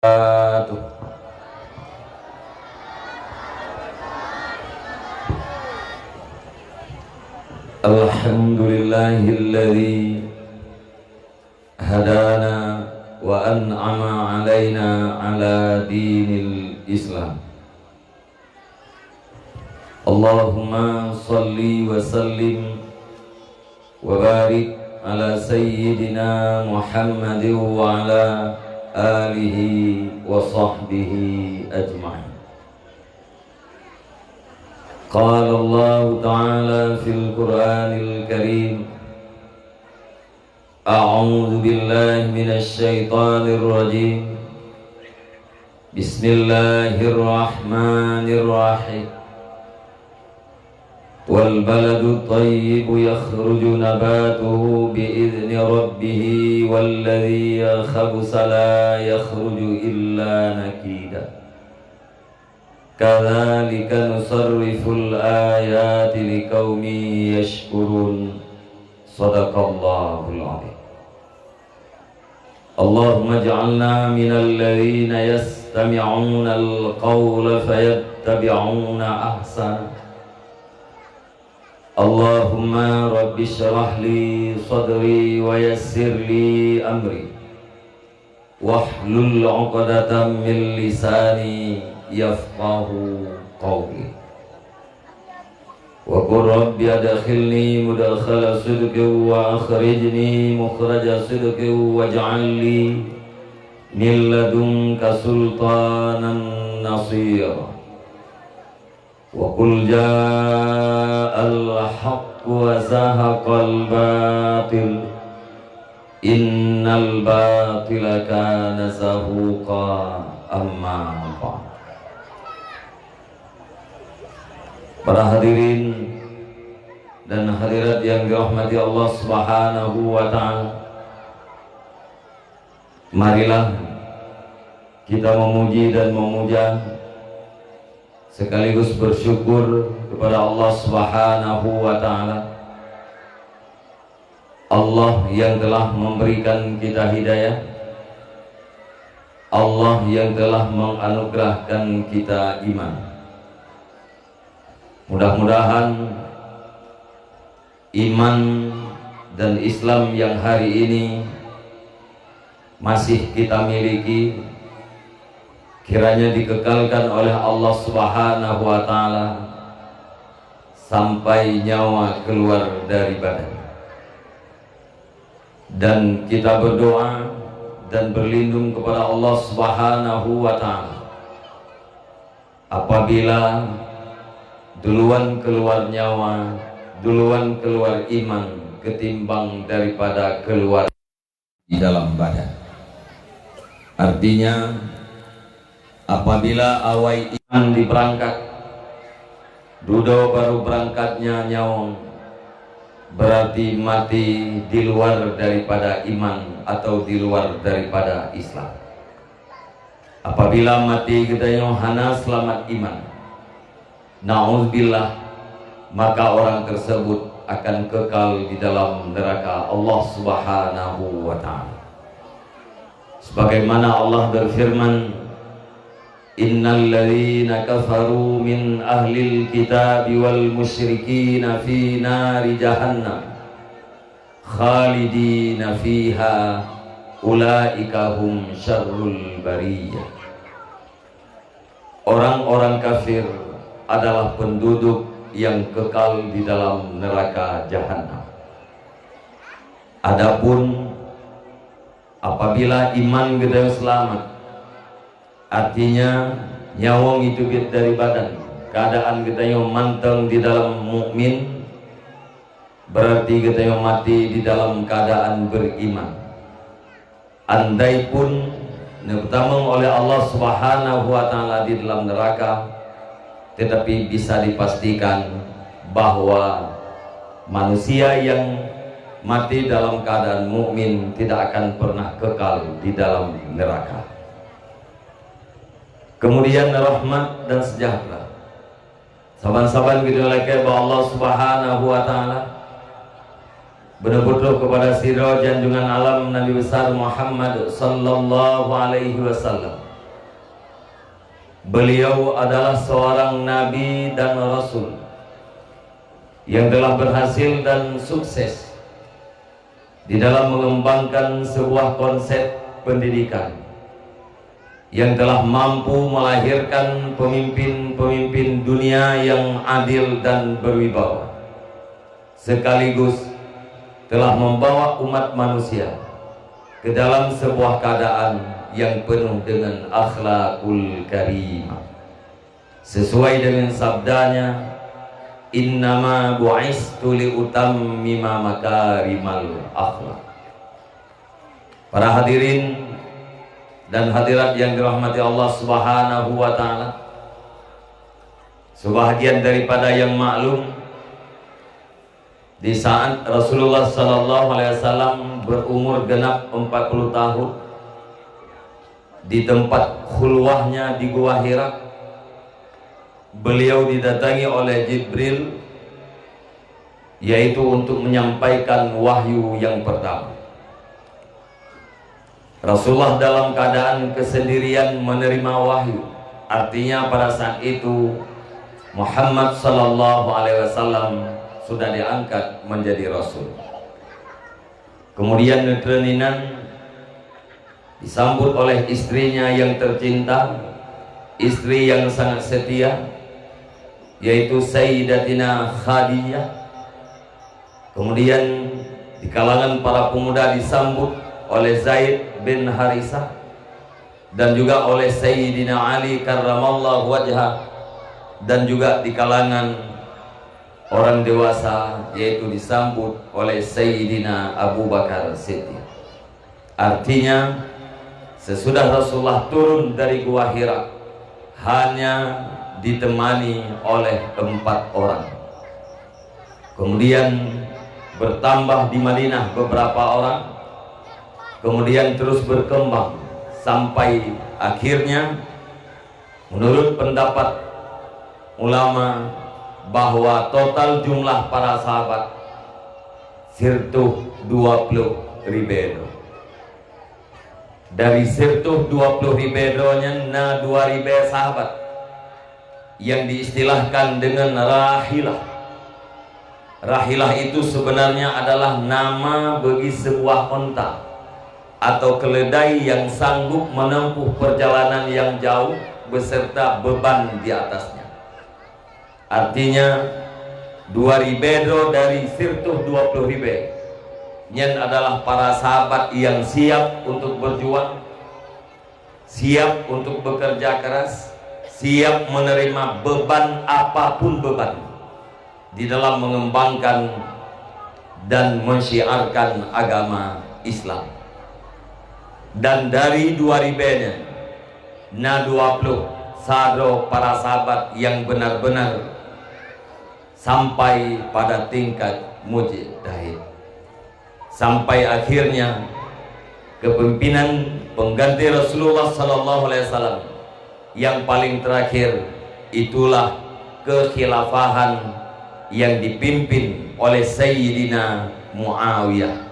wabarakatuh. Alhamdulillahilladzi hadana wa an'ama alaina ala dinil Islam. Allahumma salli wa sallim wa barik ala sayyidina Muhammadin wa ala alihi wa sahbihi ajma'in. Qala Allah Ta'ala fil Qur'anil Karim, A'udzu billahi minasy syaithanir rajim. Bismillahirrahmanirrahim. Wal baladu thayyibu yakhruju nabatuhu bi'izni rabbih walladzi khabutha la yakhruju illa nakida. Kadzalika nusarriful ayati liqaumin yashkurun. Shadaqallahul adzim. Allahumma ij'alna minal ladzina yastami'una al-qawla fayattabi'una ahsana. Allahumma rabbi shrah li sadri wa yassir li amri wahlul 'uqdatam min lisani yafqahu qawli. Wa qur rabbi adkhilni mudkhala sidqin wa akhrijni mukhraja sidqin waj'al li min ladunka sultanan nasira. Wa qul ja'al haqqu wa zahaqal batil innal batila kana zahuqa. Amma ba'd. Para hadirin dan hadirat yang dirahmati Allah Subhanahu wa Ta'ala, marilah kita memuji dan memuja sekaligus bersyukur kepada Allah Subhanahu wa Ta'ala, Allah yang telah memberikan kita hidayah, Allah yang telah menganugerahkan kita iman. Mudah-mudahan iman dan Islam yang hari ini masih kita miliki kiranya dikekalkan oleh Allah Subhanahu wa Ta'ala sampai nyawa keluar dari badan. Dan kita berdoa dan berlindung kepada Allah Subhanahu wa Ta'ala apabila duluan keluar nyawa, duluan keluar iman ketimbang daripada keluar di dalam badan. Artinya apabila awai iman diberangkat, dudo baru berangkatnya nyawa, berarti mati di luar daripada iman atau di luar daripada Islam. Apabila mati kita hana selamat iman, na'udzubillah, maka orang tersebut akan kekal di dalam neraka Allah Subhanahu wa Ta'ala. Sebagaimana Allah berfirman, innal ladzina kafaru min ahlil kitabi wal musyrikina fi nari jahannam khalidina fiha ulaika hum syarrul bariyah. Orang-orang kafir adalah penduduk yang kekal di dalam neraka jahanam. Adapun apabila iman kita selamat, artinya nyawang itu dari badan, keadaan kita yang manteng di dalam mukmin, berarti kita yang mati di dalam keadaan beriman. Andai pun ditameng oleh Allah Subhanahu wa Ta'ala di dalam neraka, tetapi bisa dipastikan bahwa manusia yang mati dalam keadaan mukmin tidak akan pernah kekal di dalam neraka. Kemudian rahmat dan sejahtera saban-saban kita lagi bahwa Allah Subhanahu wa Ta'ala benar-benar kepada sirah janjungan alam Nabi besar Muhammad sallallahu alaihi wasallam, Beliau adalah seorang nabi dan rasul yang telah berhasil dan sukses di dalam mengembangkan sebuah konsep pendidikan yang telah mampu melahirkan pemimpin-pemimpin dunia yang adil dan berwibawa, sekaligus telah membawa umat manusia ke dalam sebuah keadaan yang penuh dengan akhlakul karimah, sesuai dengan sabdanya, innama bu'istu liutammima makarimal akhlak. Para hadirin dan hadirat yang dirahmati Allah Subhanahu wa taala, sebahagian daripada yang maklum, di saat Rasulullah sallallahu alaihi wasallam berumur genap 40 tahun di tempat khulwahnya di Gua Hira, beliau didatangi oleh Jibril, yaitu untuk menyampaikan wahyu yang pertama. Rasulullah dalam keadaan kesendirian menerima wahyu. Artinya pada saat itu Muhammad sallallahu alaihi wasallam sudah diangkat menjadi rasul. Kemudian netreninan disambut oleh istrinya yang tercinta, istri yang sangat setia, yaitu Sayyidatina Khadijah. Kemudian di kalangan para pemuda disambut oleh Zaid bin Harisah dan juga oleh Sayyidina Ali karramallahu wajhah, dan juga di kalangan orang dewasa yaitu disambut oleh Sayyidina Abu Bakar Siddiq. Artinya sesudah Rasulullah turun dari Gua Hira hanya ditemani oleh 4 orang. Kemudian bertambah di Madinah beberapa orang, kemudian terus berkembang sampai akhirnya menurut pendapat ulama bahwa total jumlah para sahabat sirtuh 20 ribedo. Dari sirtuh 20 ribedonya na 2 ribe sahabat yang diistilahkan dengan rahilah. Rahilah itu sebenarnya adalah nama bagi sebuah onta atau keledai yang sanggup menempuh perjalanan yang jauh beserta beban di atasnya. Artinya 2 ribedo dari sirtuh 20 ribe yang adalah para sahabat yang siap untuk berjuang, siap untuk bekerja keras, siap menerima beban apapun beban di dalam mengembangkan dan mensyiarkan agama Islam. Dan dari 2 ribenya na 20 sado para sahabat yang benar-benar sampai pada tingkat mujtahid, sampai akhirnya kepemimpinan pengganti Rasulullah sallallahu alaihi wasallam yang paling terakhir, itulah kekhilafahan yang dipimpin oleh Sayyidina Muawiyah.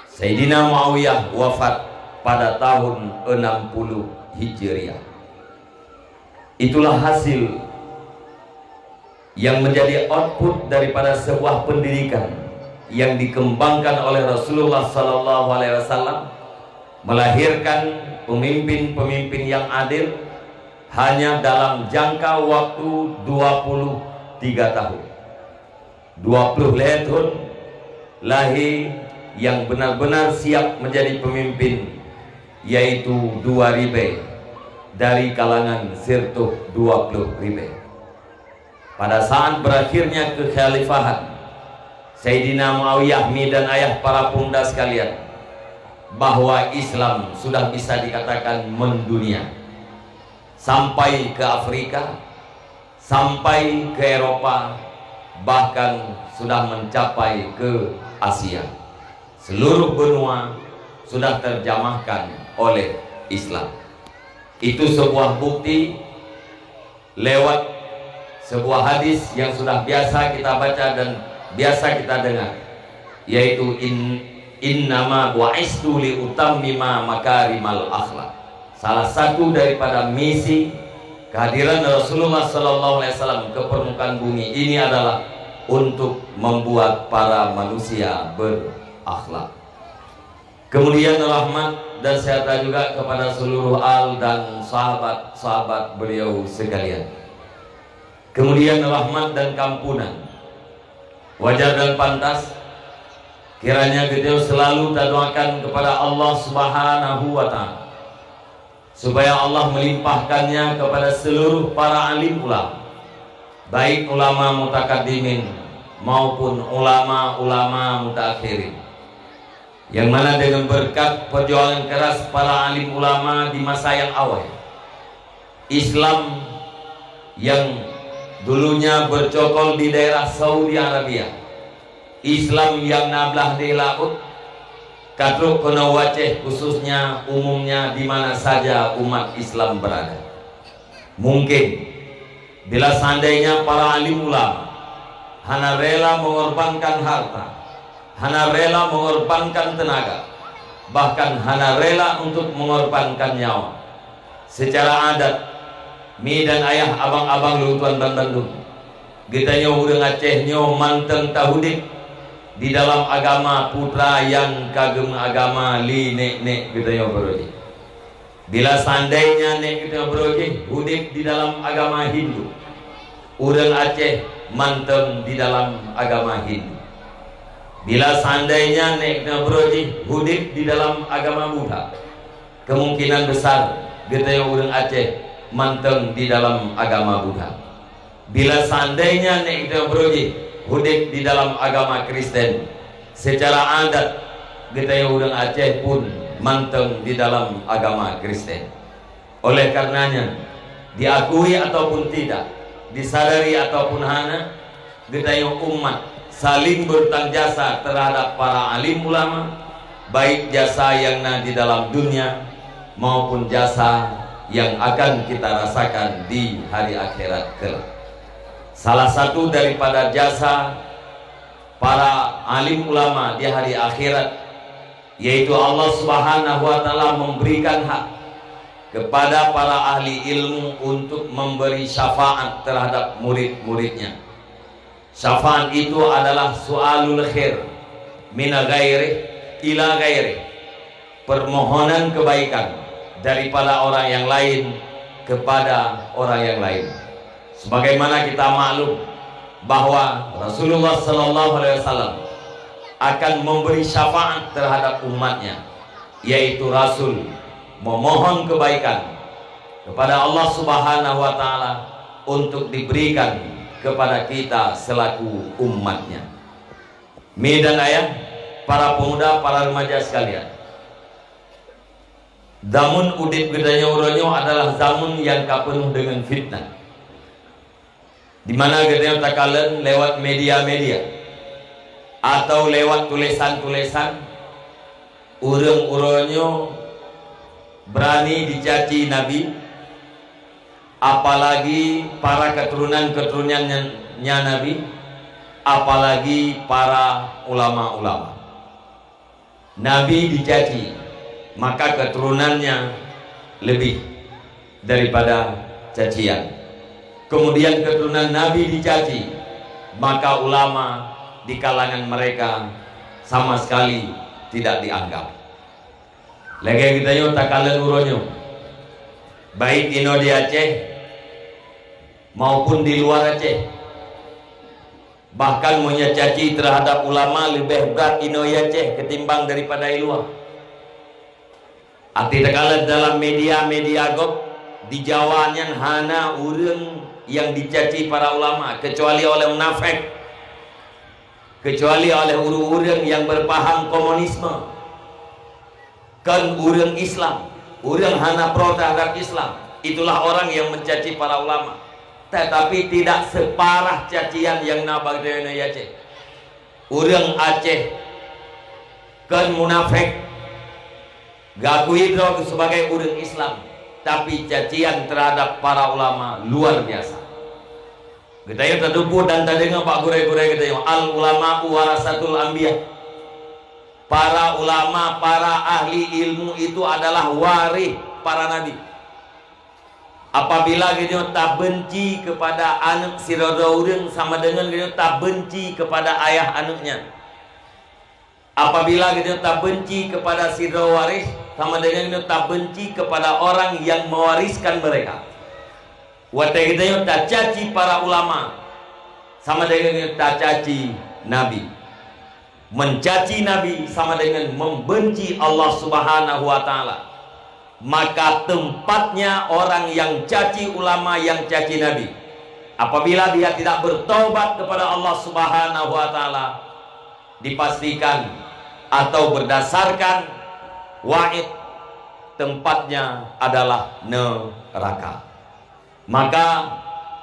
Sayyidina Muawiyah wafat pada tahun 60 Hijriah. Itulah hasil yang menjadi output daripada sebuah pendidikan yang dikembangkan oleh Rasulullah sallallahu alaihi wasallam, melahirkan pemimpin-pemimpin yang adil hanya dalam jangka waktu 23 tahun. 20 tahun lahir yang benar-benar siap menjadi pemimpin, yaitu 2 ribe dari kalangan sirtuh 20 ribe. Pada saat berakhirnya kekhalifahan Sayyidina Muawiyah dan ayah para pemuda sekalian, bahwa Islam sudah bisa dikatakan mendunia sampai ke Afrika, sampai ke Eropa, bahkan sudah mencapai ke Asia. Seluruh benua sudah terjamahkan oleh Islam. Itu sebuah bukti lewat sebuah hadis yang sudah biasa kita baca dan biasa kita dengar, yaitu innama bu'istu li utammima makarimal akhlak. salah satu daripada misi kehadiran Rasulullah SAW ke permukaan bumi ini adalah untuk membuat para manusia berakhlak. Kemudian rahmat dan sejahtera juga kepada seluruh al dan sahabat-sahabat beliau sekalian. Kemudian rahmat dan kampunan. Wajar dan pantas kiranya kita selalu doakan kepada Allah Subhanahu wa Ta'ala supaya Allah melimpahkannya kepada seluruh para alim ulama, baik ulama mutakaddimin maupun ulama-ulama mutakhirin, yang mana dengan berkat perjuangan keras para alim ulama di masa yang awal, Islam yang dulunya bercokol di daerah Saudi Arabia, Islam yang nablah di laut, katruk kena waceh khususnya umumnya di mana saja umat Islam berada. Mungkin bila seandainya para alim ulama hana rela mengorbankan harta, hana rela mengorbankan tenaga, bahkan hana rela untuk mengorbankan nyawa, secara adat mi dan ayah abang-abang lutuan Bandung kita nyo urang Aceh nyo manteng tahudik di dalam agama putra yang kagem agama li nek kita nyo beroji. Bila seandainya nek kita beroji hudik di dalam agama Hindu, urang Aceh manteng di dalam agama Hindu. Bila seandainya nek kita beroji hudik di dalam agama Buddha, kemungkinan besar kita nyo urang Aceh manteng di dalam agama Buddha. Bila seandainya nek kita beroji hudik di dalam agama Kristen, secara adat kita yang urang Aceh pun manteng di dalam agama Kristen. Oleh karenanya, diakui ataupun tidak, disadari ataupun hana, kita yang umat saling bertanggung jasa terhadap para alim ulama, baik jasa yang di dalam dunia maupun jasa yang akan kita rasakan di hari akhirat kelak. Salah satu daripada jasa para alim ulama di hari akhirat yaitu Allah Subhanahu wa Ta'ala memberikan hak kepada para ahli ilmu untuk memberi syafaat terhadap murid-muridnya. Syafaat itu adalah su'alul khair min ghairi ila ghairi, permohonan kebaikan daripada orang yang lain kepada orang yang lain. Sebagaimana kita maklum bahwa Rasulullah SAW akan memberi syafaat terhadap umatnya, yaitu Rasul memohon kebaikan kepada Allah Subhanahu wa Ta'ala untuk diberikan kepada kita selaku umatnya. Mi dan ayah, para pemuda, para remaja sekalian, zaman udip gedanya uronyo adalah zaman yang penuh dengan fitnah, di mana gedanya takalan lewat media-media atau lewat tulisan-tulisan urang-uronyo berani dicaci Nabi, apalagi para keturunan-keturunannya Nabi, apalagi para ulama-ulama. Nabi dicaci, maka keturunannya lebih daripada cacian. Kemudian keturunan Nabi dicaci, maka ulama di kalangan mereka sama sekali tidak dianggap. Lagi kita yo takalan uronyo, baik di Aceh maupun di luar Aceh, bahkan mencaci terhadap ulama lebih berat di Aceh ketimbang daripada di luar. Arti tekalan dalam media-media gop di Jawanya hana urang yang dicaci para ulama kecuali oleh munafik, kecuali oleh urang yang berpaham komunisme, kan urang Islam, urang hana pro terhadap Islam, itulah orang yang mencaci para ulama, tetapi tidak separah cacian yang nabagdana Aceh. Urang Aceh kan munafik, gakui sebagai urang Islam, tapi cacian terhadap para ulama luar biasa. Kita yang terdupu dan terdengar Pak Gurai-Gurai kita yang al ulama warasatul anbiya. Para ulama, para ahli ilmu itu adalah waris para nabi. Apabila kita tak benci kepada anak sirada urang sama dengan kita tak benci kepada ayah anaknya. Apabila kita tak benci kepada sirada waris sama dengan kita tak benci kepada orang yang mewariskan mereka. Watai kita tak caci para ulama sama dengan kita tak caci nabi. Mencaci nabi sama dengan membenci Allah Subhanahu wa taala. Maka tempatnya orang yang caci ulama, yang caci nabi, apabila dia tidak bertobat kepada Allah Subhanahu wa taala, dipastikan atau berdasarkan wa'id, tempatnya adalah neraka. Maka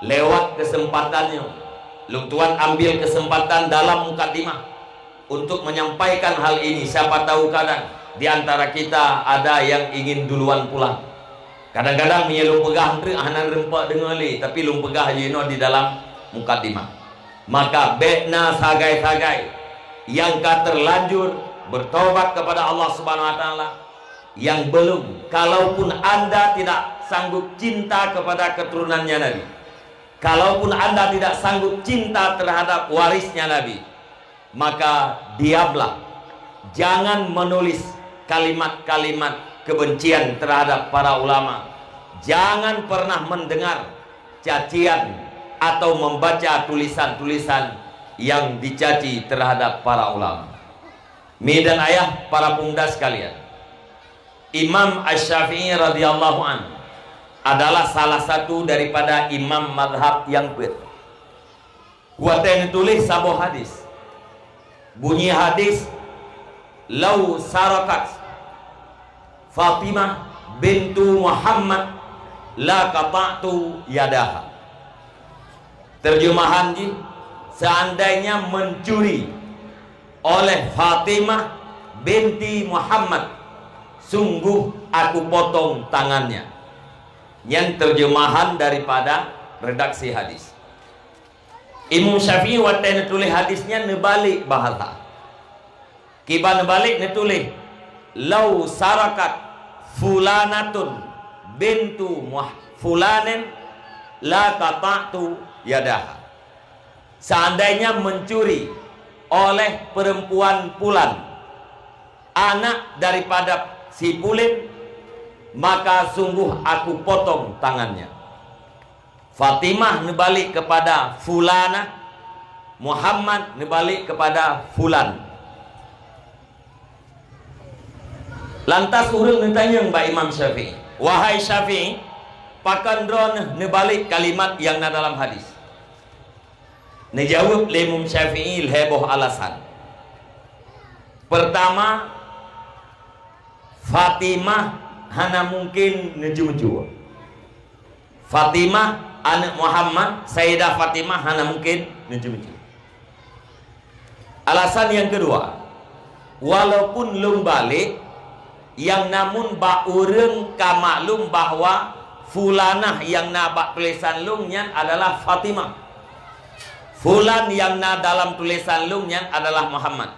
lewat kesempatannya, Lung Tuan ambil kesempatan dalam mukadimah untuk menyampaikan hal ini. Siapa tahu kadang di antara kita ada yang ingin duluan pulang. Kadang-kadang dia lung pegah hanan rempak dengar li, tapi lung pegah yino di dalam mukadimah. Maka bekna sagai-sagai yang terlanjur bertobat kepada Allah Subhanahu wa taala, yang belum, kalaupun Anda tidak sanggup cinta kepada keturunannya Nabi, kalaupun Anda tidak sanggup cinta terhadap warisnya Nabi, maka diamlah, jangan menulis kalimat-kalimat kebencian terhadap para ulama. Jangan pernah mendengar cacian atau membaca tulisan-tulisan yang dicaci terhadap para ulama. Mi dan ayah para pemuda sekalian, Imam Asy-Syafi'i radhiyallahu anhu adalah salah satu daripada imam mazhab yang kuat. Kuatnya tulis sebuah hadis. Bunyi hadis, "Lau sarakat Fatimah bintu Muhammad la qata'tu yadaha." Terjemahan ji, seandainya mencuri oleh Fatimah binti Muhammad, sungguh aku potong tangannya. Yang terjemahan daripada redaksi hadis. Imam Syafi'i waktu tulis hadisnya nebalik bahasa. Kiba nebalik netulis, "Lau sarakat fulanatun bintu fulanin la qata'tu yadaha." Seandainya mencuri oleh perempuan Fulan, anak daripada si Pulin, maka sungguh aku potong tangannya. Fatimah nebalik kepada Fulana, Muhammad nebalik kepada Fulan. Lantas urang ditanya Mbak Imam Syafi'i, "Wahai Syafi'i, pakan dron nebalik kalimat yang na dalam hadis?" Nejawab Imam Syafi'i heboh alasan. Pertama, Fatimah hana mungkin neju-ju. Fatimah anak Muhammad, Sayyidah Fatimah hana mungkin neju-ju. Alasan yang kedua, walaupun lum balik, yang namun ba urang ka maklum bahwa fulanah yang nabak tulisan lungnya adalah Fatimah, fulan yang na dalam tulisan lungnya adalah Muhammad.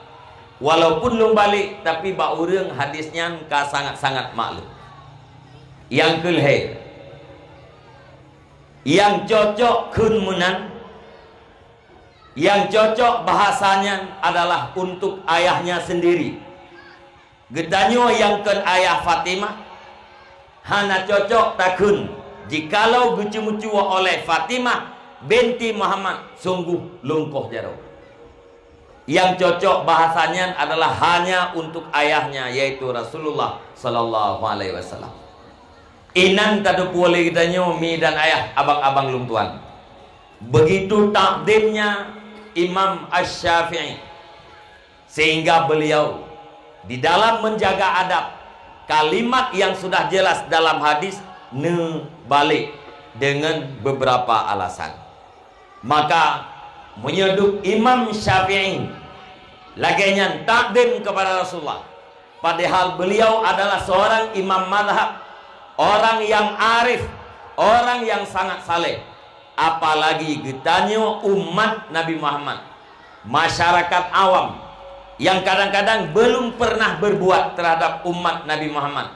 Walaupun lum balik, tapi ba urang hadisnya ka sangat-sangat maklum. Yang kelhe, yang cocok kunmunan, yang cocok bahasanya adalah untuk ayahnya sendiri. Gedanyo yang ken ayah Fatimah hana cocok takun jikalau gucu-mucu oleh Fatimah binti Muhammad, sungguh lungkoh jaro. Yang cocok bahasanya adalah hanya untuk ayahnya, yaitu Rasulullah sallallahu alaihi wasallam. Inan tadu boleh gedanyo mi dan ayah abang-abang lung tuan. Begitu takdimnya Imam Asy-Syafi'i, sehingga beliau di dalam menjaga adab, kalimat yang sudah jelas dalam hadis balik dengan beberapa alasan. Maka menyeduk Imam Syafi'i lagenya takdim kepada Rasulullah, padahal beliau adalah seorang imam mazhab, orang yang arif, orang yang sangat saleh. Apalagi getanyo umat Nabi Muhammad, masyarakat awam yang kadang-kadang belum pernah berbuat terhadap umat Nabi Muhammad,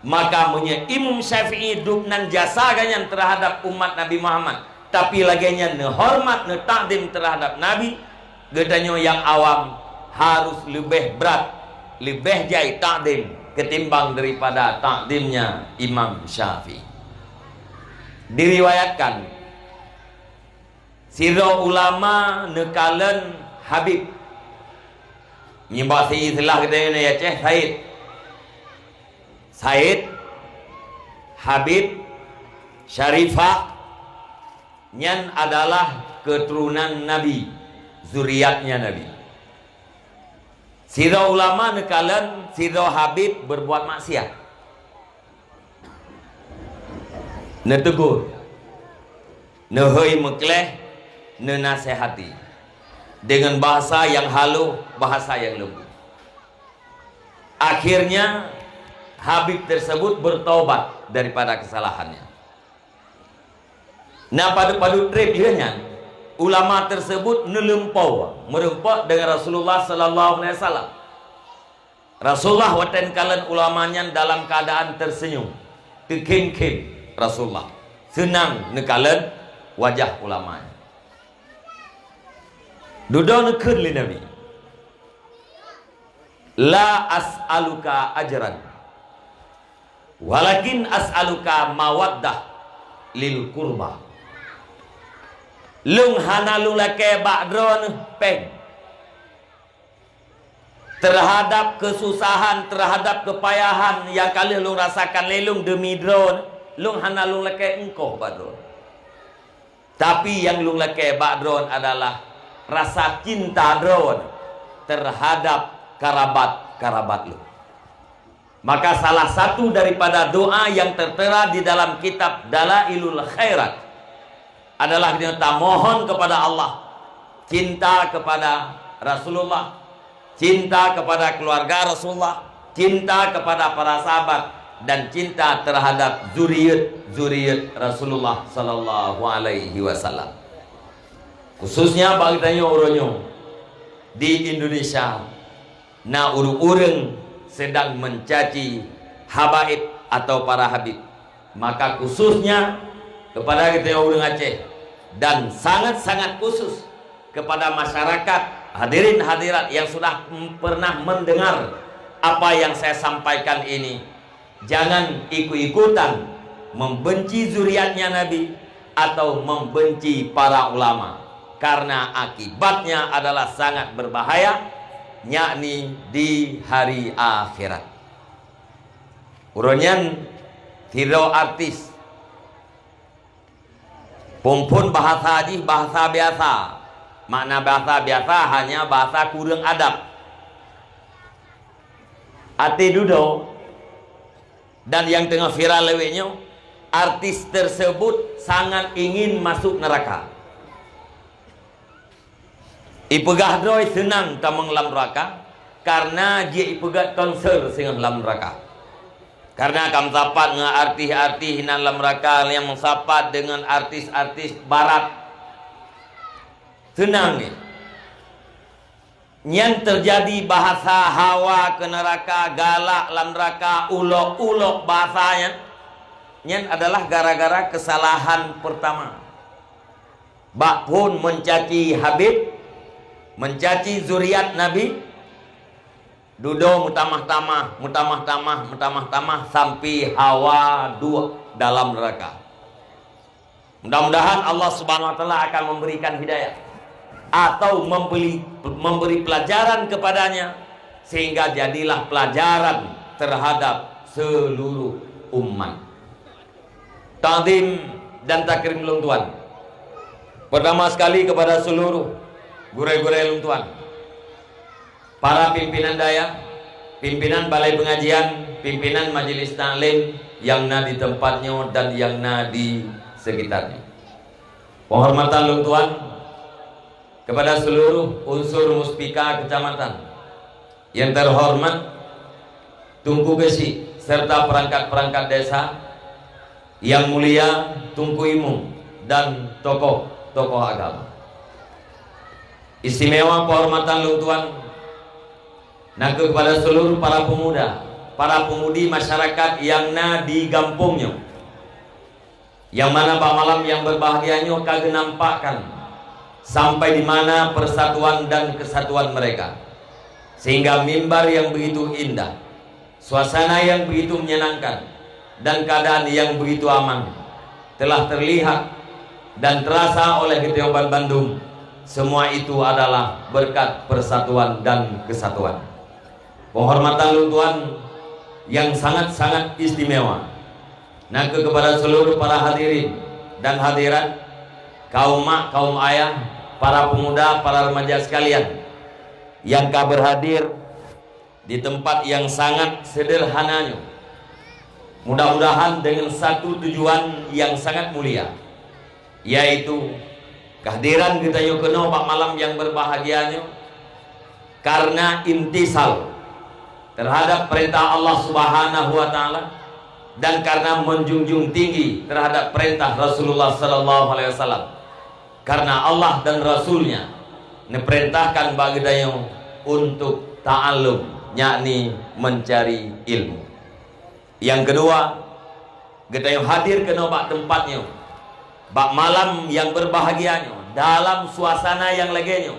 Maka punya Imam Syafi'i duknan jasa ganyan terhadap umat Nabi Muhammad, tapi laginya ne hormat ne takdim terhadap Nabi. Gedanya yang awam harus lebih berat, lebih jai takdim ketimbang daripada takdimnya Imam Syafi'i. Diriwayatkan sira ulama nekalan Habib nyembah si istilah kita ya Ceh Said Habib Syarifah nyan adalah keturunan Nabi, zuriatnya Nabi. Sira ulama nekalan sira Habib berbuat maksiat, netegur, nehoi mekleh, nenasehati dengan bahasa yang halus, bahasa yang lembut. Akhirnya Habib tersebut bertobat daripada kesalahannya. Nah, pada tripnya ulama tersebut merempau dengan Rasulullah sallallahu alaihi wasallam. Rasulullah waten kalan ulamanya dalam keadaan tersenyum, tekin-kin Rasulullah senang nekalan wajah ulamanya. Duduk nekun li Nabi, la as'aluka ajran walakin as'aluka mawaddah lil kurba. Lung hana lung lake ba'dron peng terhadap kesusahan, terhadap kepayahan yang kali lung rasakan lelung demi drone, lung hana lung lake engkau ba'dron. Tapi yang lung lake ba'dron adalah rasa cinta drone terhadap kerabat lu. Maka salah satu daripada doa yang tertera di dalam kitab Dalailul Khairat adalah kita mohon kepada Allah cinta kepada Rasulullah, cinta kepada keluarga Rasulullah, cinta kepada para sahabat, dan cinta terhadap zuriat Rasulullah sallallahu alaihi wasallam. Khususnya bagi tanya orangnya di Indonesia, na urung-urung sedang mencaci habaib atau para habib, maka khususnya kepada kita orang Aceh dan sangat-sangat khusus kepada masyarakat hadirin hadirat yang sudah pernah mendengar apa yang saya sampaikan ini, jangan ikut-ikutan membenci zuriatnya Nabi atau membenci para ulama, karena akibatnya adalah sangat berbahaya, yakni di hari akhirat. Uronyan hero artis pumpun bahasa haji bahasa biasa, makna bahasa biasa hanya bahasa kurang adab, ati dudo. Dan yang tengah viral lewetnya, artis tersebut sangat ingin masuk neraka. Ipegah droi senang tamang lam neraka karena dia ipegah konser sing lam neraka. Karena kam sapat dengan artis-artis hinan lam neraka yang mensapat dengan artis-artis barat. Senang ni. Yang terjadi bahasa hawa ke neraka, galak lam neraka, ulok-ulok bahasanya. Yang adalah gara-gara kesalahan pertama. Bak pun mencaci Habib, mencaci zuriat Nabi, duduk mutamah-tamah sampai hawa dua dalam neraka. Mudah-mudahan Allah Subhanahu wa taala akan memberikan hidayah atau memberi pelajaran kepadanya sehingga jadilah pelajaran terhadap seluruh umat. Ta'zim dan takrim lung tuan. Pertama sekali kepada seluruh gurai-gurai lung tuan, para pimpinan daya, pimpinan balai pengajian, pimpinan majelis taklim yang na di tempatnya dan yang na di sekitarnya. Penghormatan lung tuan kepada seluruh unsur muspika kecamatan yang terhormat, Tunku Gesi serta perangkat-perangkat desa yang mulia, Tunku Imum dan tokoh-tokoh agama. Istimewa penghormatan lung tuan nak kepada seluruh para pemuda para pemudi masyarakat yang di kampungnya, yang mana Pak malam yang berbahagianya kagak nampakkan sampai di mana persatuan dan kesatuan mereka, sehingga mimbar yang begitu indah, suasana yang begitu menyenangkan, dan keadaan yang begitu aman telah terlihat dan terasa oleh Ketua Bandung. Semua itu adalah berkat persatuan dan kesatuan. Penghormatan luntuan yang sangat-sangat istimewa nah kepada seluruh para hadirin dan hadirat, kaum mak, kaum ayah, para pemuda, para remaja sekalian yang berhadir di tempat yang sangat sederhananya, mudah-mudahan dengan satu tujuan yang sangat mulia, yaitu kehadiran kita kena Pak malam yang berbahagianya karena intisal terhadap perintah Allah Subhanahu wa taala, dan karena menjunjung tinggi terhadap perintah Rasulullah sallallahu alaihi wasallam. Karena Allah dan Rasulnya memerintahkan bagi dayung untuk ta'allum, yakni mencari ilmu. Yang kedua, kita yang hadir ke Pak tempatnya, Pak malam yang berbahagianya dalam suasana yang legenya,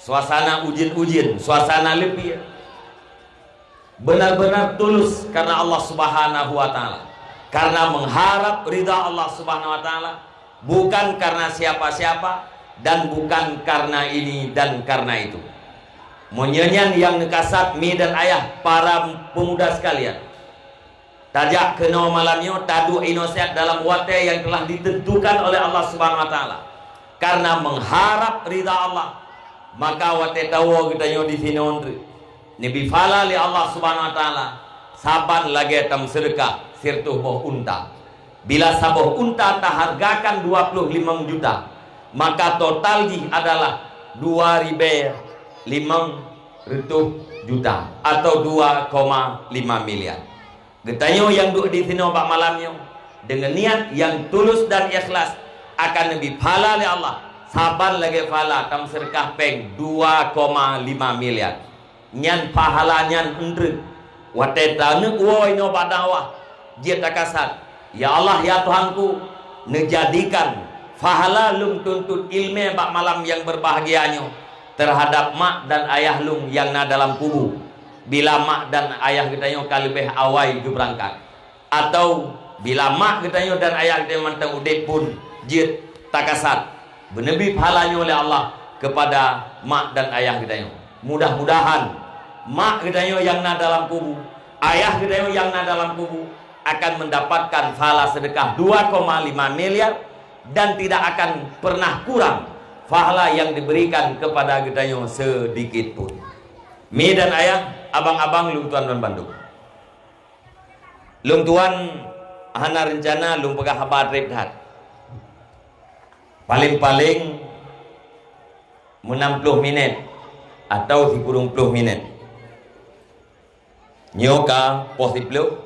suasana ujin-ujin, suasana lebih benar-benar tulus karena Allah Subhanahu wa taala, karena mengharap ridha Allah Subhanahu wa taala, bukan karena siapa-siapa dan bukan karena ini dan karena itu. Menyanyian yang nekasat mi dan ayah para pemuda sekalian, tajak kena malamnya tadu inosiat dalam wate yang telah ditentukan oleh Allah Subhanahu wa taala, karena mengharap ridha Allah, maka wate tawo kita nyo di sini Nabi fala li Allah Subhanahu wa taala saban lagi tam sedekah sirtuh boh unta. Bila saboh unta tahargakan 25 juta, maka total adalah 2.500 juta atau 2,5 miliar. Getanyo yang duduk di sini Pak malamnya dengan niat yang tulus dan ikhlas akan lebih fala li Allah saban lagi fala tam sedekah peng 2,5 miliar. Nyan pahala nyan hendrik wateta ne woi no badawah dia takasat, ya Allah ya Tuhanku, nejadikan pahala lum tuntut ilmu Pak malam yang berbahagianya terhadap mak dan ayah lum yang dalam kubur. Bila mak dan ayah kita kalibeh awai ke berangkat, atau bila mak kita dan ayah kita mantang udek pun jit takasat benebi pahalanya oleh Allah kepada mak dan ayah kita. Mudah-mudahan mak kita yang dalam kubur, ayah kita yang dalam kubur akan mendapatkan pahala sedekah 2,5 miliar dan tidak akan pernah kurang pahala yang diberikan kepada kita sedikit pun. Mi dan ayah, abang-abang lung tuan dan Bandung, lung tuan hana rencana lung pegah habat rephat paling-paling 60 menit atau 30 menit nyoka positif.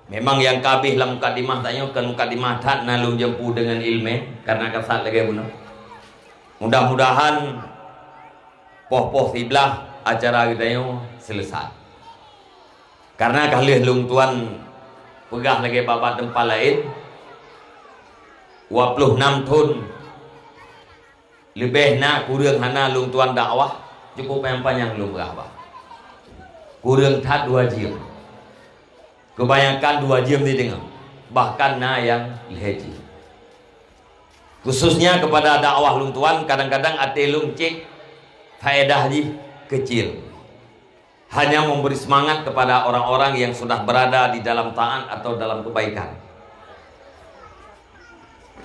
Memang yang kabih lam mukadimah tanya kan mukadimah tak nalung jempu dengan ilmu karena kasat lagi bunuh. Mudah-mudahan poh siblah acara kita selesai. Karena kali lung tuan pegah lagi babat tempat lain 26 tahun lebih nak kurang hana lung tuan dakwah cukup yang panjang lung berapa kurang tak 2 jam, kebanyakan 2 jam didengar, bahkan yang leji. Khususnya kepada dakwah lung tuan, kadang-kadang ate lung cek faedah kecil, hanya memberi semangat kepada orang-orang yang sudah berada di dalam taat atau dalam kebaikan.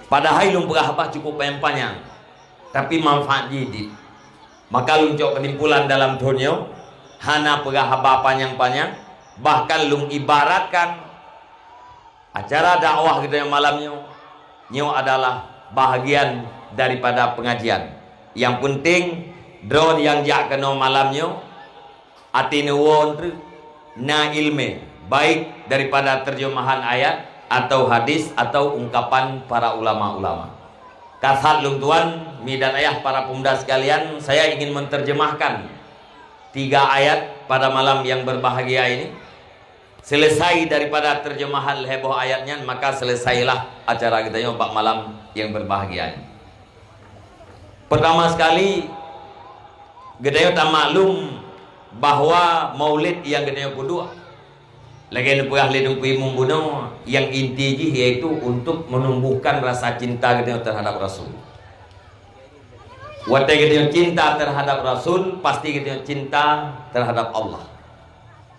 Padahal lung berapa cukup panjang, tapi manfaat jidit. Maka lung cok kesimpulan dalam dunia hana pegah haba panjang-panjang, bahkan lung ibaratkan acara dakwah kita yang malamnya nyo adalah bahagian daripada pengajian. Yang penting drone yang jak kena malamnya atine won na ilme, baik daripada terjemahan ayat atau hadis atau ungkapan para ulama-ulama. Kasat lung tuan, mi dan ayah para pemuda sekalian, saya ingin menerjemahkan 3 ayat pada malam yang berbahagia ini selesai daripada terjemahan heboh ayatnya, maka selesailah acara kita yang 4 malam yang berbahagia. Pertama sekali kita tak maklum bahwa maulid yang kita kudu lagi nupuah lidupui membunuh yang inti yaitu untuk menumbuhkan rasa cinta kita terhadap Rasul. Waktu kita cinta terhadap Rasul, pasti kita cinta terhadap Allah.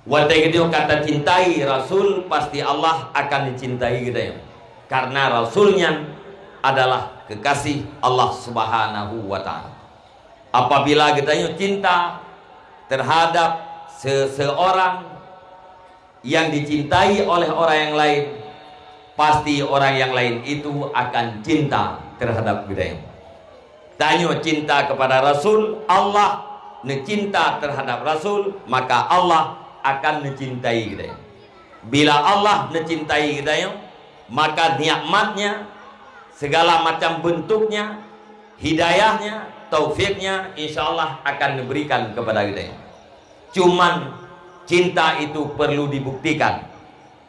Waktu kita kata cintai Rasul, pasti Allah akan dicintai kita. Karena Rasulnya adalah kekasih Allah Subhanahu wa Ta'ala. Apabila kita cinta terhadap seseorang yang dicintai oleh orang yang lain, pasti orang yang lain itu akan cinta terhadap kita. Tanya cinta kepada Rasul, Allah cinta terhadap Rasul, maka Allah akan mencintai kita. Bila Allah mencintai kita, maka nikmatnya, segala macam bentuknya, hidayahnya, taufiknya, insya Allah akan diberikan kepada kita. Cuman cinta itu perlu dibuktikan.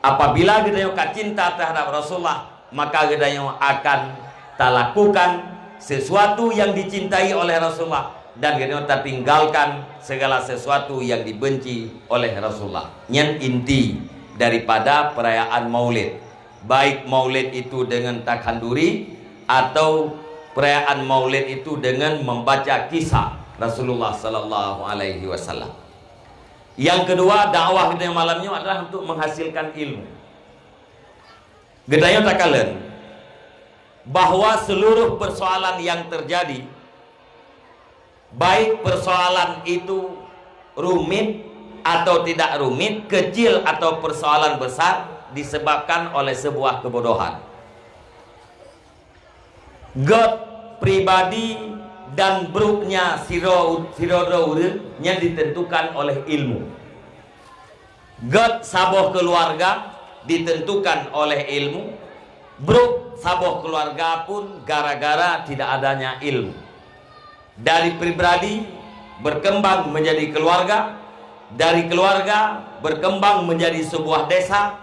Apabila kita cinta terhadap Rasulullah, maka kita akan lakukan sesuatu yang dicintai oleh Rasulullah, dan kita tinggalkan segala sesuatu yang dibenci oleh Rasulullah. Yang inti daripada perayaan maulid, baik maulid itu dengan takhanduri atau perayaan maulid itu dengan membaca kisah Rasulullah sallallahu alaihi wasallam. Yang kedua, dakwah kita malamnya adalah untuk menghasilkan ilmu. Gedanya takalen bahwa seluruh persoalan yang terjadi, baik persoalan itu rumit atau tidak rumit, kecil atau persoalan besar, disebabkan oleh sebuah kebodohan. God pribadi dan buruknya sirodaunya ditentukan oleh ilmu. God saboh keluarga ditentukan oleh ilmu. Buruk saboh keluarga pun gara-gara tidak adanya ilmu. Dari pribadi berkembang menjadi keluarga, dari keluarga berkembang menjadi sebuah desa,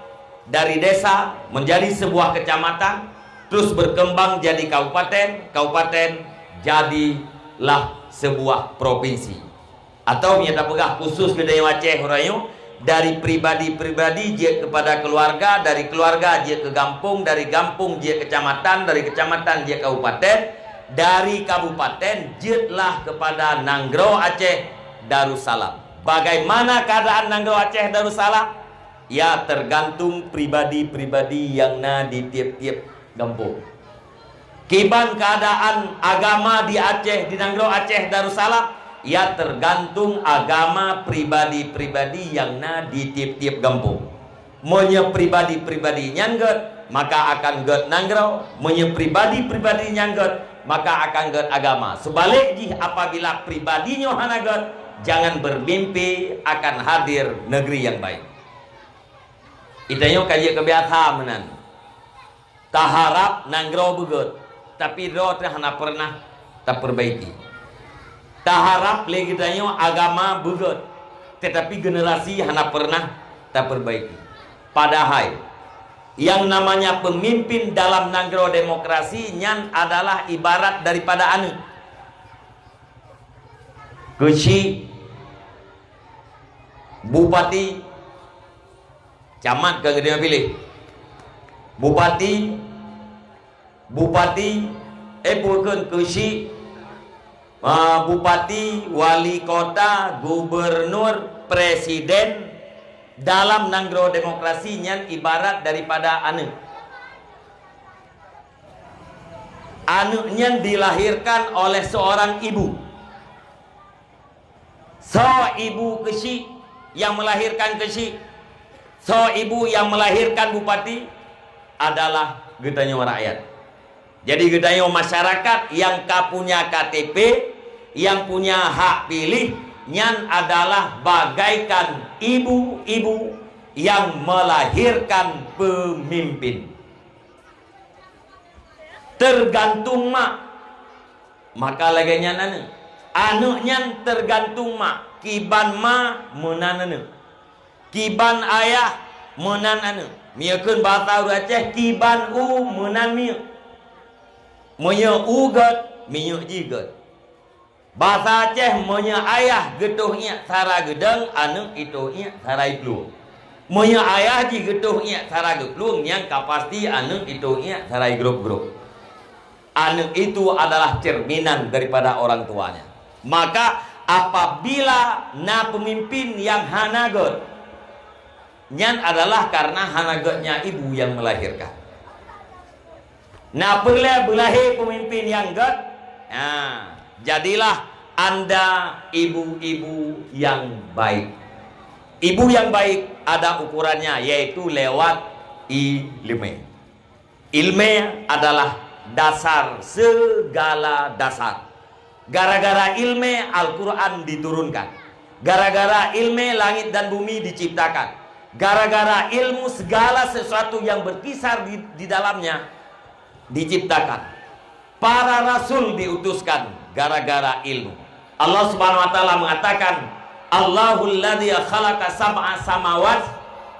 dari desa menjadi sebuah kecamatan, terus berkembang jadi kabupaten, kabupaten jadilah sebuah provinsi. Atau nyata pegah khusus ke Daerah Aceh Hurayu, dari pribadi-pribadi dia kepada keluarga, dari keluarga dia ke kampung, dari kampung dia kecamatan, dari kecamatan dia kabupaten, dari kabupaten jetlah kepada Nanggro Aceh Darussalam. Bagaimana keadaan Nanggro Aceh Darussalam? Ya tergantung pribadi-pribadi yang di tiap-tiap kampung. Kiban keadaan agama di Aceh, di Nanggro Aceh Darussalam, ya tergantung agama pribadi-pribadi yang di tiap-tiap kampung. Monya pribadi-pribadi nyanggot, maka akan get Nanggro. Monya pribadi-pribadi nyanggot, maka akan get agama. Sebaliknya apabila pribadinya hanagot, jangan bermimpi akan hadir negeri yang baik. Itanya kaji kebiasaan tak harap Nanggro begut, tapi do hana pernah tak perbaiki. Tak harap lagi tanya agama begut, tetapi generasi hana pernah tak perbaiki. Padahal yang namanya pemimpin dalam Nanggro demokrasi nyan adalah ibarat daripada anu keci bupati camat ke dia pilih bupati bukan keci bupati, wali kota, gubernur, presiden dalam Nanggro demokrasi nyan ibarat daripada anu nyan dilahirkan oleh seorang ibu. So ibu kesi yang melahirkan kesi, so ibu yang melahirkan bupati adalah gedanya rakyat. Jadi gedanya masyarakat yang punya KTP, yang punya hak pilih, nyan adalah bagaikan ibu-ibu yang melahirkan pemimpin. Tergantung mak, maka lagi nyan anaknya tergantung mak, kiban ma menanana, kiban ayah menan anu mieukeun bahasa urang Aceh kiban menan mieu monya uget mieu jiget bahasa Aceh monya ayah getuhnya sara gedeng anu itunya sarai pluang monya ayah ji getuhnya sara gepluang yang kapasti anu itunya sarai grup-grup anu itu adalah cerminan daripada orang tuanya. Maka apabila na pemimpin yang hanagot nyan adalah karena hanagotnya ibu yang melahirkan. Nah berlahir pemimpin yang god, nah, jadilah Anda ibu-ibu yang baik. Ibu yang baik ada ukurannya, yaitu lewat ilmu. Ilmu adalah dasar segala dasar. Gara-gara ilmu Al-Quran diturunkan. Gara-gara ilmu langit dan bumi diciptakan. Gara-gara ilmu segala sesuatu yang berkisar di dalamnya diciptakan. Para rasul diutuskan gara-gara ilmu. Allah Subhanahu wa taala mengatakan, Allahul ladzi khalaqa sab'a samawat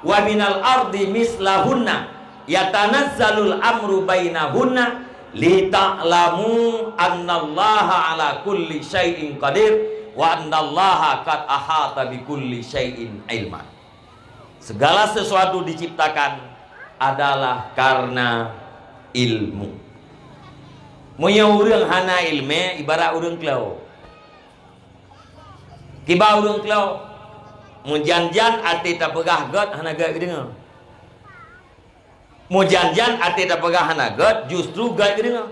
wa minal ardi mislahunna yatanazzalul amru bainahunna lita'lamu annallaha ala kulli syai'in qadir wa annallaha qad ahata bi kulli syai'in ilman. Segala sesuatu diciptakan adalah karena ilmu. Monya urang hana ilmu ibarat urang kelau. Kiba urang kelau mun janjan ati tak pegah got hana gak dengar. Mau janjan ati tak pegah hanagat justru gak dengar.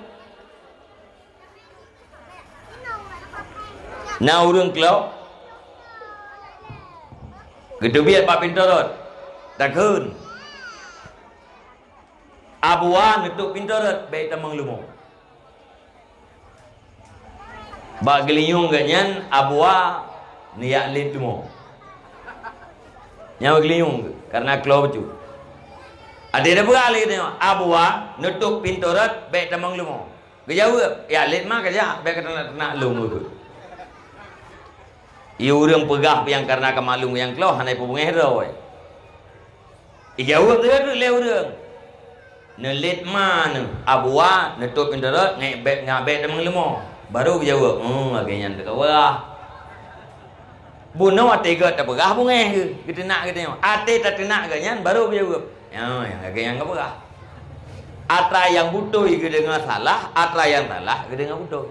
Nah urang kelau gede biar pak pintorot takun abuan untuk pintorot baik tamang lumo bak gelinyung ganyan abua niak lid lumo nyawa gelinyung karena kelau becu. Ada beralih tengok abua nutup pintu rat baik tamang lumo. Gejawab ya lid mah kerja baik kena lumo tu. Iu urang pegah yang karena kemalung yang kelau hanai pebungeh ro. Ijawab tu le urang. Ne lid mah ne abua nutup pintu rat ngai baik tamang lumo. Baru jawab, agaknya dekat wah. Buno ate gat tak pegah bungeh ke. Kita nak kita tengok. Ate tak nak ganyan baru jawab. Yang agak apa kah? Atra yang butuh ke dengan salah, atra yang salah ke dengan butuh.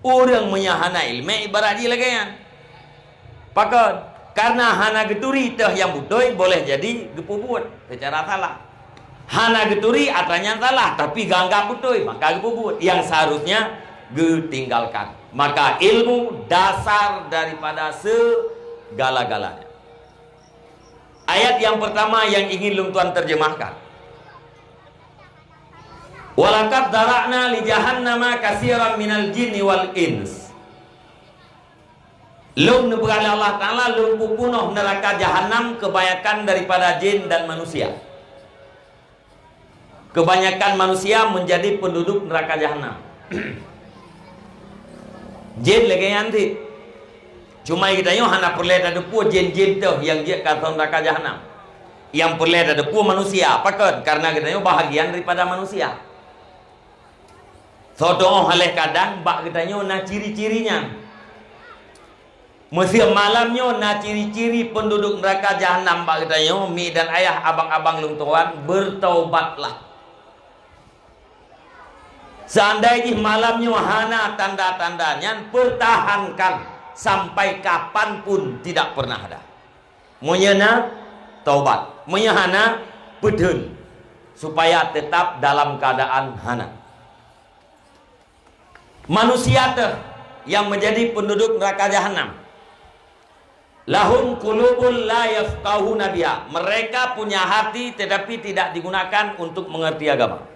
Orang menyahana ilmu ibarat dia lagi yang. Pakon karena hana geturi teh yang butuh boleh jadi gepubut secara salah. Hana geturi atranya salah tapi ganggap butuh maka gepubut yang seharusnya getinggalkan. Maka ilmu dasar daripada segala-galanya. Ayat yang pertama yang ingin Lung Tuan terjemahkan. Walaqad dara'na li jahannama katsiran minal jinni wal ins. Lung nebegala Allah Ta'ala lung pupunuh neraka jahanam kebanyakan daripada jin dan manusia. Kebanyakan manusia menjadi penduduk neraka jahanam. Jin lagi nanti. Cuma kita yo hana perle ada pu jin-jin tu yang dia kata neraka jahanam. Yang perle ada pu manusia, pakon karena kita yo bahagian daripada manusia. Sodoh haleh kadang bak kita yo na ciri-cirinya. Musim malamnya na ciri-ciri penduduk neraka jahanam bak kita yo mi dan ayah abang-abang Lung Tuan bertaubatlah. Seandainya malamnya hana tanda-tandanya pertahankan sampai kapanpun tidak pernah ada. Menyana taubat, menyahana pedun supaya tetap dalam keadaan hana. Manusia yang menjadi penduduk neraka jahanam. Lahum qulubun la yafqahuna biha. Mereka punya hati tetapi tidak digunakan untuk mengerti agama.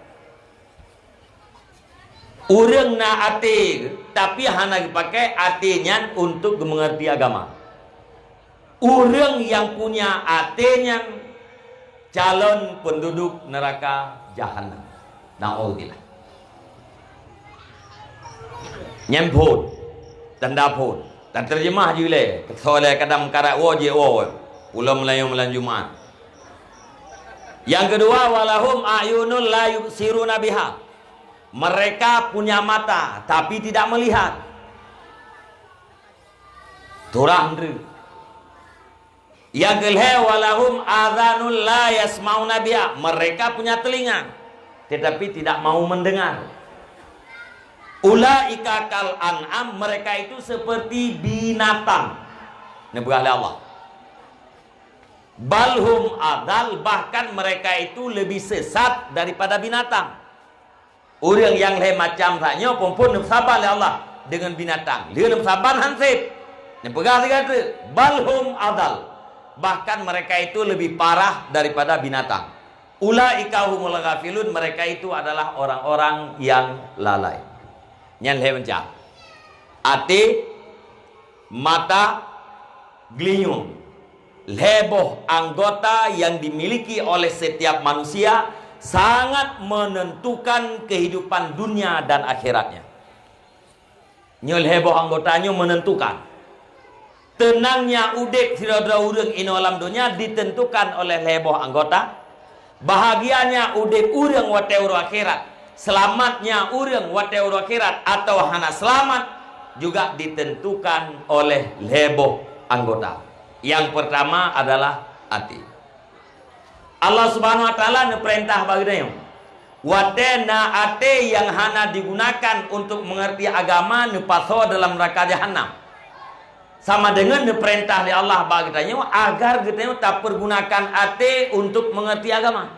Urang na ate tapi hana dipakai atenya untuk mengerti agama. Urang yang punya atenya calon penduduk neraka jahanam. Naudzubillah. Nyemput tanda pun dan terjemah jule soalnya kadang karak wo je wo ulam Melayu Jumaat Yang kedua, walahum ayunul la yubsiruna biha. Mereka punya mata tapi tidak melihat. Turang dulu. Yang kedua, walahum adhanul la yasmauna biha. Mereka punya telinga tetapi tidak mau mendengar. Ulaika kal an'am, mereka itu seperti binatang. Nebah Allah. Balhum adal, bahkan mereka itu lebih sesat daripada binatang. Orang yang macam tanya pun sabar oleh Allah dengan binatang. Dia sabar hansip. Nebah kata balhum adal, bahkan mereka itu lebih parah daripada binatang. Ulaika humul ghafilun, mereka itu adalah orang-orang yang lalai. Nyan macam ati, mata, geliung, leboh anggota yang dimiliki oleh setiap manusia sangat menentukan kehidupan dunia dan akhiratnya. Nyol heboh anggotanya menentukan. Tenangnya udek sira-sira urang ino alam dunia ditentukan oleh leboh anggota. Bahagianya udek urang wate uro akhirat. Selamatnya urang wate uro akhirat atau hana selamat juga ditentukan oleh leboh anggota. Yang pertama adalah hati. Allah Subhanahu wa taala perintah bagina watena ate yang hana digunakan untuk mengerti agama nepaso dalam neraka jahanam. Sama dengan perintah dari Allah bagina agar kita tak pergunakan ate untuk mengerti agama.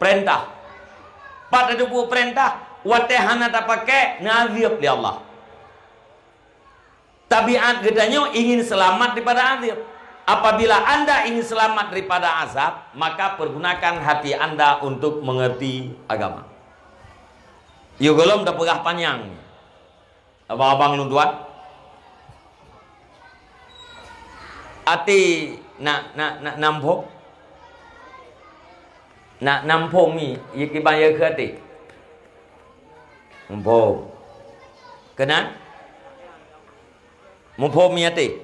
Perintah. Pada dupu perintah wate hana tak pakai ngazib di Allah. Tabiat gedanya ingin selamat daripada azab. Apabila Anda ingin selamat daripada azab, maka pergunakan hati Anda untuk mengerti agama. Yo golom dah pegah panjang. Abang-abang lunduan. Ati nak nampok. Nak nampok ni, ye kibaya ke ati. Nampok. Kena? Mumpuk mi ati.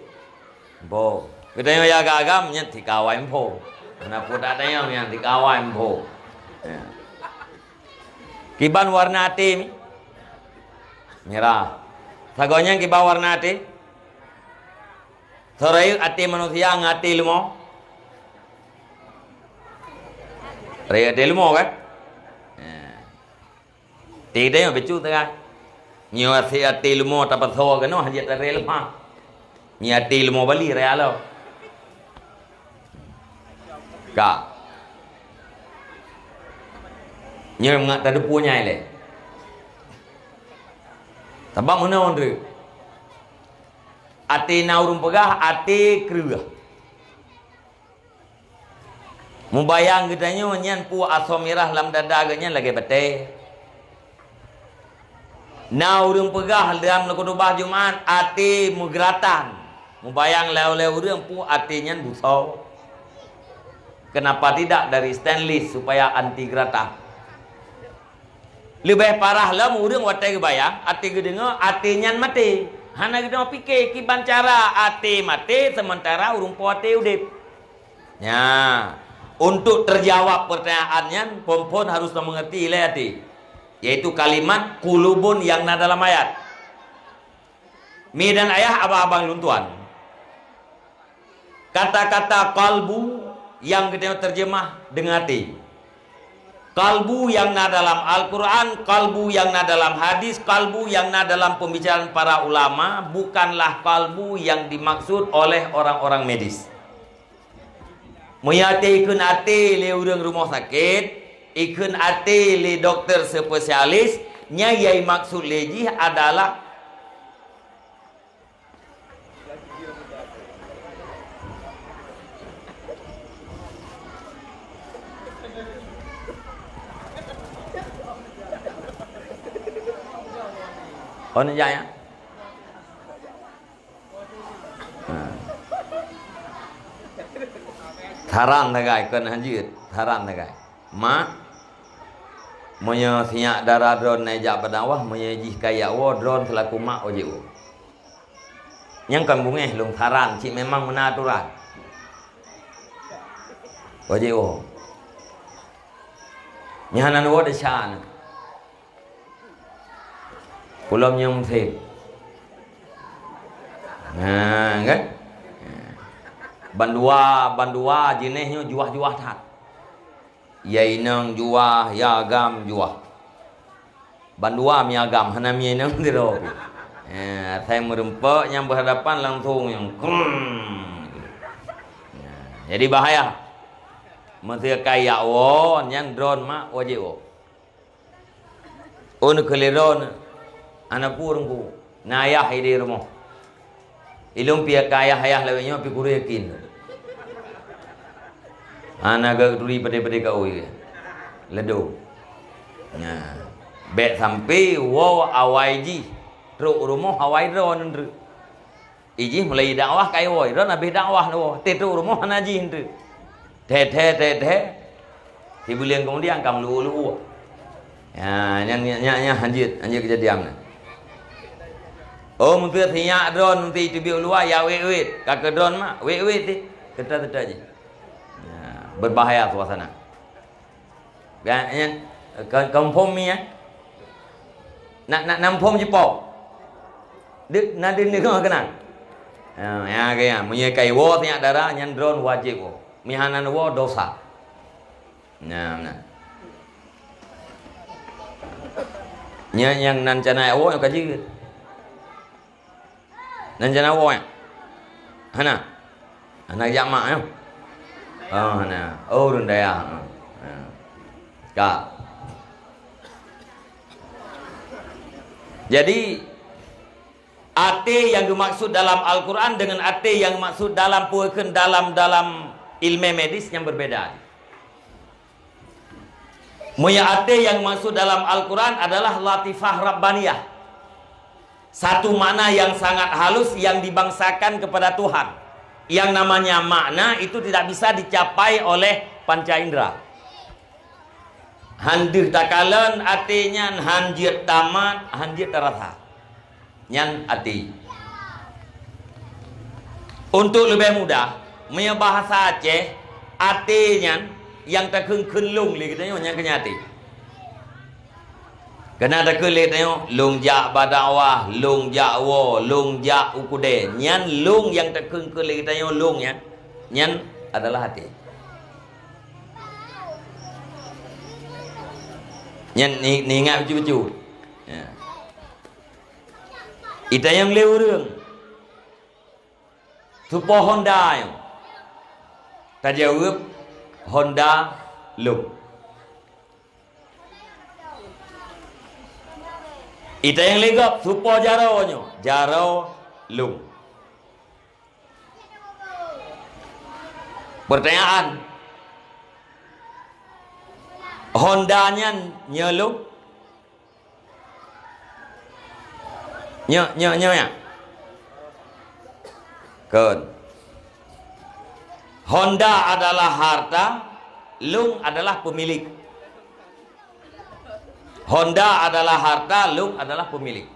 Mumpuk. Kita yang ya agam nya dikawai mumpuk. Kenapa tak ada yang dikawai mumpuk. Kiban warna ati mi. Merah. Sagonya kiban warna ati. Sorai ati manusia ngati lumo. Raya ati lumo kan? Tidak yang becu tengah. Nyo ati lumo tapat so kan no hajat rel ma. Ni ati lumo bali raya lo. Ka. Nyo ngat tadu punya ile. Tabak mana ondre? Ati naurum pegah, ati kerua. Mubayang gedanya nyan pu asomirah lam dada ganyan lagi bete. Naurum pegah dalam lekudubah Jumat, ati mugeratan. Mubayang leo-leo urang pu ati nyan busau. Kenapa tidak dari stainless supaya anti gerata? Lebih parah lah urang watai bayang, ati gedenga, ati nyan mati. Hana kita fikir kiban cara ate mati sementara urung puate udip. Ya, untuk terjawab pertanyaannya, pompon harus mengerti ile hati. Yaitu kalimat kulubun yang ada dalam ayat. Mi dan ayah abang-abang luntuan. Kata-kata kalbu yang kita terjemah dengan hati. Kalbu yang ada dalam Al-Quran, kalbu yang ada dalam hadis, kalbu yang ada dalam pembicaraan para ulama, bukanlah kalbu yang dimaksud oleh orang-orang medis. Muyate ikun ate le urang rumah sakit, ikun ate le dokter spesialis, nyai maksud leji adalah Ono jaya. Tharan nagai kan hanjit, tharan nagai. Ma moyo siak darah drone naik badawah moyo jih kaya wo drone selaku mak ojiu. Yang kan bungeh lung tharan cik memang menaturan. wajib oh nyahanan wo de shan pulam yang thit nah kan bandua jenisnya juah that yai nang juah ya agam juah bandua mi agam hana mi nang diro thay merempak yang berhadapan langsung yang jadi bahaya mesti kaya wo yang drone mak wajib wo un keliron anak purungku nayah di rumah ilung pia kaya hayah lewenya pi kuru yakin anak duri pada kau ledo nah bet sampai wo awai ji ru rumah awai drone ndru iji mulai dakwah kai wo ron habis dakwah no tetu rumah naji ndru the di bulan kemudian kamu lu ya nya anjir kejadian oh mungkin tinya drone nanti itu biar luar ya wait kakak drone mak wait deh kita aja ya, berbahaya suasana kan yang kampung ni ya nak nampung Jepang dek nadin ni kau kenal ya kayak punya kai wo tinya darah yang drone wajib wo mihanan wo dosa nah yang nan cana wo yang kaji nan cana wo ya hana anak jamak ya hana runda ya kak jadi ate yang dimaksud dalam Al-Quran dengan ate yang maksud dalam puakan dalam ilmu medis yang berbeda. Muya ate yang maksud dalam Al-Quran adalah latifah rabbaniyah. Satu makna yang sangat halus yang dibangsakan kepada Tuhan. Yang namanya makna itu tidak bisa dicapai oleh panca indera. Handih takalan artinya hanjir tamat, hanjir terasa. Nyan ati. Untuk lebih mudah, punya bahasa Aceh, artinya yang terkengkeng lung li kita yang kenyati. Kena ada kulit tengok lung jak badawah, lung jak wo, lung jak ukude. Nyan lung yang terkengkeng li kita lung ya. Nyan adalah hati. Nyan ni ingat betul-betul. Ya. Ita yang lewurung Supo Honda yang tajawab Honda Lung Ita yang legap Supo Jaro nyo Jaro Lung pertanyaan Hondanya nyelung Nyo ya. Kun. Honda adalah harta, Lung adalah pemilik. Honda adalah harta, Lung adalah pemilik.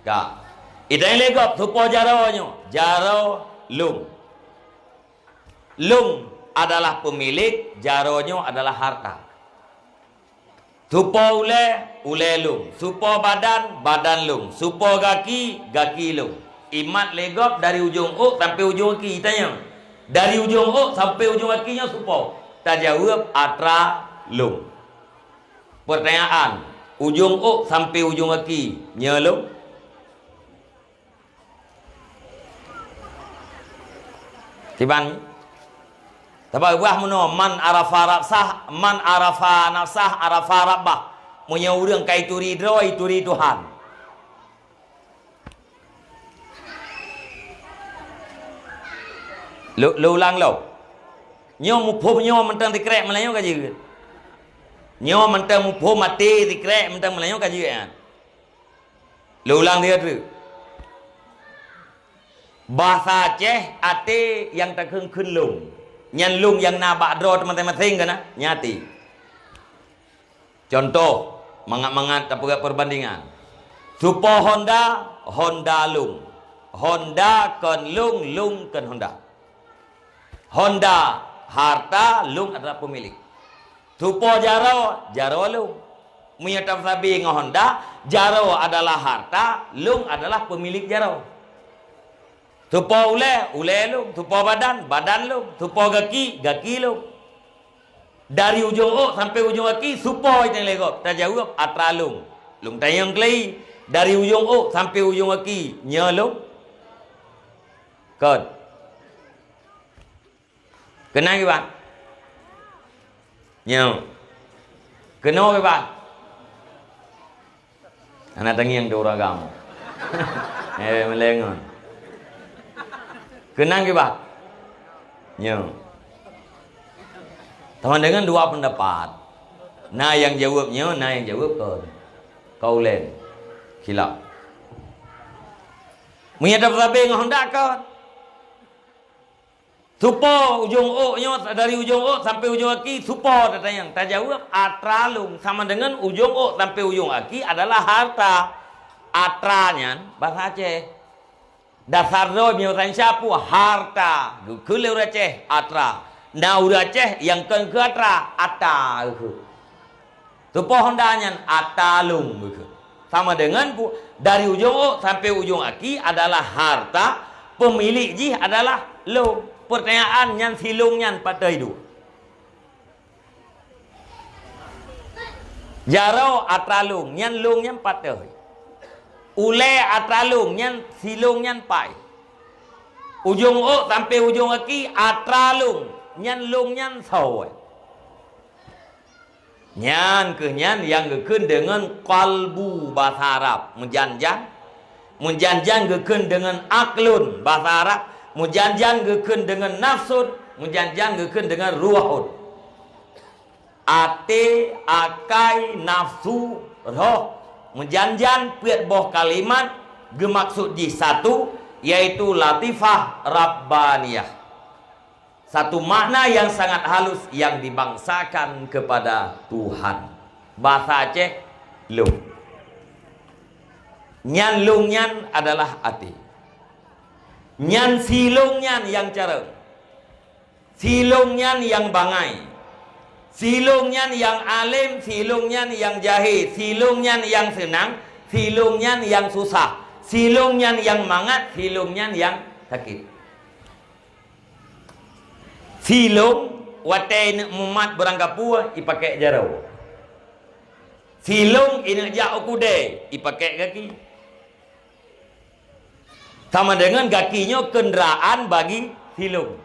Ka. Ita yang legap supo jaro nyo, jaro Lung. Lung adalah pemilik, jaro nyo adalah harta. Supo ule lung. Supo badan lung. Supo gaki lung. Imat legop dari ujung uk sampai ujung kaki tanya. Dari ujung uk sampai ujung kakinya supo. Tak jawab atra lung. Pertanyaan, ujung uk sampai ujung kaki nyelung. Tiban Tapi buah meno man arafa nafsah, man arafa nafsah arafa rabbah. Punya orang kai turi droi turi Tuhan. Lu ulang lo. Nyo mupo nyo mentang dikrek Melayu kaji. Nyo mentang mupo mati dikrek mentang Melayu kaji kan. Lu ulang dia tu. Bahasa Aceh ate yang terkengkeng lung. Nyan lung yang nabak draw teman-teman kan nyati. Contoh mangat-mangat apa perbandingan. Supo Honda lung. Honda kon lung kon Honda. Honda harta, lung adalah pemilik. Tupo jaro, jaro lung. Punya tafsabi dengan Honda, jaro adalah harta, lung adalah pemilik jaro. Tupo ule lung. Tupo badan, badan lung. Tupo gaki, gaki lung. Dari ujung o sampai ujung kaki, supo itu yang legok. Tak jawab, atra lung. Lung tayang kelai. Dari ujung o sampai ujung kaki, nya lung. Kod. Kena ke bang? Nya. Kena ke bang? Anak tangi yang doragam. Melengon. Kenang ke bang? Nya. Teman dengan dua pendapat. Nah yang jawabnya, nah yang jawab kau len. Khilaf. Menyadap sabi dengan hendak kau. Supo ujung o-nya dari ujung o sampai ujung kaki supo datang tak jawab atralung sama dengan ujung o sampai ujung kaki adalah harta. Atranya bahasa Aceh. Dasar do miuran siapa harta. Gukule Aceh atra. Nah Aceh yang ke atra ata gitu. Supo hondanya atalung gitu. Sama dengan dari ujung o sampai ujung kaki adalah harta. Pemilik ji adalah lo. Pertanyaan yang silungnya patai du. Jaro atralung yang lungnya patai. Ule atralung yang silungnya pai. Ujung o sampai ujung kaki atralung yang lungnya sawai. Nyan kenyan yang gekun dengan kalbu bahasa Arab menjanjan. Menjanjan gekun dengan aklun bahasa Arab. Mujanjan gekun dengan nafsun, mujanjan gekun dengan ruhun. Ate, akai, nafsu, roh. Mujanjan piat boh kalimat gemaksud di satu yaitu latifah rabbaniyah. Satu makna yang sangat halus yang dibangsakan kepada Tuhan. Bahasa Aceh lung. Nyan lungnya adalah ati. Nyan silungnya yang cara. Silungnya yang bangai. Silungnya yang alim, silungnya yang jahil, silungnya yang senang, silungnya yang susah, silungnya yang mangat, silungnya yang sakit. Silung watai mumat berangkapua ipakai jarau. Silung ina jak ukude ipakai kaki. Sama dengan kakinya kendaraan bagi silung.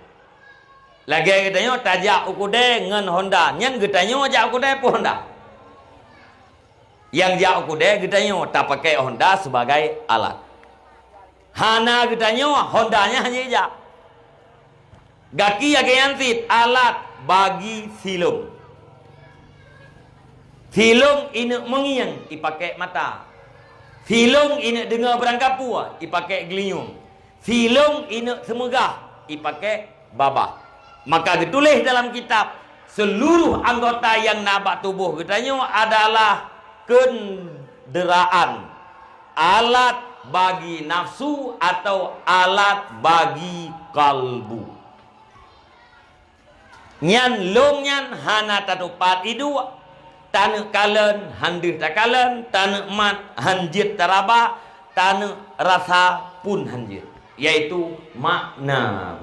Lagi katanya tajak ukude dengan Honda. Yang katanya jak ukude pun Honda. Yang jak ukude katanya tak pakai Honda sebagai alat. Hana katanya Hondanya hanya jak. Gaki yang sit alat bagi silung. Silung ini mengiang dipakai mata. Silung ini dengar berangkap pua, dipakai geliung. Silung ini semegah, dipakai babah. Maka ditulis dalam kitab, seluruh anggota yang nabak tubuh katanya adalah kenderaan. Alat bagi nafsu atau alat bagi kalbu. Nyan long nyan hana tatupat idu. Tanah kalen, handih tak kalen, tanah mat, hanjit taraba, tanah rasa pun hanjit. Yaitu makna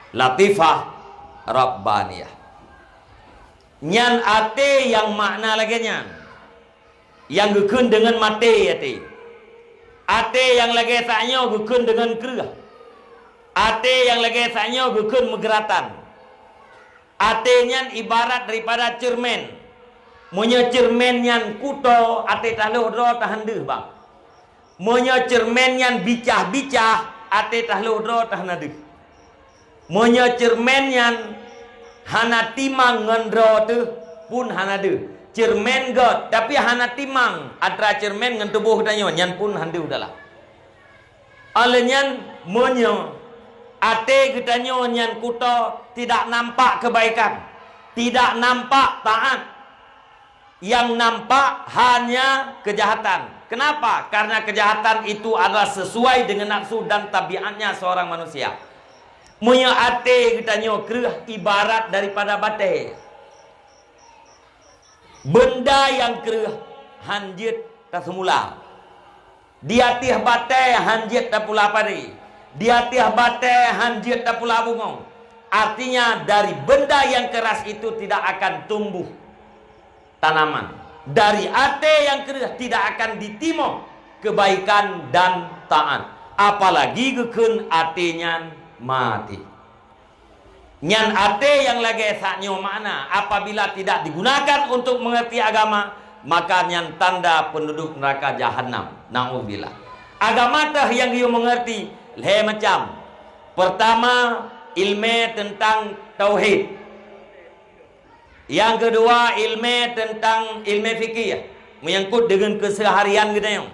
latifah rabbaniyah. Nyan ate yang makna lagi nyan. Yang gekun dengan mate ate. Ate yang lagi saknya gekun dengan kerah. Ate yang lagi saknya gekun megeratan. Ate nyan ibarat daripada cermin. Monya cermin yang kuto ate tahlu ro tahan deh bang. Monya cermin yang bicah-bicah ate tahlu ro tahan deh. Monya cermin yang hana timang ngendro tu pun hana deh. Cermin god tapi hana timang atra cermin ngan tubuh danyo nyan pun handu dalah. Alenyan monya ate getanyo nyan kuto tidak nampak kebaikan, tidak nampak taat. Yang nampak hanya kejahatan. Kenapa? Karena kejahatan itu adalah sesuai dengan nafsu dan tabiatnya seorang manusia. Munya ate katanya kerah ibarat daripada batai. Benda yang kerah hanjit tak semula. Dia tiah batai hanjit tak pula pari. Dia tiah batai hanjit tak pula bungong. Artinya dari benda yang keras itu tidak akan tumbuh tanaman. Dari ate yang keras tidak akan ditimong kebaikan dan taat. Apalagi gekun atenya mati. Nyan ate yang lagi saknyo makna apabila tidak digunakan untuk mengerti agama, maka nyan tanda penduduk neraka jahanam. Na'udzubillah. Agama tah yang dia mengerti le macam. Pertama, ilmu tentang tauhid. Yang kedua, ilmu tentang ilmu fikih, menyangkut dengan keseharian kita yang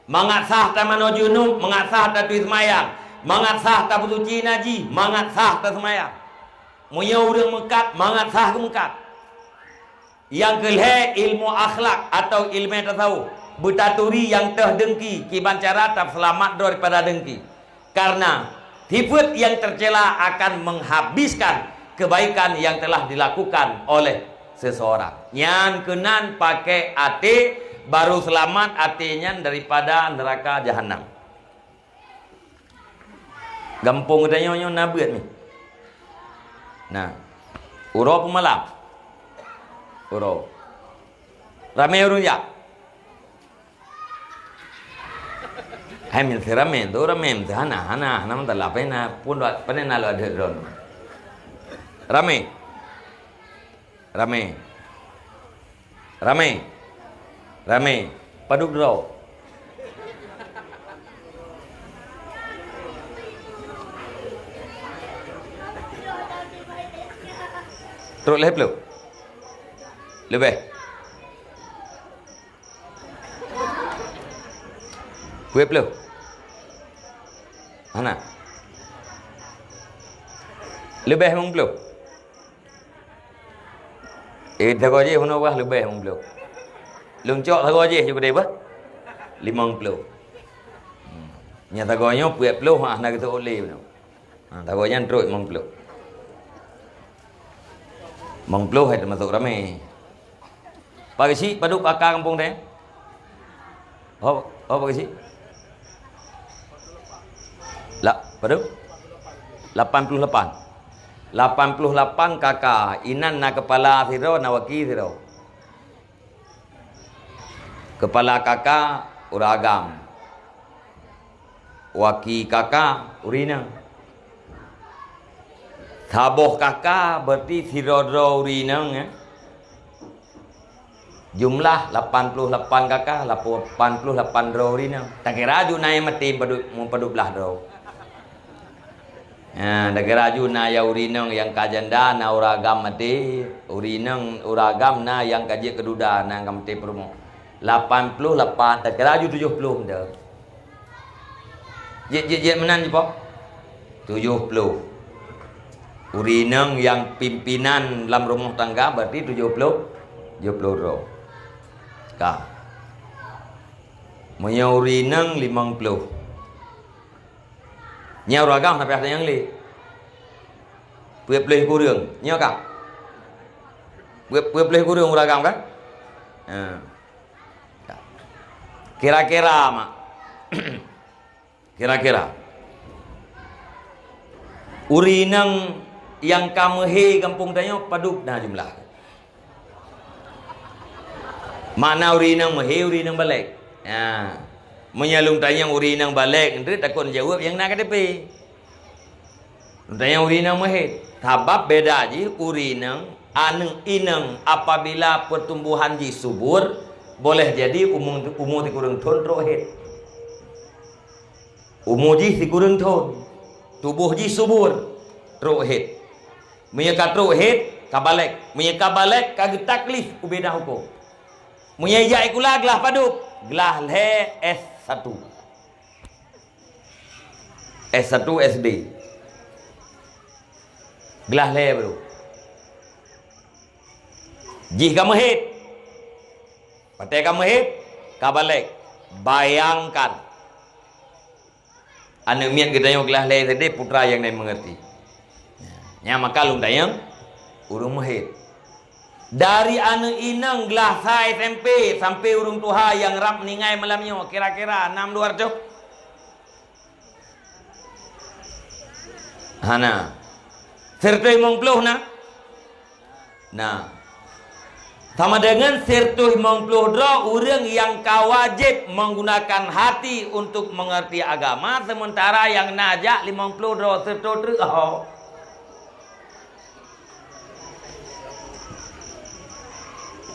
mangasah ta mano junub, mangasah ta tuis mayang, mangasah ta bersuci naji, mangasah ta semayang. Munya urang mekat, mangasah ke mekat. Yang kelhe ilmu akhlak atau ilmu tasawuf, betaturi yang terdengki kiban cara tak selamat daripada dengki. Karena sifat yang tercela akan menghabiskan kebaikan yang telah dilakukan oleh seseorang. Nyan kenan pakai ate baru selamat atenya daripada neraka jahanam. Gampung katanya nyo nabeut ni. Nah, uro pemalam. Uro. Ramai urun ya. Hai min seramen tu ramai tu hana nama tak lapai na pun panen nalu ada ron. Ramai. Ramai. Ramai. Ramai. Paduk draw. Teruk leh belum? Lebih. Kue belum? Mana? Lebih mung belum? Thago je hono wah lebih mung belum. Lung cok thago je juga deh bah. 50. Nya thago nyo 40 ah nak tu oleh no. Thago nya teruk 50. 50 hai termasuk ramai. Pagi si paduk akar kampung teh. Oh pagi si. Lah, paduk 88. 88 kakak inan na kepala siro na waki siro. Kepala kakak uragam. Waki kakak urina. Taboh kakak berarti siro urina ya. Jumlah 88 kakak 88 urina. Tak kira ju naik mati paduk belah ro. Negara juna ya urinang yang kajanda na uragam mati, urinang uragam na yang kaji keduda na kamti promo. 88 tak kira ju 70 dah. Jet menan je pak. 70. Urinang yang pimpinan dalam rumah tangga berarti 70 roh. Kah. Munya urinang 50. Nhau uragam sampai ada yang li. Puep kurang, nhau kah? Puep kurang uragam kan? Kira-kira mak. Kira-kira. Urinang yang kamu he kampung tanya paduk dah jumlah. Mana urinang mehe urinang balik. Menyalung tanya urinang balik itu takut jawab yang nak ketepi. Tanya urinang mahit. Sebab beda je urinang aneng inang apabila pertumbuhan ji subur boleh jadi umur ti kurang ton rohit. Umur ji ti kurang ton. Tubuh ji subur rohit. Menyekat rohit kabalik. Menyekat balik kagak taklif ubeda hukum. Menyejak ikulah gelah paduk. Gelah le S1 SD gelah le bro jih kamu hit patai kamu hit kabalik bayangkan Anu mian gedayong kelah lay tadi putra yang lain mengerti. Nya maka lung dayang urung mahit. Dari anu inang gelah sa SMP sampai urung tuha yang rap ningai malamnya kira-kira 6 luar tu. Hana. Sertoi mong puluh na. Nah. Sama dengan sertuh mengpuluh dro orang yang kawajib menggunakan hati untuk mengerti agama, sementara yang najak 50 dro sertuh terau.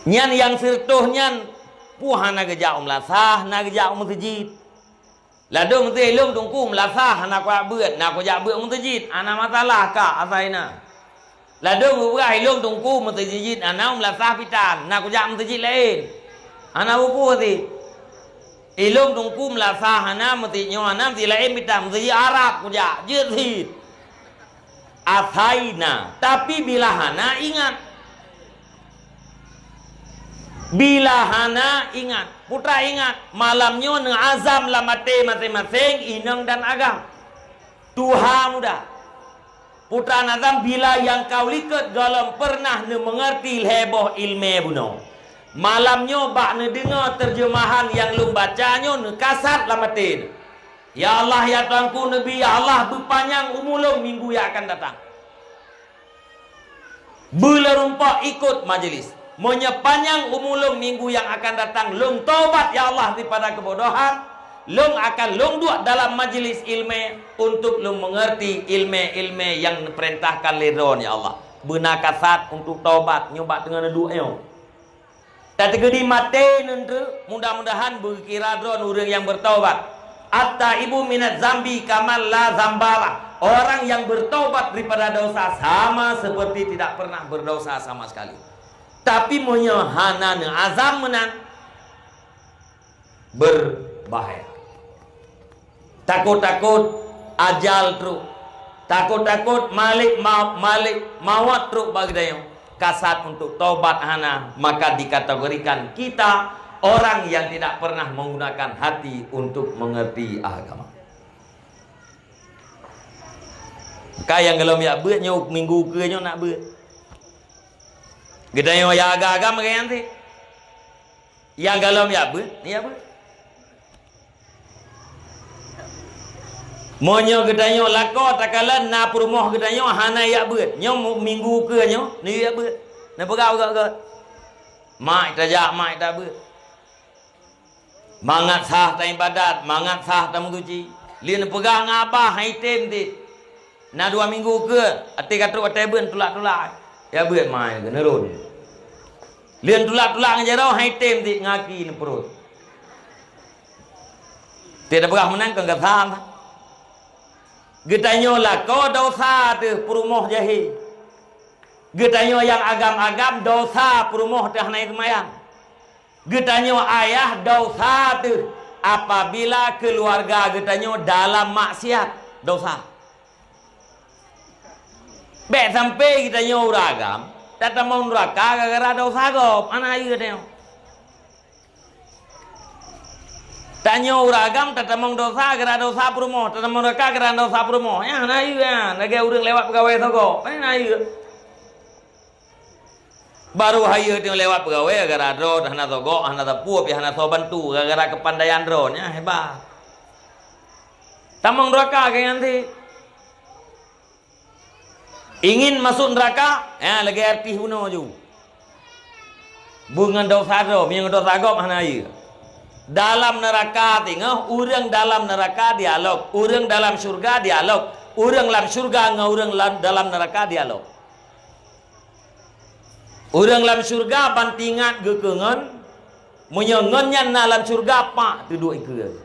Nyan yang sertuh nyan puhan na gejak melasah, na gejak masjid. Ladung mesti elum tungku melasah na kuat beut, na kuat beut masjid. Ana masalah ka asaina. Ladung buka ilung tungku masjid ana melasah pitan nak kujak masjid lain ana buku ti ilung tungku melasah ana masjid nyo ana masjid lain pitan masjid Arab kujak jehid asaina. Tapi bila hana ingat putra ingat malamnya neng azam lamate masing-masing inang dan agam Tuhan muda. Putra nazam bila yang kau likat galam pernah ne mengerti heboh ilmu buno. Malamnya bak ne dengar terjemahan yang lum bacanya ne kasat lamatin. Ya Allah ya Tuhanku Nabi ya Allah berpanjang umur minggu yang akan datang. Bila rumpak ikut majlis. Menyepanjang umur minggu yang akan datang. Lung taubat ya Allah daripada kebodohan. Lung akan lung duduk dalam majlis ilmu untuk lung mengerti ilmu-ilmu yang perintahkan ledron ya Allah. Benar kasat untuk taubat nyobat dengan doa. Tapi gedi mate nanti mudah-mudahan berkira dron orang yang bertaubat. Atta ibu minat zambi kamal la zambala. Orang yang bertaubat daripada dosa sama seperti tidak pernah berdosa sama sekali. Tapi menyohanan azam menan berbahaya. Takut-takut ajal truk, takut-takut malik mawat truk bagdayo kasat untuk taubat hana, maka dikategorikan kita orang yang tidak pernah menggunakan hati untuk mengerti agama. Kaya gelom ya beut nyo minggu ke nyo nak beut. Gedayo ya agama kaya nanti. Yang gelom ya beut, ya beut. Monyo gedanyo lako takalan na perumoh gedanyo hana ya beut. Nyo minggu ke nyo ni ya beut. Na pegau gak. Mak tajak mak ta beut. Mangat sah ta ibadat, mangat sah ta menguji. Lin pegang apa hai tem ti. Na 2 minggu ke ati katruk ate beun tulak-tulak. Ya beut mai ke nerun. Lin tulak-tulak ngarau hai tem ti ngaki ni perut. Tidak pegah menang ke gasam. Getanyo lah kau dosa tu perumoh jahil. Getanyo yang agam-agam dosa perumoh teh naik mayang. Getanyo ayah dosa tu apabila keluarga getanyo dalam maksiat dosa. Bek sampai getanyo uragam, tata mau neraka gara-gara dosa gop, anak ayu getanyo. Tanyo uragam tatamong dosa gara dosa perumoh, tatamong reka gara dosa perumoh. Ya na ieu ya, nage urang lewat pegawai togo. Na ieu. Baru hayu teu lewat pegawai gara dro hana togo, hana tapup, hana so bantu gara kepandaian drone ya hebat. Tamong neraka kayak nanti. Ingin masuk neraka, ya lagi arti huno ju. Bungan dosa dro, miang dosa gop hana ieu. Dalam neraka tengah orang dalam neraka dialog, orang dalam surga dialog, orang dalam surga dengan orang dalam neraka dialog. Orang dalam surga bantingat gekengan menyengennya dalam surga pak duduk ikut.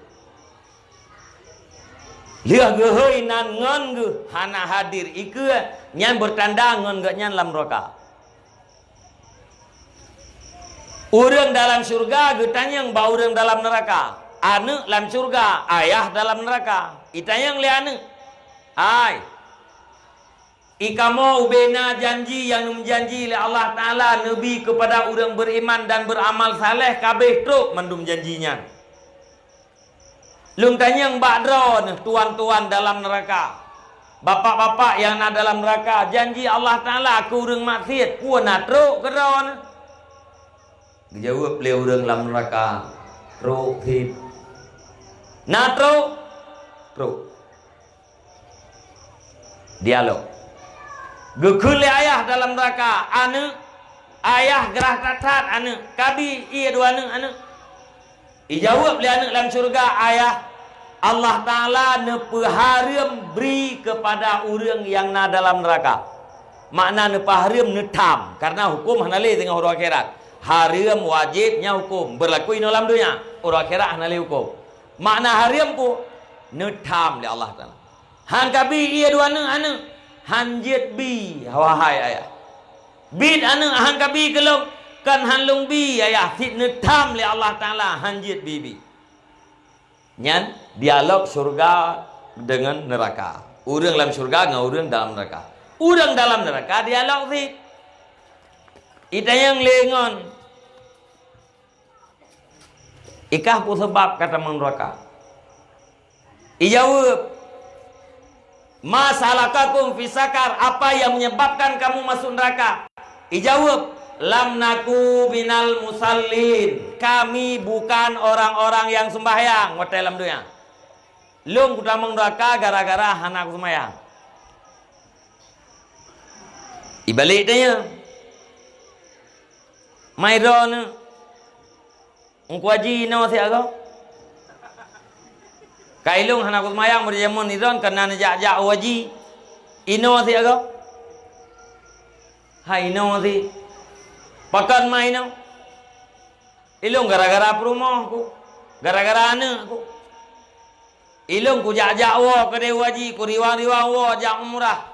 Lihat gehoi nan ngan ge hana hadir ikut nyan bertanda ngan ge nyan dalam neraka. Orang dalam surga getanyang bau orang dalam neraka. Anak dalam surga, ayah dalam neraka. Itanyang li anak. Hai. Ikamo ubena janji yang menjanji oleh Allah Taala nabi kepada orang beriman dan beramal saleh kabeh truk mendum janjinya. Lung tanyang bakdron tuan-tuan dalam neraka. Bapak-bapak yang nak dalam neraka, janji Allah Ta'ala aku urang maksiat pun nak teruk ke ron. Dijawab beliau urang dalam neraka, teruk hit. Nak teruk. Dialog. Gekul ayah dalam neraka, ane ayah gerah tatat ane, kabi iya dua ane. Dijawab beliau ane dalam syurga, ayah Allah Ta'ala nepaharim beri kepada orang yang na dalam neraka. Makna nepaharim netam. Karena hukum hanali dengan orang akhirat. Harim wajibnya hukum. Berlaku dalam dunia. Orang akhirat hanali hukum. Makna harim pun netam oleh Allah Ta'ala. Han kabi iya dua ane. Han jet bi. Wahai ayah. Bid ane han kabi kelong. Kan han lung bi ayah. Fit netam oleh Allah Ta'ala. Han jet bi. Nyan dialog surga dengan neraka. Urang dalam surga dengan urang dalam neraka. Urang dalam neraka dialog sih. Ita yang lengon. Ikah pun sebab kata neraka. Ijawab. Masalahkakum fisakar, apa yang menyebabkan kamu masuk neraka? Ijawab. Lam naku binal musallin. Kami bukan orang-orang yang sembahyang. Waktu dalam dunia. Lung kita neraka gara-gara anak sembahyang. Ibalik dia. Maidon. Ungku haji no si agak. Kailung anak sembahyang berjamun idon karena nejak-jak haji. Ino si agak. Hai ino si. Pakan main no. Ilung gara-gara perumah ku. Gara-gara anak ku. Ilung ku jak-jak wa ke dewa haji. Ku riwa-riwa wa jak umrah.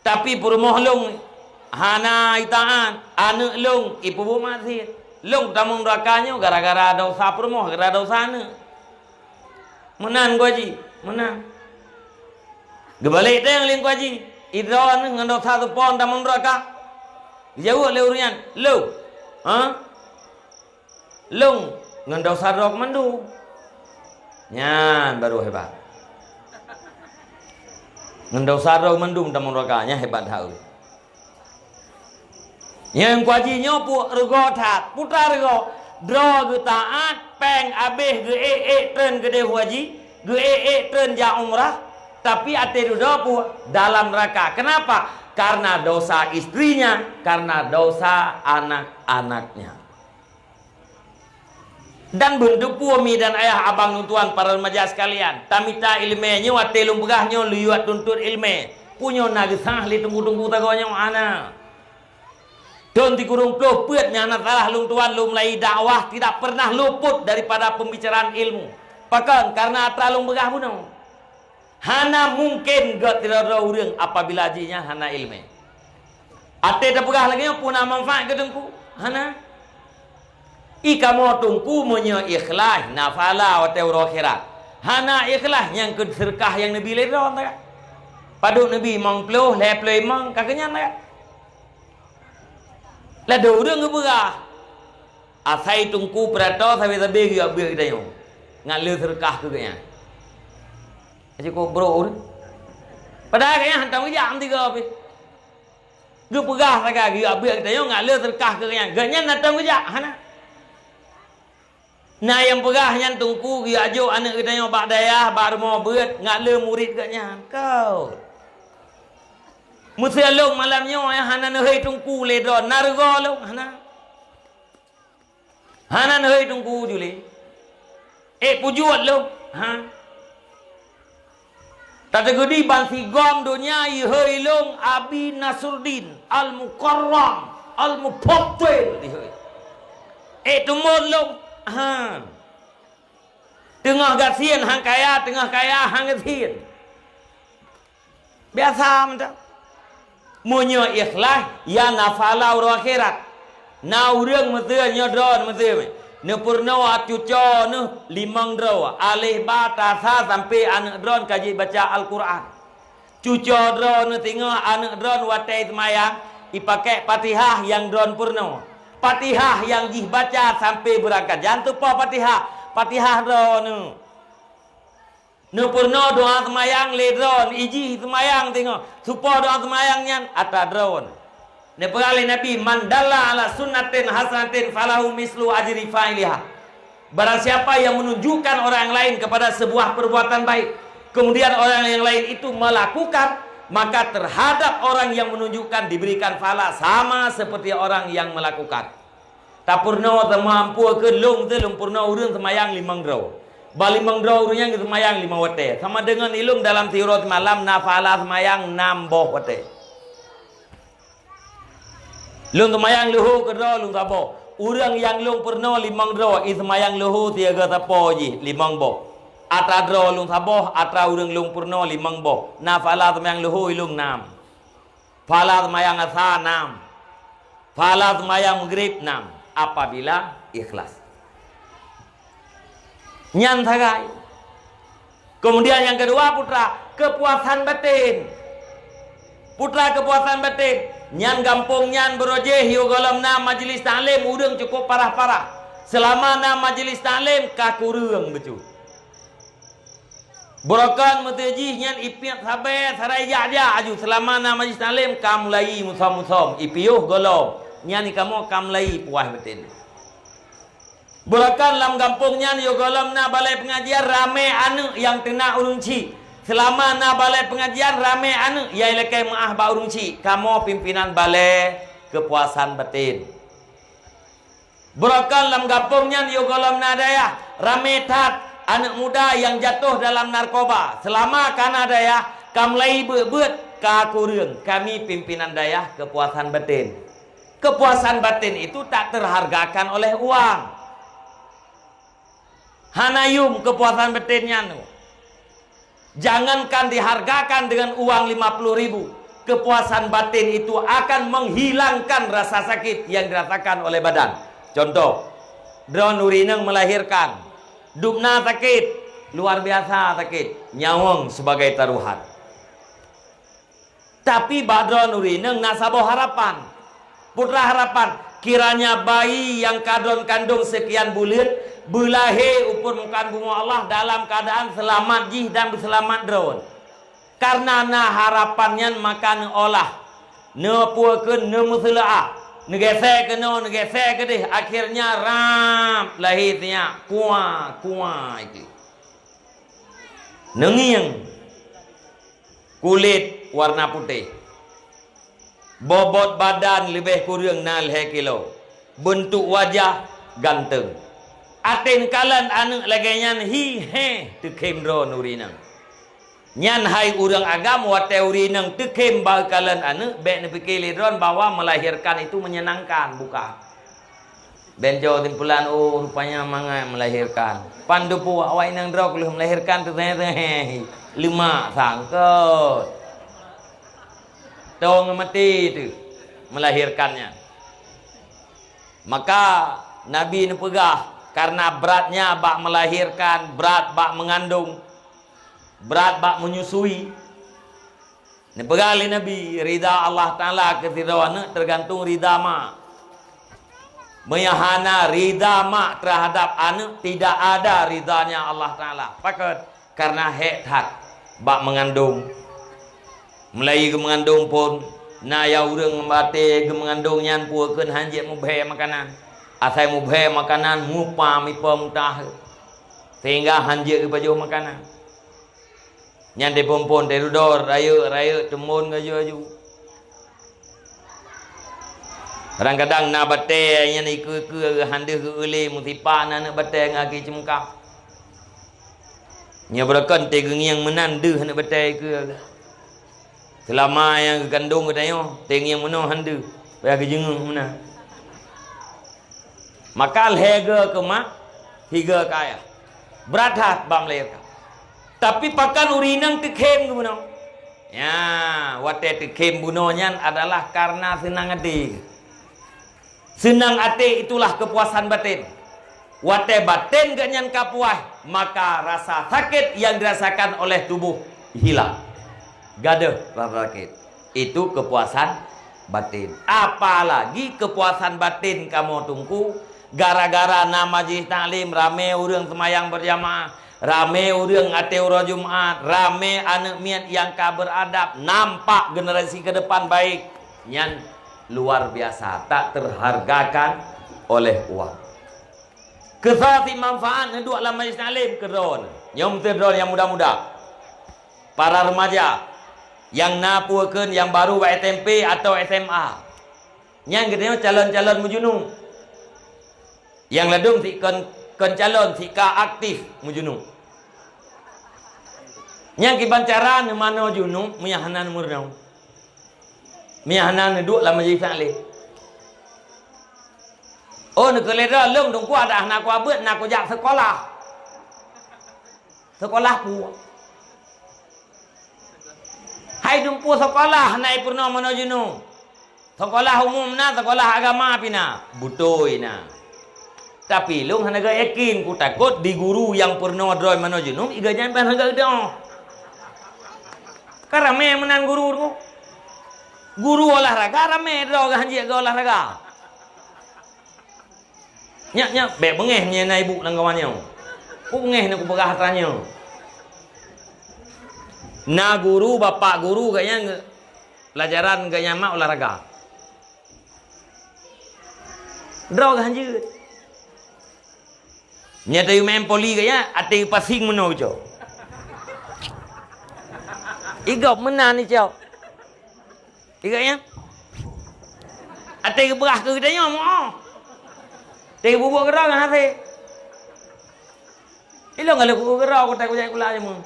Tapi perumah lung. Hana itaan. Anak lung. Ibu bu masih. Lung tamung neraka gara-gara dosa perumah. Gara-gara dosa anak. Menang ku haji. Menang. Gebalik dia yang ling ku haji. Idron dengan dosa tu pon tamung neraka. Jauh le urian, lu, lung, ngendau sarok mandu, nyan baru hebat. Ngendau sarok mandu tamu rakanya hebat tahu. Yang kuaji nyopu rego tat, putar rego, dro taat, peng abeh ge tren gede haji, ge tren ja umrah, tapi ate pu dalam neraka. Kenapa? Karena dosa istrinya, karena dosa anak-anaknya. Dan bentuk puami dan ayah abang tuan para remaja sekalian. Tamita ilmenya watelung begahnya liwat tuntut ilme. Punya nagesah li tunggu-tunggu tagonya ana. Don dikurung ploh peutnya anak salah lung tuan lum lai dakwah tidak pernah luput daripada pembicaraan ilmu. Pakan karena terlalu begah punau. Hana mungkin gak tidak orang apabila ajinya hana ilmu. Ate dah pegah lagi pun manfaat ke tungku. Hana. Ika mau tungku menyo ikhlas nafala atau akhirat. Hana ikhlas yang ke sedekah yang Nabi ledon tak. Paduk Nabi mang ploh le ploi mang kakenya tak. La do orang ke pegah. Asai tungku perato sampai tabe gak ber kita yo. Ngalir sedekah ke kenya. Aje ko bro ur. Padahal kayaknya hantam ke jam 3 habis. Gue pegah raga gue abek kita yo ngalir sedekah ke kenya. Ganya hantam ke jam hana. Nah yang pegah nyan tungku gue ajo anak kita yo bak dayah bak rumah beut ngalir murid kanya. Kau. Musia long malamnya ya hana neuhei tungku ledon nargo long hana. Hana neuhei tungku juli. Pujuat long. Ha. Tata gedi bansi gom dunia ihoi long Abi Nasruddin Al-Mukarram Al-Mufaddil ihoi. Tumod long ha. Tengah gasian hang kaya, tengah kaya hang gasian. Biasa mentah. Munyo ikhlas ya nafala ur akhirat. Na urang meteu nyodron meteu. Ne purnawa cuco ne limang draw alih bata sa sampai anak dron kaji baca Al-Quran. Cuco dron ne tengok anak dron watai semayang dipakai Fatihah yang dron purnawa. Fatihah yang jih baca sampai berangkat. Jangan lupa Fatihah. Fatihah ro nu purno doa semayang le dron iji semayang tengok supo doa semayang nyan ata dron ne pengali nabi mandalla ala sunnatin hasanatin falahu mislu ajri fa'iliha. Barang siapa yang menunjukkan orang lain kepada sebuah perbuatan baik, kemudian orang yang lain itu melakukan, maka terhadap orang yang menunjukkan diberikan pahala sama seperti orang yang melakukan. Tak purno mampu ke lung purno urang semayang 5 draw. Bali mengdraw urangnya gitu semayang 5 wate. Sama dengan ilung dalam tiurut malam nafala semayang 6 boh wate. Lung semayang luhu ke draw lung sabo. Urang yang lung purno 5 draw i semayang luhu 3 tapo ji 5 boh. Atra draw lung sabo atra urang lung purno 5 boh. Nafala semayang luhu ilung 6. Fala semayang asa 6. Fala semayang maghrib 6. Apabila ikhlas. Nyan thagai. Kemudian yang kedua putra, kepuasan batin. Putra kepuasan batin. Nyan gampung nyan berojeh yo golamna majlis taklim urang cukup parah-parah. Selama na majlis taklim kakurang becu. Borokan mutejih nyan ipiat sabe sarai ja aju selama na majlis taklim kamulai musam-musam ipiuh golom. Nyan kamu kamulai puas batin. Bulakan lam kampungnya yo golam na balai pengajian rame anu yang kena urungci. Selama na balai pengajian rame anu yang lekai maah ba urungci. Kamu pimpinan balai kepuasan batin. Bulakan lam kampungnya yo golam na daya rame tat anak muda yang jatuh dalam narkoba. Selama kana daya kamlai beut kakurung. Kami pimpinan daya kepuasan batin. Kepuasan batin itu tak terhargakan oleh uang. Hanayum kepuasan batinnya nu. Jangankan dihargakan dengan uang 50.000. Kepuasan batin itu akan menghilangkan rasa sakit yang dirasakan oleh badan. Contoh, Dron Nurineng melahirkan. Dupna sakit, luar biasa sakit. Nyawang sebagai taruhan. Tapi Badron Nurineng nasabah harapan. Putra harapan. Kiranya bayi yang kadron kandung sekian bulan belahe upur mukan bunga Allah dalam keadaan selamat jih dan berselamat drone. Karena na harapannya makan olah ne puakeun ne muselaah negese ke no negese ke deh akhirnya ram lahirnya kuah itu nengiang kulit warna putih. Bobot badan lebih kurang 0 kilo. Bentuk wajah ganteng. Atin kalan anu lagi nyan hi he tekem dro nurinang. Nyan hai urang agam wate urinang tekem ba kalan anu be ne pikir dron bahwa melahirkan itu menyenangkan bukan. Benjo timpulan rupanya mangai melahirkan. Pandupu awak nang dro kalau melahirkan tu teh 5 sangkut. Tong mati itu melahirkannya. Maka Nabi ini pegah karena beratnya bak melahirkan, berat bak mengandung, berat bak menyusui. Ini pegah Nabi ridha Allah Taala keridhaan tergantung ridha mak. Meyahana ridha mak terhadap anak tidak ada ridhanya Allah Taala. Pakat karena hak bak mengandung. Mulai mengandung pun na ya urang membate mengandung nyan puakeun hanjek mubhe makanan. Asai mubhe makanan mupa mipa mutah. Sehingga hanjek baju makanan. Nyan de pompon de dudor rayu temun ngaju-aju. Kadang-kadang na bate nyan iku handeuh ke eule musipa na bate ngaki cemkah. Nya berakan te gengiang menandeuh na bate ke. Selama yang kandung katanya teng yang mana handu bagi jengung mana maka hega ke mak higa kaya berat hat bam melahirkan tapi pakan urinang tekem ke mana ya wate tekem bunonya adalah karena senang hati itulah kepuasan batin wate batin gak nyan kapuah maka rasa sakit yang dirasakan oleh tubuh hilang. Gaduh rasa sakit. Itu kepuasan batin. Apalagi kepuasan batin kamu tunggu gara-gara na majlis taklim rame urang semayang berjamaah, rame urang ateu Jumat, rame anak miat yang beradab, nampak generasi ke depan baik, nyan luar biasa, tak terhargakan oleh uang. Kesati manfaat dua dalam majlis taklim keron, nyom terdon yang muda-muda, para remaja yang napuakeun yang baru SMP atau SMA. Yang gedenya calon-calon mujunung. Yang ladung si kon calon si ka aktif mujunung. Yang kibancaran mano junung miyahanan murnau. Miyahanan duduk lama jadi saleh. Oh nak kelera lung dong ku ada anak ku abet nak ku jak sekolah. Sekolah pu. Hai dumpu sekolah naik purna mana junung. Sekolah umum na, sekolah agama pina. Butoi na. Tapi lung hanaga yakin ku takut di guru yang purna droy mana junung iga jangan pan hanaga dah. Karame menan guru ku. Guru olahraga rame droy hanji ga olahraga. Nyak be bengeh nya na ibu nang kawannya. Ku bengeh na ku begah tanya. Na guru, bapak guru kayaknya pelajaran kayaknya mak olahraga. Draw ganjut. Nyata yu main poli kayaknya ate pasing meno jo. Igop menan ni jo. Iganya. Ate berah ke kitanya mo. Te bubuk gerau kan hate. Ilo ngale ku gerau ko tak ku jai kula mo.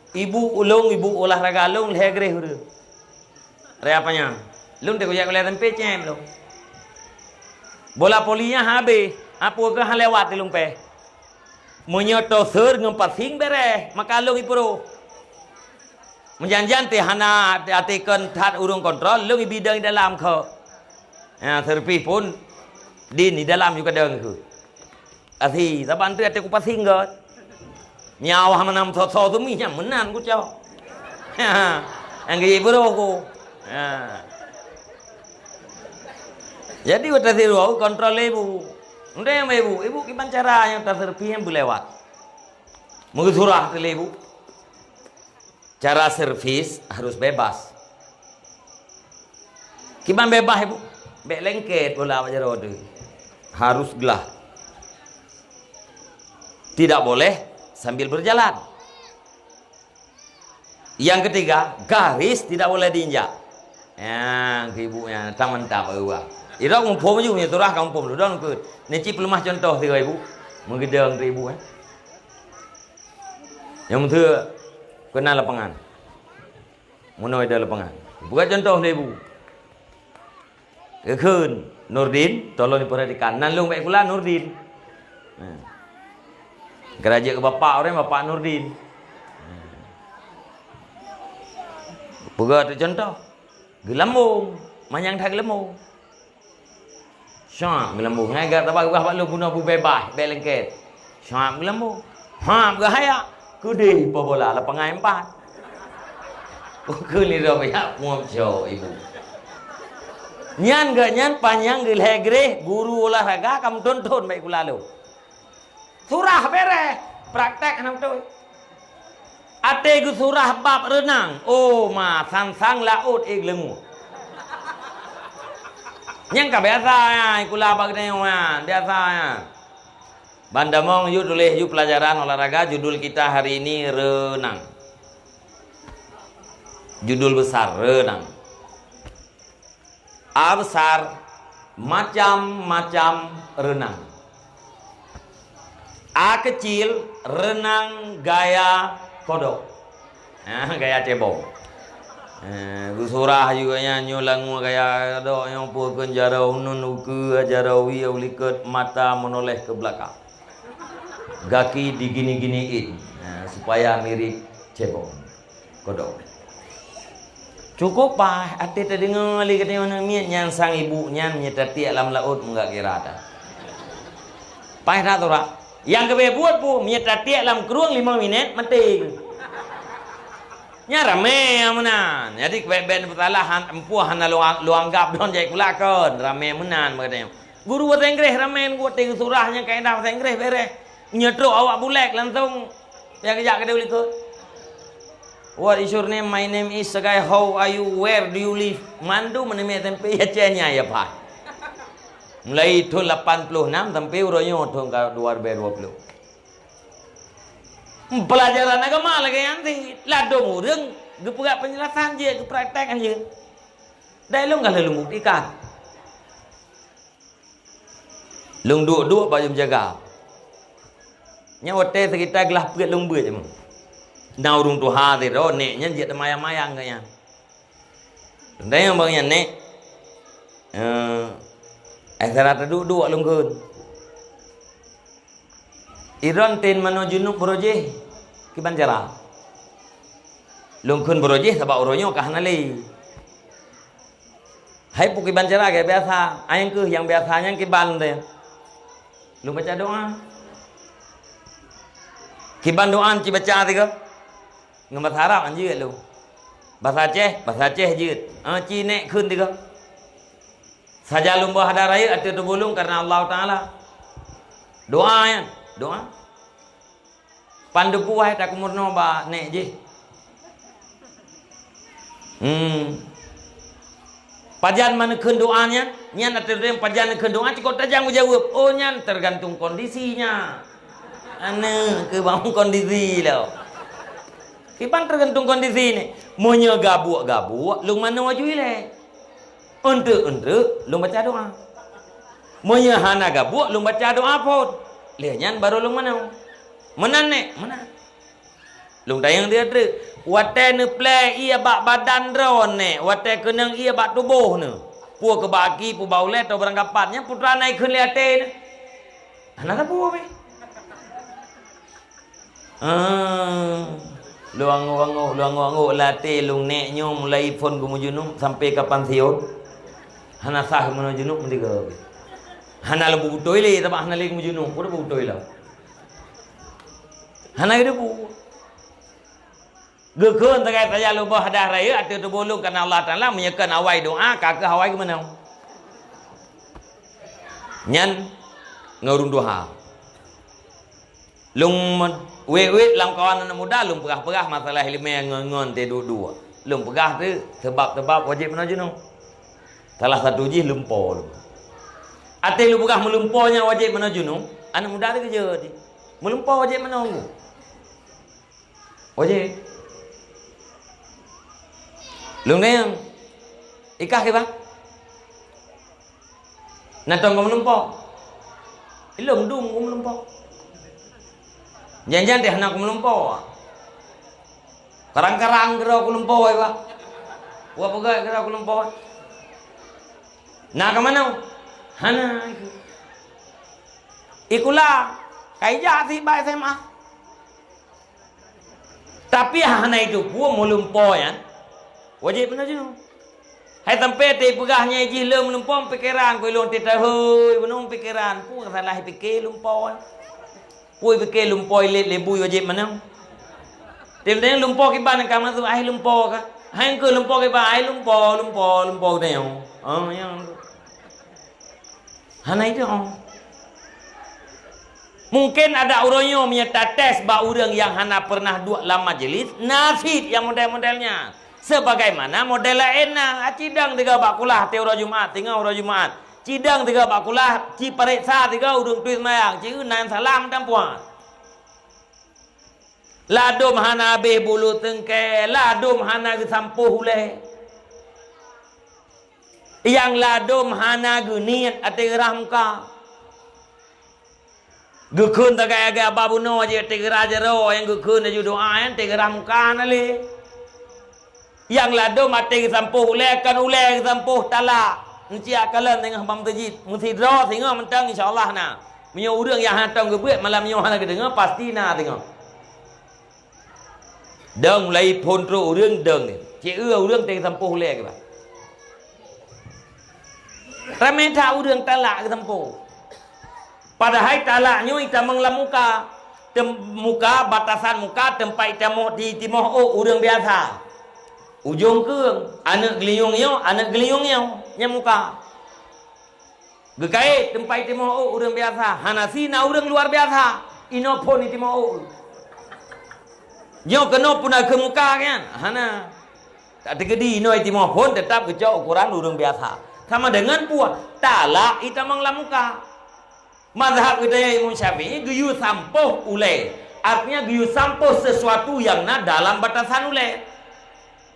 Ibu ulung, ibu olahraga ulung legre huru. Re apanya? Lung te kujak kelihatan pecem lung. Bola polinya habe, apa ke hal lewat lung pe. Menyoto ser ngempasing bere, maka lung ipuro. Menjanjan te hana atekan tat urung kontrol, lung bidang dalam ke. Ya, servis pun di dalam juga deng ke. Asi, saban tu ate ku pasing got. Nyawa manam so tu minyak menan ku cau. Yang gigi bro ku. Jadi waktu itu kontrol ibu. Udah yang ibu gimana cara yang terserpi yang berlewat. Mungkin surah ke ibu. Cara servis harus bebas. Gimana bebas ibu? Bek lengket bola wajar roda. Harus gelah. Tidak boleh sambil berjalan. Yang ketiga, garis tidak boleh diinjak. Yang ibunya taman tak bawa. Ira ngumpul je punya turah kampung lu dah ngikut. Neci pelemah contoh tiga ibu. Menggedang ke ibu Yang tu kena lapangan. Munoi dah lapangan. Buat contoh le ibu. Kekun Nurdin, tolong diperhatikan. Nan lung baik pula Nurdin. Kerajaan ke bapak orang bapak Nurdin. Pegat contoh. Gelambung, manyang tak gelambung. Syam gelambung. Ngagat tabak gua lu guna bu bebas, belengket. Syam gelambung. Ha, gahaya. Kudi bola lapangan 4. Ku ni ro ya muam jo ibu. Nyan ga nyan panjang gilhegre guru olahraga kam tonton baik kula lu. Surah beres, praktek nam tu. Ate gu surah bab renang. Oh ma sang laut lengu. Yang ka biasa ya, kula bag ya, biasa ya. Bandamong yu tulis yu pelajaran olahraga judul kita hari ini renang. Judul besar renang. A besar macam-macam renang. A kecil renang gaya kodok. Gaya cebong. Surah juga nyanyi langu gaya kodok yang pun jarau nun uku jarau wi ulikat mata menoleh ke belakang. Gaki digini-giniin supaya mirip cebong kodok. Cukup pak, ati terdengar lagi katanya miat yang sang ibunya menyetati alam laut enggak kira ada. Payah tak tu rak? Yang kebe buat pu menyetati alam keruang 5 minit mati. Nya rame menan. Jadi kebe ben bertalah empuh hana luang gap don jai kulakon rame menan katanya. Guru bahasa Inggris ramen gua tiga surahnya kaedah bahasa Inggris beres. Nyetruk awak bulek langsung ya kejak ke dia boleh ke. What is your name? My name is Segai. How are you? Where do you live? Mandu menemui tempe ya cenya ya pak. Mulai tahun 86 sampai uronya tahun 2020. Pelajaran agama lagi nanti ladong urang gepegak penjelasan je gepraktek aja dah lu enggak lalu buktikan lung duk baju menjaga nya hotel sekitar gelah pegat lung beut je mah na urung tu ha te ro nek nya je mayang-mayang kaya dah yang bangnya nek akhirnya duduk lung keun Iran ten mano junub broje ki banjara lungkun broje sabak uronyo kahanali hai puki banjara kayak biasa ayang ke yang biasanya ki ban teh lu baca doa ki ban doa ci baca teh ke ngemat harap anjir lu bahasa Aceh jeut ci nek keun teh ke saja lumba hadaraya atu tebulung karena Allah taala doa ya doa pandu puai tak kumurno ba nek je pajan mana keun doanya nyan atu dem pajan keun doa cikot tajang jawab oh nyan tergantung kondisinya ane ke bang kondisi lo kipan tergantung kondisi ni monya gabuk lung mana wajui le untuk lung baca doa monya hana gabuk lung baca doa pun lihanyan baru lung mana mana nek mana lung tayang dia tu wate ne play ia bak badan ron ne wate kenang ia bak tubuh ne pu ke baki pu baulet atau berangkapatnya putra naik keun liate ne anak apa be luang late lung nek nyo mulai phone gumujunum sampai kapan siot hana sah menujunum mendiga hana lebu toile tabah hana lagi mujunum pura bu toile hana itu bu gekeun tagai saya lupa hadah raya atu tu bolong karena Allah Taala menyekan awai doa kakak awai ke mana nyan ngurung doa lung we lam kawan anak muda lung pegah masalah ilmu ngon te dua lung pegah tu sebab wajib menujunum salah satu ji lumpo ate lu pegah melumponya wajib menujunum anak muda tu kerja di melumpo wajib menunggu wajib lung neng ikah ke bang natong kau melumpo ilung dung kau melumpo jangan deh anak kau melumpo karang kira kau melumpo ya bang wah pegah kira kau melumpo nak ke mana hana ikulah kai jati baik SMA tapi hana itu gua melumpo ya wajib benar je hai sampai te pegahnya ji lem lumpo pikiran ko lon te hoi benung pikiran pu salah pikir lumpo pu pikir lumpo le bui wajib mana tem lumpo ki ban ka masuk ai lumpo ka hai ke lumpo ki ba ai lumpo deu yang hana itu mungkin ada uronyo menyata tes ba urang yang hana pernah dua lama jelis nafid yang model-modelnya sebagaimana model enak cidang tiga bakulah teora Jumat tinggal ora Jumat cidang tiga bakulah ci pariksa tiga urung tuis mayang ci nan salam tampuan ladum hana be bulu tengke ladum hana sampuh le yang ladum hana guniat ate rahmka gekeun tagay-agay babuno je te raja ro yang gekeun ju doa yang te rahmka nale yang ladum ate sampuh le kan ule sampuh tala nci akalan tengah bam tajid mesti ro tengah mentang insyaallah na menyo urang yang hatang gebeut malam nyo hana gedengar pasti na tengah deng mulai pondro urang deng ci urang te sampuh le ke ba rameta urang talak ke tempo padahal talaknya kita menglamuka muka batasan muka tempat kita di timoh urang biasa ujung keung anak geliung nya muka Gekait tempat timoh orang biasa. Hanasina orang luar biasa. Ino pun timoh. Nyo kena pun ke muka kan. Hana. Tak tergedi ino timoh pun tetap kejauh ukuran orang biasa. Sama dengan puah. Talak itamang lamuka. Mazhab kita Imam Syafi'i guyu sampoh ule. Artinya guyu sampoh sesuatu yang dalam batasan ule.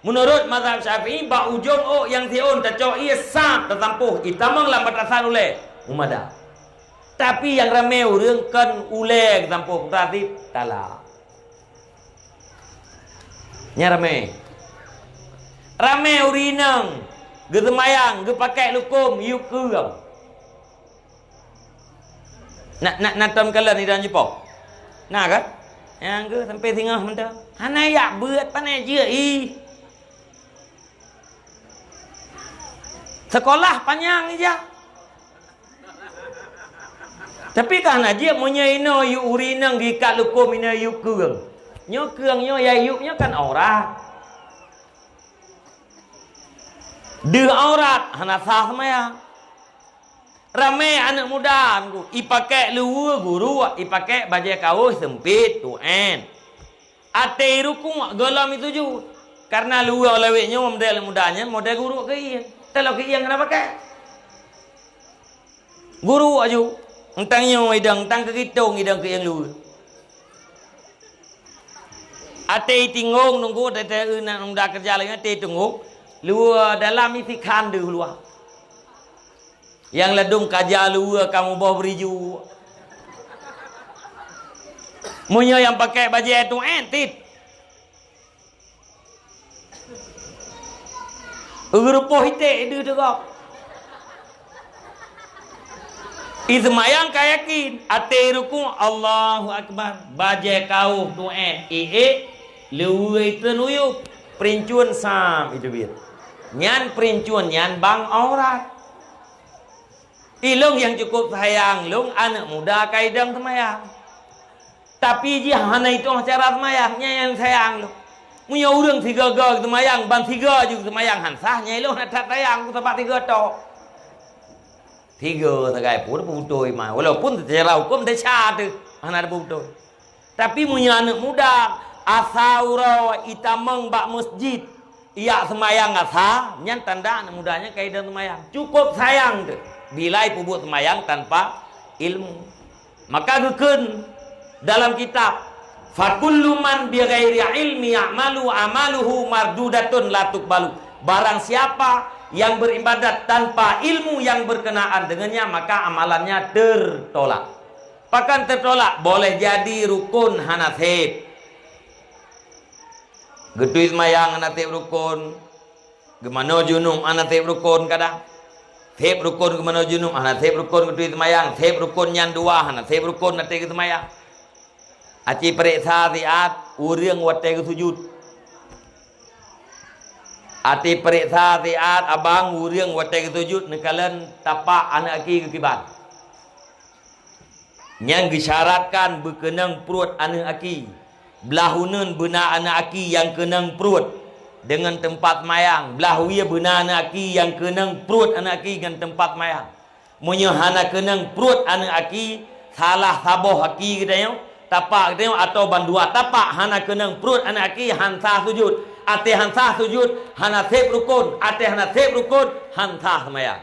Menurut mazhab Syafi'i ba ujung yang tion tacok ia sah tertampuh itamang lam batasan ule umada. Tapi yang ramai orang kan ule tertampuh berarti talak. Nya ramai urinang gesemayang ge pakai lukum yuk keung. Nak tam kala ni dan Jepang. Nah kan? Yang ke sampai tengah mentah. Hana yak beut panai je Sekolah panjang aja. Tapi kan aja punya ino yu urinang di kat lukum ino yu keung. Nyo keung nyo ya yuknya kan aurat. De aurat hana sah semaya. Ramai anak muda aku ipakai luar guru, ipakai baju kaos sempit tuan. Ate rukun gelam itu ju. Karena luar leweknya model mudanya model guru ke iya. Kalau ke iya kenapa pakai? Guru aju. Entangnya idang tang ke kitong idang ke yang luar. Ate tinggung nunggu tete nak muda kerja lagi ate tunggu. Luar dalam isi kandu luar. Yang ledung kaja luar kamu bawa beriju. Munyo yang pakai baju itu entit. Urupoh hite itu juga. Izmayang kayakin ate ruku Allahu Akbar. Baju kau tuan luar itu nuyuk perincuan sam itu biar. Nyan perincuan nyan bang aurat. Ilung yang cukup sayang, lung anak muda kaidang semayang. Tapi dia hana itu cara semayangnya yang sayang lu. Punya orang tiga semayang, ban tiga juga semayang hansahnya ilung nak sayang tempat tiga tok. Tiga segai pun putoi mah. Walaupun secara hukum dah sah tu, hana ada putoi. Tapi punya anak muda asaura itamang bak masjid. Ia semayang asah, nyan tanda anak mudanya kaidang semayang. Cukup sayang tu. Bilai pubut semayang tanpa ilmu. Maka gekun dalam kitab fakullu man bi ghairi ilmi ya'malu amaluhu mardudatun la tuqbalu. Barang siapa yang beribadat tanpa ilmu yang berkenaan dengannya maka amalannya tertolak. Bahkan tertolak boleh jadi rukun hanasib. Getui semayang hanasib rukun. Gemano junum hanasib rukun kadang. Thep rukun ke mana junum, hana thep rukun ke semayang, thep rukun yang dua, hana thep rukun nanti ke semayang. Aci periksa tiat, uriang wate ke sujud. Ati periksa tiat, abang uriang wate ke sujud, nekalan tapak anak aki ke kibat. Yang disyaratkan berkenang perut anak aki. Belahunan benar anak aki yang kenang perut. Dengan tempat mayang belah ia benar anak aki yang kenang perut anak aki dengan tempat mayang menyahana kenang perut anak aki salah saboh aki katanya tapak katanya atau bandua tapak hana kenang perut anak aki hansa sujud ate hansa sujud hana sep rukun ate hana sep rukun hansa mayang.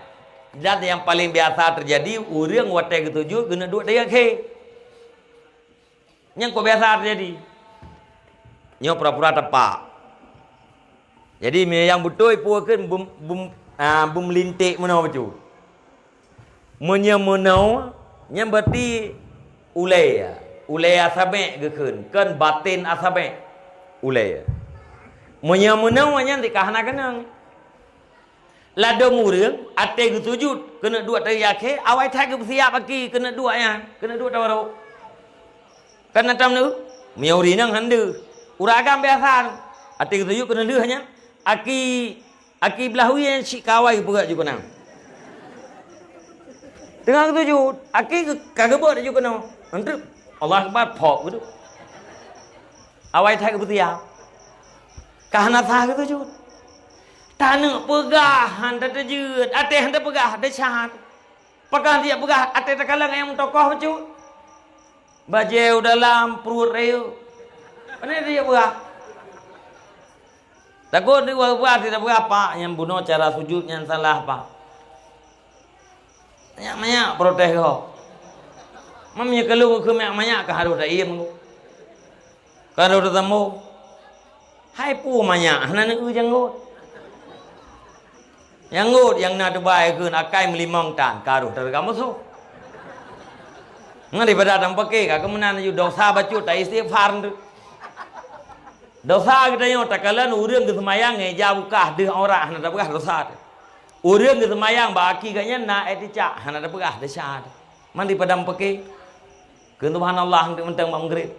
Dan yang paling biasa terjadi urang wate ketujuh kena dua dia ke yang kok biasa terjadi nyo pura-pura tapak. Jadi yang betul puakan bum lintik mana betul. Menau yang berarti ulai asabe gekun kan batin asabe ulai. Menau yang dikahana kenang. Lada murang ate gesujud kena dua teriake awai thai ke siap lagi kena dua ya kena dua tawaro. Kena tam nu miauri nang handu uragam biasa ate gesujud kena dua hanya Aki belahu yang si kawai pula juga nang. Tengah ketujuh, aki kagak buat juga nang. Nanti Allah Akbar pok gitu. Awai thai kebetia. Kahana sah ketujuh. Tanah pegah handa terjut, ate handa pegah ada syahat. Pakai dia pegah ate tekalang yang tokoh becu. Bajeu dalam perut reu. Mana dia pegah? Takut dia buat tidak berapa yang bunuh cara sujud yang salah apa? Banyak protes kau. Mamnya kalau ke banyak ke harus dah iem. Kalau dah temu. Hai pu banyak hana ni janggut. Janggut yang nak terbaik ke akai melimang tan karuh dari kamu so. Ngari pada datang pakai kak kemenan you dosa bacu tak istighfar tu. Dosa kita yang tak kalan urang ke semayang jauh kah deh orang hana dah pegah dosa. Urang ke semayang baki kanya na etica hana dah pegah dosa. Mandi padam pakai. Ke subhanallah untuk mentang maghrib.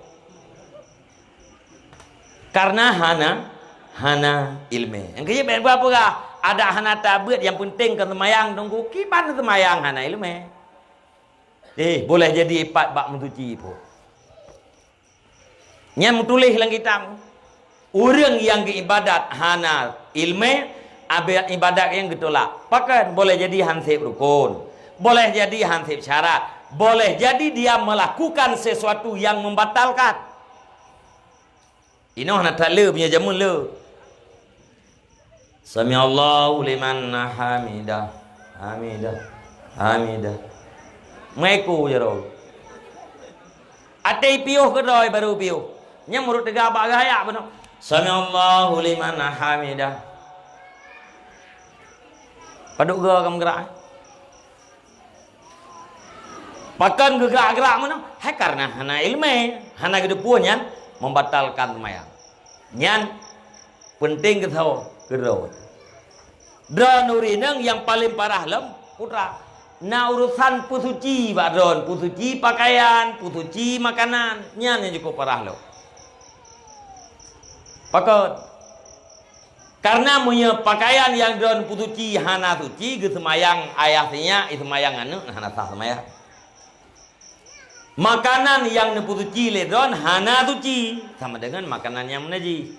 Karena hana ilmu. Yang kaya ben apa kah? Ada hana tabut yang penting ke semayang tunggu kiban semayang hana ilmu. Boleh jadi 4 bab mensuci pun. Yang tulis dalam kitab. Orang yang ke ibadat hana ilmu, ibadat yang getolak. Pakai boleh jadi hansip rukun. Boleh jadi hansip syarat. Boleh jadi dia melakukan sesuatu yang membatalkan. Ini hana tak le punya jamun le. Sami Allahu liman hamidah. Hamidah. Meku je roh. Ate piuh ke doi baru piuh. Nya murut tegak bak gaya benar. Sami Allahu liman hamidah. Paduk ge kamu gerak. Pakan gerak-gerak mana? Hai karena hana ilmu, hana kedepuan yan membatalkan semayang. Nyan penting ke tahu kedua. Dan urinang yang paling parah lem putra. Na urusan pusuci badron, pusuci pakaian, pusuci makanan, nyan yang cukup parah lo. Pakot. Karena punya pakaian yang don pusuci hana suci ke semayang ayahnya itu semayang anu hana sah semayang. Makanan yang nepusuci ledron hana suci sama dengan makanan yang menajis.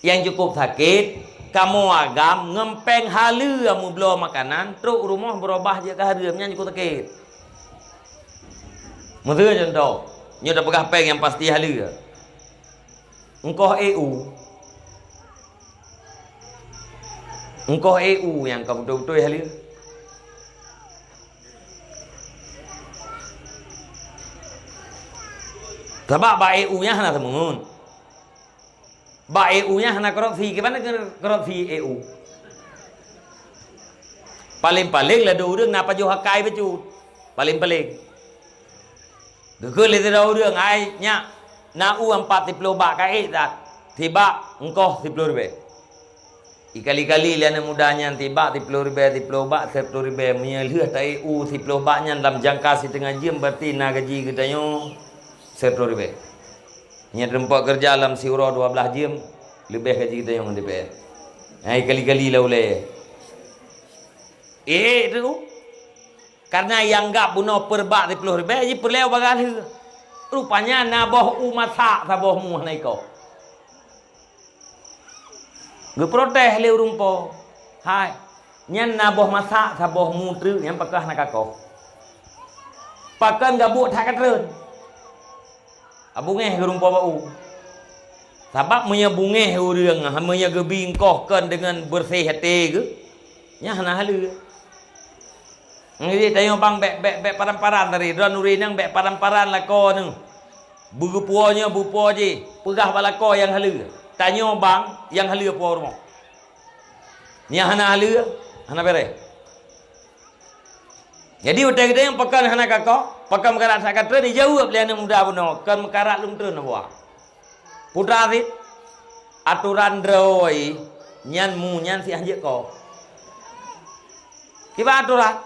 Yang cukup sakit, kamu agam ngempeng halu kamu belo makanan, truk rumah berubah je ke harimnya cukup sakit. Maksudnya contoh, nyo dah pegah peng yang pasti halu. Engkau EU yang kau betul-betul halu. Sebab ba EU-nya hana semungun. Ba EU-nya hana korupsi. Gimana korupsi EU? Paling-paling lah orang napa jo hakai becut. Paling-paling. Gekul itu orang ai nya na u 40 bak kai dat. Tiba engkau 10 ribu. Ikali-kali liana mudahnya tiba 10 ribu bak 10 ribu menyelih ta EU 10 baknya dalam jangka setengah jam berarti na gaji gedanyo 10 ribu. Nya tempat kerja dalam siuro 12 jam lebih gaji kita yang DPR. Hai kali-kali lah boleh. Itu karena yang enggak bunuh perbak 10 ribu aja perleu bagal. Rupanya naboh masak saboh mu hanai kau. Ge protes le urumpo. Hai. Nyan naboh masak saboh mu tru yang pakah nak kau. Pakan gabuk tak katreun. Abungeh gerumpa bau. Sebab punya bungeh orang, punya gebingkohkan dengan bersih hati ke. Nya hana halu. Ngi tayo bang bek paran-paran dari don urinang bek paran-paran la ko nu. Bugupuonya bupo je, pegah balako yang halu. Tanyo bang yang halu apa rumah. Nya hana halu, hana bere. Jadi utai kita yang pekan hana kakak, pekan mekarat sakat ter dijawab lian muda buno, kan mekarat lum ter nawa. Putra sit aturan droi nyan mu nyan si anjek ko. Kiba aturan?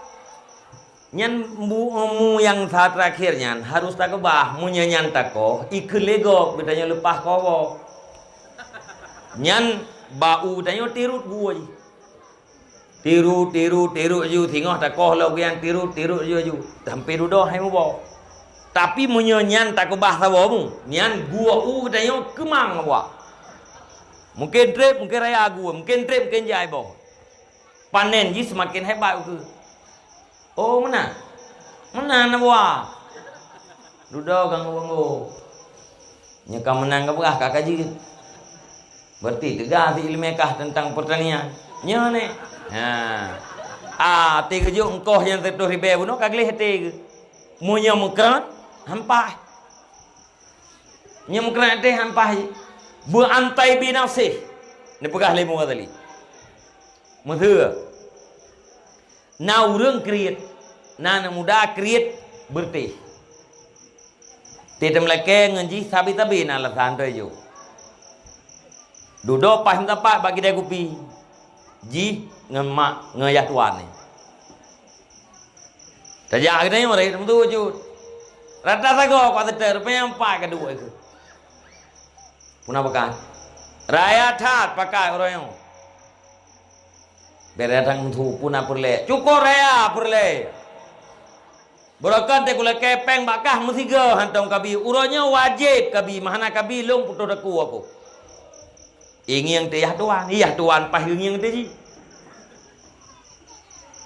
Nyan mu yang saat terakhir nyan harus tak kebah mu nyan tak ko, ikut lego bedanya lepas ko. Nyan bau tanyo tirut gua je. Tiru ju tengok tak koh lo yang tiru ju sampai duduk hai mu bo. Tapi menyanyan tak kebah sawo mu. Nyan gua tanyo kemang wa. Mungkin trip mungkin raya gua, mungkin trip mungkin jai bo. Panen ji semakin hebat ke. Oh mana? Mana na buah? Duduk ganggu-ganggu. Nya ka menang ka berah ka kaji. Berarti tegas ilmiah tentang pertanian. Nya ne. Ha. Tiga jo engkau yang tertuh ribe buno kagleh tiga. Munya mukran hampah. Nya mukran teh hampah. Berantai binafsih. Ni pegah lemu tadi. Methua. Na urang kriet. Na muda kriet bertih. Tidak melake ngenji sabi-sabi na alasan tu jo. Duduk pas tempat bagi dia kopi. Ji ngemak ngayah tuan ni. Tajak kita ni orang itu je. Rata sago kau ter rupanya empat kedua itu. Punah bekan. Raya tat pakai orang yang. Beratang tu punah perle. Cukup raya perle. Berakan te kula kepeng bakah mesti ge hantam kabi. Uranya wajib kabi. Mahana kabi long putu daku aku. Ingi yang te yah tuan pah ingi yang te ji.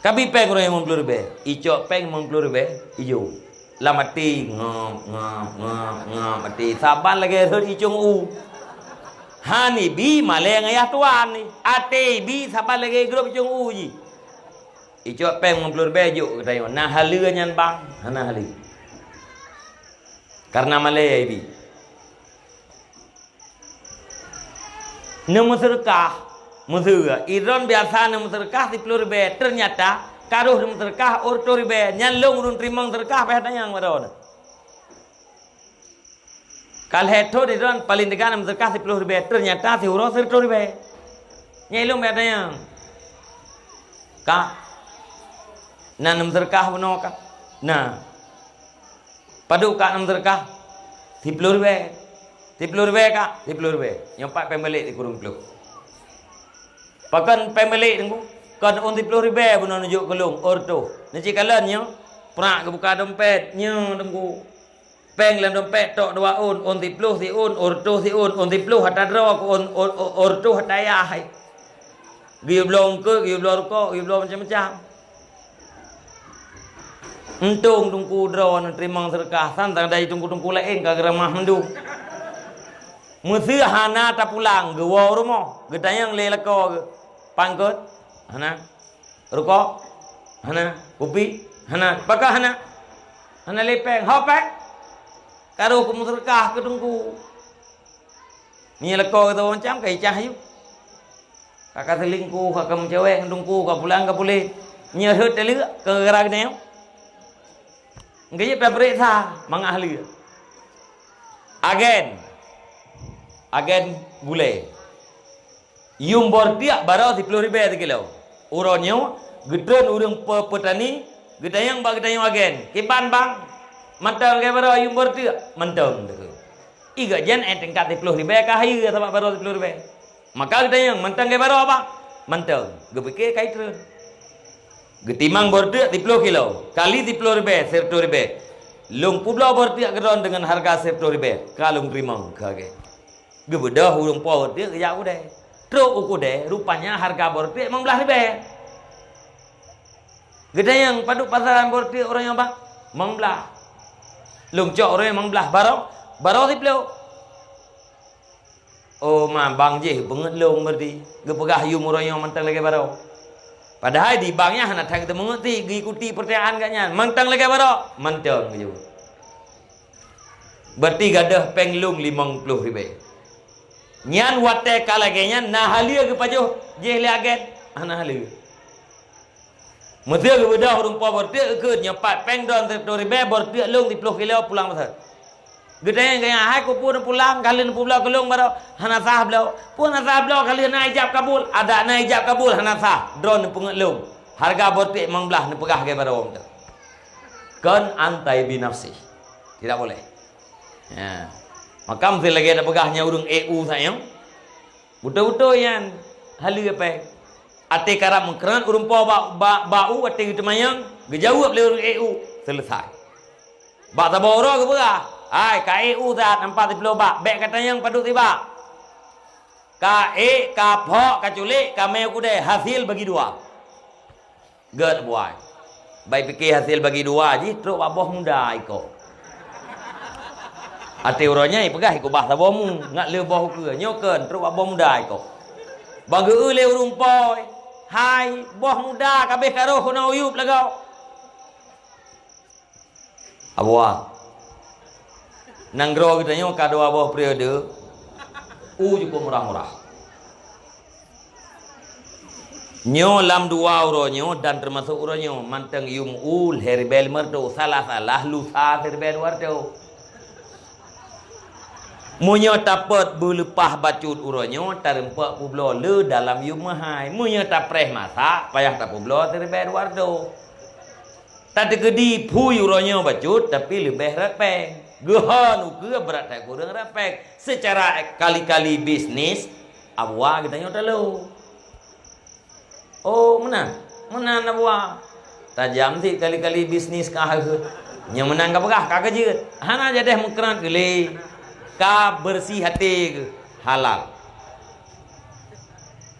Kabi peng orang yang 50 ribu. Icok peng 50 ribu. Ijo. Lah mati ngam mati. Saban lagi herd icong u. Hani bi maleng ayah tuan ni. Ate bi saban lagi grup icong u ji. Icok peng 50 ribu juk katanya. Nah halia nyan bang. Hana hali. Karena malay bi. Nama sedekah. Mesra. Iran biasa nama sedekah 10 ribu. Ternyata karuh nama sedekah orto ribu. Nyalung urun terima sedekah pada yang marah. Kal heto Iran paling dekat nama sedekah 10 ribu. Ternyata si urus 10 ribu. Nyalung pada yang. Kak. Nah nama sedekah benar kak. Nah. Padu kak nama sedekah 10 ribu. 10 ribu kak, 10 ribu. Yang pak pembalik di kurung peluk. Pakan pembalik tunggu. Kan on 10 ribu benar nunjuk kelung orto. Nanti kalian nya prak ke buka dompet nya tunggu. Peng dalam dompet tok 2 on 10 si orto si on 10 hatta draw on orto hatta ya hai. Gi belum ke, gi belum rokok, gi belum macam-macam. Untung tunggu draw terima sedekah santang dari tunggu lain ke geramah mendung. Mesti hana tak pulang ke rumah. Kita yang lelako ke pangkut. Hana. Rokok. Hana. Kopi. Hana. Pakai hana. Hana lepeng. Hopek. Karo ke sedekah ke tunggu. Ni leko tu macam kai cah you. Kakak selingkuh, kakak mencewek tunggu, kau pulang ke boleh. Nyerut telu ke gerak ni. Ngaya periksa mangahli. Agen gulai. Yung bortiak barau 10 ribu kilo. Uronyo gedon urang petani, gedayang bang gedayang agen. Kiban bang. Mantang ke barau yung bortiak, mantang. Iga jen tingkat 10 ribu ka hayu sama barau 10 ribu. Maka gedayang mantang ke barau bang. Mantang. Gebeke kai terus. Getimang bortiak 10 kilo. Kali 10 ribu, 10 ribu. Lung pulau bortiak gedon dengan harga 10 ribu. Kalung primang kage. Gebedah urung power dia jauh deh. Truk uku deh, rupanya harga borti 15 ribu. Gede yang padu pasaran borti orang yang bang 15. Lungcok orang yang 15 barau 10. Oh mah bang je banget lung berarti. Gepegah yum orang yang mentang lagi barau. Padahal di banknya hana tak kita mengerti, ikuti pertanyaan katnya. Mentang lagi barau, mentang je. Berarti gadah penglung 50 ribu. Nyan wate kalagenya nah halia ke pajo je liaget ana halia. Mesti ke bedah urung pa borti ke nyapat peng don 10 ribu borti lung 10 kilo pulang besar. Gede gaya hai ku pun pulang kalian pulang kelung baru hana sah blau. Pun hana sah blau kalian na ijab kabul, ada na ijab kabul hana sah drone pengelung. Harga borti 15 ne pegah ke baru om tu. Kan antai binafsi. Tidak boleh. Ya. Makam si lagi ada pegahnya urung EU sayang. Buta-buta yang halu apa? Ate karam mengkeran urung po bau ate gitu mayang. Gejauh oleh urung EU selesai. Bak taboro ke pegah. Ai ka EU dah nampak di bak. Bek kata yang padu tiba. Ka ka pho ka culik ka meu kude hasil bagi dua. Gad buai. baik fikir hasil bagi dua je terus abah muda ikut ati uranya pegah ikut bah tabomu ngak le boh ke nyoken terus abah muda ikut bagi le rumpoi hai boh muda kabeh karo kuna uyup lagau abah nanggro kita nyo kado abah periode cukup murah-murah nyo lam dua uronyo dan termasuk uronyo manteng yum herbel merdo salah lusa herbel wardo munyo tapet belepah bacut uronyo tarempak publo le dalam yum mahai munyo tapreh masak payah tak publo herbel wardo tadi kedi puy uronyo bacut tapi lebih repeng gehan uke berat tak kurang repeng secara kali-kali bisnis awak kita nyo telu. Oh menang abah tajam sih kali-kali bisnis kah yang menang ka pegah ka kerja hana jadah mukran gele ka bersih hati ke halal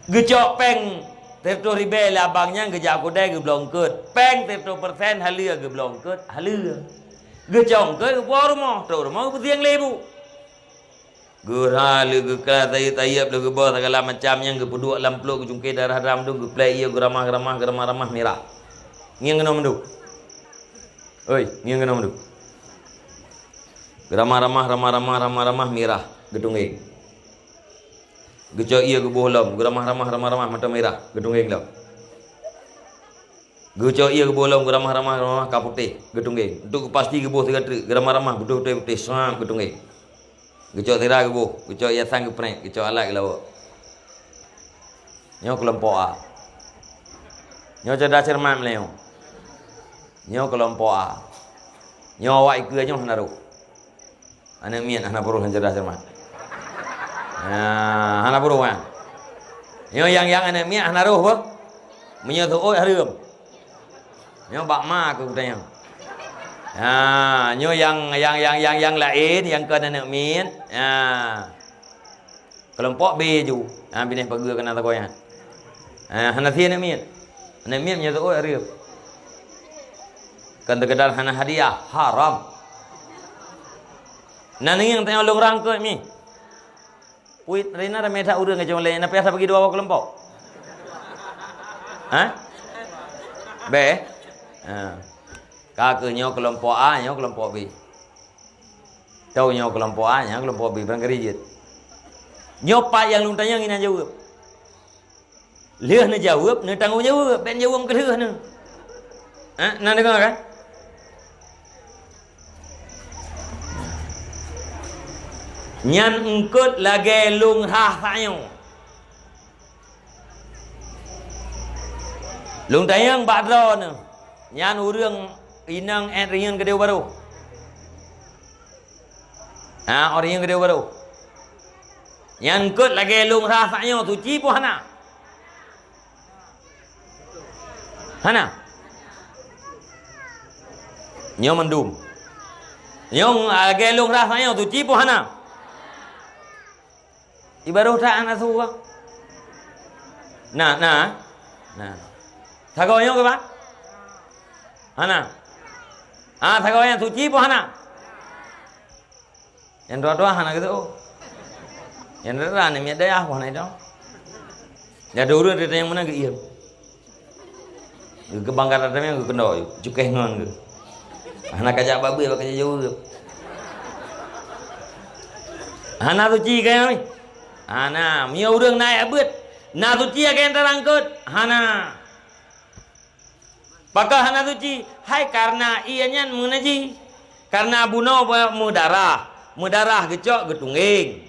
gecok peng terto ribel abangnya gejak kodai ge blongket peng terto persen halia ge blongket halia gecong ke rumah tu rumah putiang lebu gerhale ge kala tayap le ge bos segala macam yang ge peduk lampluk ge jungke darah ram dong ge play ia ge ramah merah ngiang kena mendu oi ngiang kena mendu ramah merah gedung ge geco ia ge bolom ge ramah mata merah gedung ge lo geco ia ge bolom ge ramah kaputih gedung ge untuk pasti ge bos ge ramah betul putih sam gedung ge gecok tira ke bu, gecok ya sang ke prank, gecok alat ke lawa. Nyo kelompok A. Nyo cerdas cermat meleo. Nyo kelompok A. Nyo awak ikut nyo hanaru. Ana mian hana buruh cerdas cermat. Nah, hana buruh kan. Nyo yang ana mian hanaru apa? Menyo tu oi harum. Nyo bak ma aku tanya. Nyo yang lain yang ke anak min kelompok B ju bineh pagi kena takoy hanafi anak min nya tu arif kan tegedal hana hadiah haram nani yang tanya ulung rangke mi puit rena da meta urang ke jong lain na biasa bagi dua kelompok B kakak nyo kelompok A nyo kelompok B tahu nyo kelompok A nyo kelompok B berang kerijit nyo pak yang lung tanya ngina jawab leh na jawab na tanggung jawab ben jawab ke leh na na dengar kan nyan engkut lagi lung hah sayo lung tanya badro na nyan urang inang ringan gede baru orang yang gede baru yang kot lagi lung rasanya tu cipu hana nyo mendum nyo lagi lung rasanya tu cipu hana ibaruh tak anak suwa nah thagau nyo ke ba hana thagau yang suci po hana yang dua hana gitu yang dua ni miat daya po hana itu ya dulu dia yang mana ke iya ke bangkat datang ke kendo cukai ngon ke hana kajak babi apa kajak jauh ke hana suci kaya ni hana mia urang naik abet na suci kaya terangkut hana Pakah hana suci, hai karena ianya menaji, karena buno mudarah gecok getungging.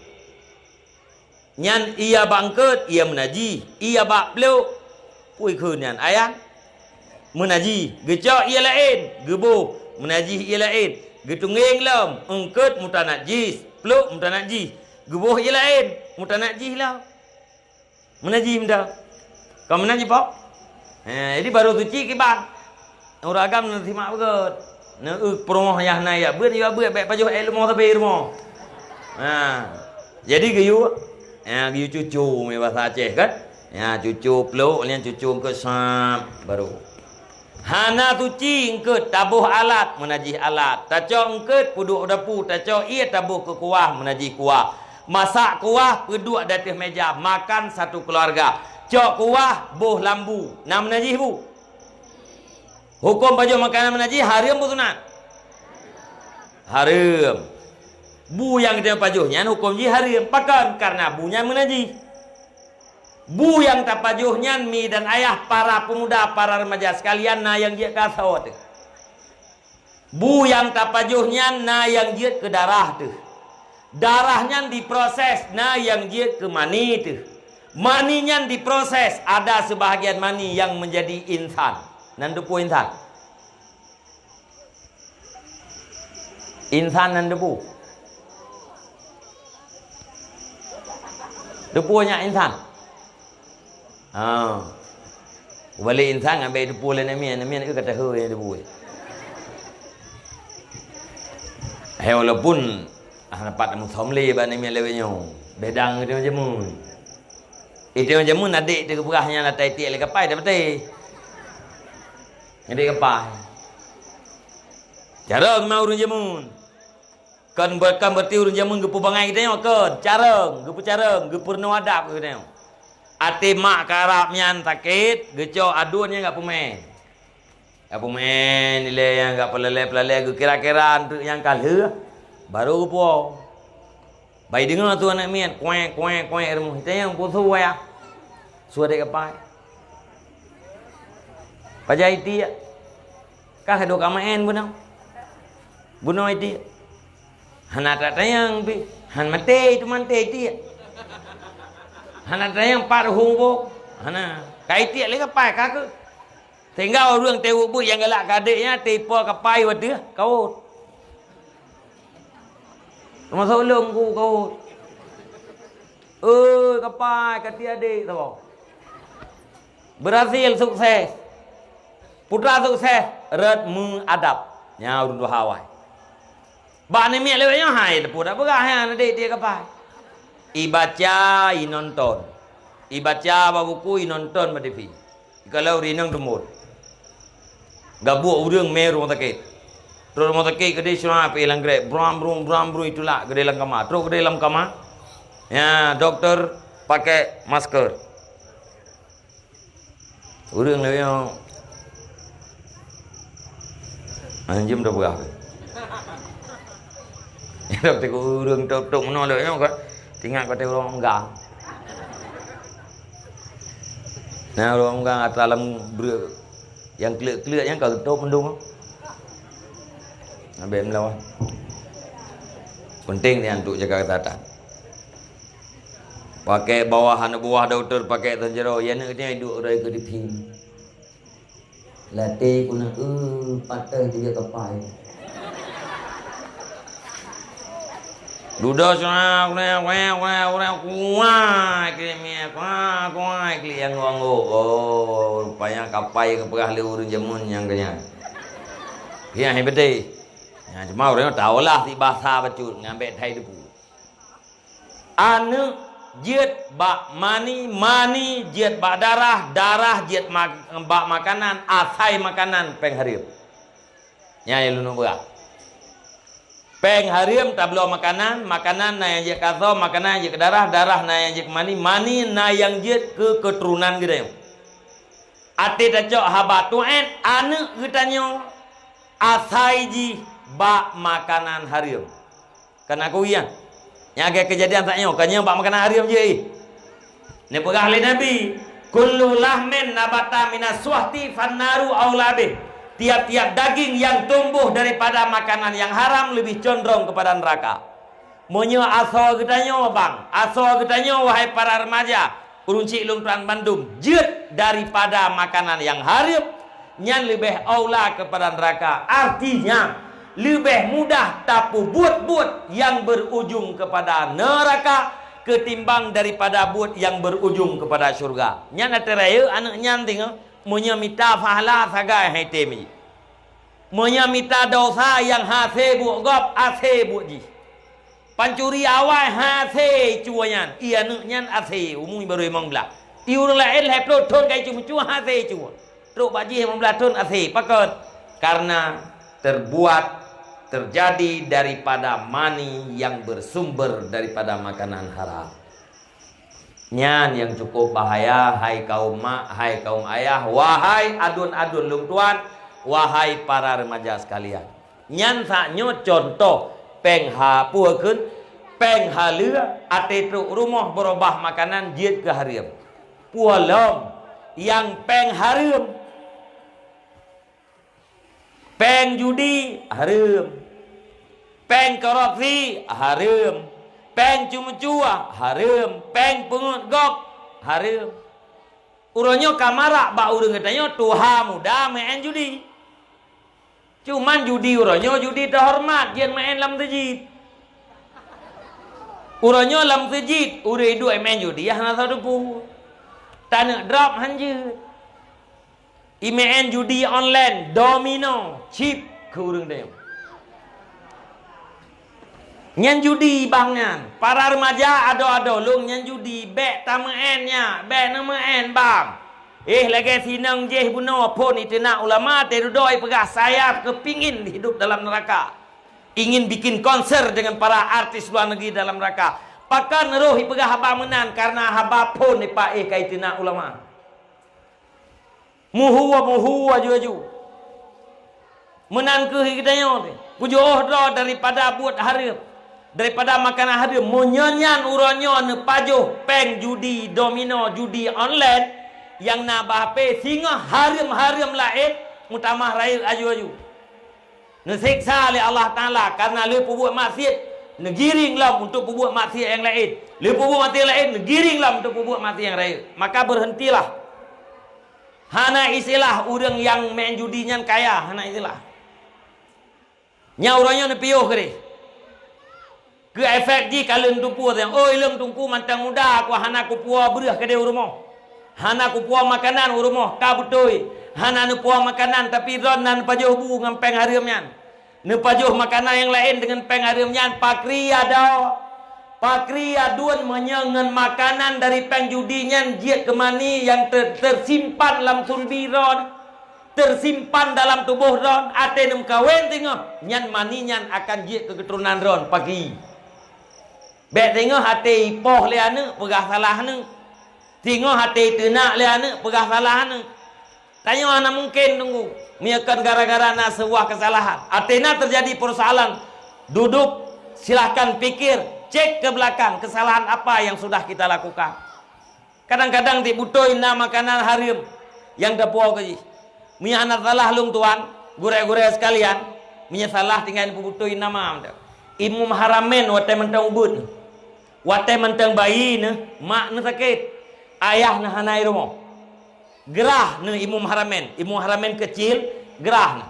Nyan ia bangkut, ia menaji, ia bak peluk, pui khun nyan ayang menaji, gecok ia lain, gebuh menaji ia lain, getungging lam, engkut mutanajis, peluk mutanajis, gebuh ia lain, mutanajis lah, menaji muda, kau menaji pak? Jadi baru suci kiban. Orang agam nanti mak begut. Na promoh yang naik ya beut baik baju ilmu tapi ilmu. Jadi gayu cucu me bahasa Aceh kan. Ya cucu peluk lian cucu ke sap baru. Hana tuci engkeut tabuh alat menajih alat. Taco engkeut puduk dapu, taco ia tabuh ke kuah menajih kuah. Masak kuah peduk di atas meja, makan satu keluarga. Cok kuah buh lambu. Nam menajih bu. Hukum baju makanan menajih haram bu sunat. Haram. Bu yang kita pajuhnya hukum ji haram. Pakan karena bunya menajih. Bu yang tak pajuhnya mi dan ayah para pemuda, para remaja sekalian na yang dia kasau tu. Bu yang tak pajuhnya na yang dia ke darah tu. Darahnya diproses na yang dia ke mani tu. Maninya diproses ada sebahagian mani yang menjadi insan. Nan depu insan. Insan nan depu. Depunya insan. Balik insan ambil depu lah namian ke kata he yang depu. Walaupun dapat musomli ba namian lewenya. Bedang dia macam mun. Itu macam mun adik tu keperahnya lah tai tiak le kapai dah betul. Adik kapai. Cara mau urun jamun. Kan berti urun jamun gepu bangai kita tengok kan. Careng, gepu no adab kita tengok. Ati mak karap nyan sakit, gecok aduannya enggak pumen. Enggak pumen, nilai yang enggak pelale-pelale kira-kira untuk yang kalhe baru gepo. Bai dengar tu anak mian, kuek rumah. Kita yang pusu ya. Suara kepai. Pajai dia. Kah do kamaen bunau. Bunau dia. Hana tak tayang bi. Han mate itu mante dia. Hana tayang par humbuk. Hana kai tiak le kapai ka ke. Tinggal orang tewuk bu yang galak kadeknya tipu kapai wadu kau. Rumah solong ku kau. Kapai kati adik tu. Berhasil sukses. Putra sukses red mengadap. Nya urun dua hawai. Ba ni miak lewanya hai depu dak berah ya adik dia kapai. Ibaca inonton. Ibaca buku inonton ba TV. Kalau rinang demur. Gabuk urang meru sakit. Terus rumah sakit gede semua apa ilang grek. Bram itulah gede dalam kamar. Terus gede dalam kamar. Ya, doktor pakai masker. Urang lewanya anjim dah berah. Ya doktor urang tok menolak kan. Tinggal kata orang enggang. Nah orang enggang atas dalam yang kelak yang kau tutup mendung. Ambil melawan. Penting dia untuk jaga kesihatan. Pakai bawahan buah doktor pakai tanjero. Ya nak dia hidup orang ke diping. Latih pun patah dia kapai. Duda sana kuai kli yang nganggo. Oh, rupanya kapai keperah le urun jamun yang kenya. Dia hebat deh. Ya cuma orang tahu lah si bahasa bacut ngambil thai depu. Anu jet bak mani jet bak darah jet bak makanan, asai makanan pengharim. Ya lunu berak. Peng harim tablo makanan na yang je kaso, makanan je ke darah na yang je ke mani na yang je ke keturunan kita. Ati tacok haba tuen anu getanyo asai ji bak makanan harim. Kan aku iya. Yang agak kejadian taknya kanyo bak makanan harim je. Ni pegah oleh Nabi, kullu lahmin nabata minas suhti fannaru aulabih. Tiap-tiap daging yang tumbuh daripada makanan yang haram lebih condong kepada neraka. Monyo aso getanyo bang, aso getanyo wahai para remaja, uruncik lungtuan Bandung, jet daripada makanan yang haram, nyan lebih aula kepada neraka. Artinya lebih mudah tapu buat yang berujung kepada neraka ketimbang daripada buat yang berujung kepada surga. Nyan ateraya anak nyan tengok. Monya minta pahala sagai hai temi. Monya minta dosa yang hase buat gop ase buat ji. Pancuri awal hase cuayan. Ia nyan ase umum baru emang belah. Tiur lain hai plot thon kai cuma hase cua. truk baji 15 tahun asih pakon karena terjadi daripada mani yang bersumber daripada makanan haram. Nyan yang cukup bahaya, hai kaum mak, hai kaum ayah, wahai adun-adun lung tuan, wahai para remaja sekalian. Nyan saknyo contoh peng ha puekeun, peng ha leur ate truk rumah berubah makanan jiet ke haram. Pualom yang peng haram, peng judi haram, peng korupsi haram, peng cuma-cua haram, peng pungut gok haram. Uronyo kamara ba urang katanya tuha muda main judi. Cuman judi uronyo judi terhormat, jian main lam tajid. Uronyo lam tajid, ure dua main judi ya hana sadupu. Tanah drop hanjut. Imain judi online, domino, chip ke urang tanya. Nyan judi bangan, para remaja ado-ado lung nyan judi, bek tamaennya, bek namaen bang. Lagi sinang jeh buno pun itu nak ulama terudoi pegah saya kepingin hidup dalam neraka. Ingin bikin konser dengan para artis luar negeri dalam neraka. Pakan roh pegah haba menan karena haba pun ni pak kaitina ulama. Muhuwa ju. Menan ke hidayah tu. Pujuh dah daripada buat haram. Daripada makanan haram. Monyanyan uronyo ne pajuh peng judi domino judi online yang na bahape singa haram-haram lain mutamah rail aju-aju. Ne siksa oleh Allah Taala karena lu buat maksiat. Negiringlah untuk berbuat maksiat yang lain. Lepas buat maksiat lain, negiringlah untuk berbuat maksiat yang lain. Maka berhentilah. Hana istilah orang yang main judinya kaya. Hana istilah. Nya orangnya nepiuh ke ke efek ji kalau tumpu yang oh ilung tungku mantang muda aku hana ku puah berah ke dia rumah. Hana ku puah makanan rumah ka betul. Hana nu puah makanan tapi ron nan pajuh bu ngampeng haramnya. Nepajuh makanan yang lain dengan pengharimnya pakria dah. Pakria duan menyengen makanan dari pengjudinya jiat kemani yang tersimpan dalam sulbiron, tersimpan dalam tubuh ron, ate nem kawin tengok nyan mani nyan akan jiat ke keturunan ron pagi. Bek tengok hati poh le ane pegah salah ane. Tengok hati tenak le ane pegah salah ane. Tanya mana mungkin tunggu. Miakan gara-gara nak sebuah kesalahan. Artinya terjadi persoalan. Duduk, silahkan pikir, cek ke belakang kesalahan apa yang sudah kita lakukan. Kadang-kadang dibutuhin nama makanan haram yang dapuau ke. Mia anak salah lung tuan, gure-gure sekalian, mia salah tinggal dibutuhin nama. Imum haramen wate mentang ubud. Wate mentang bayi ne, mak ne sakit. Ayah ne hanai rumah. Gerah ne imum haramen kecil gerah ne.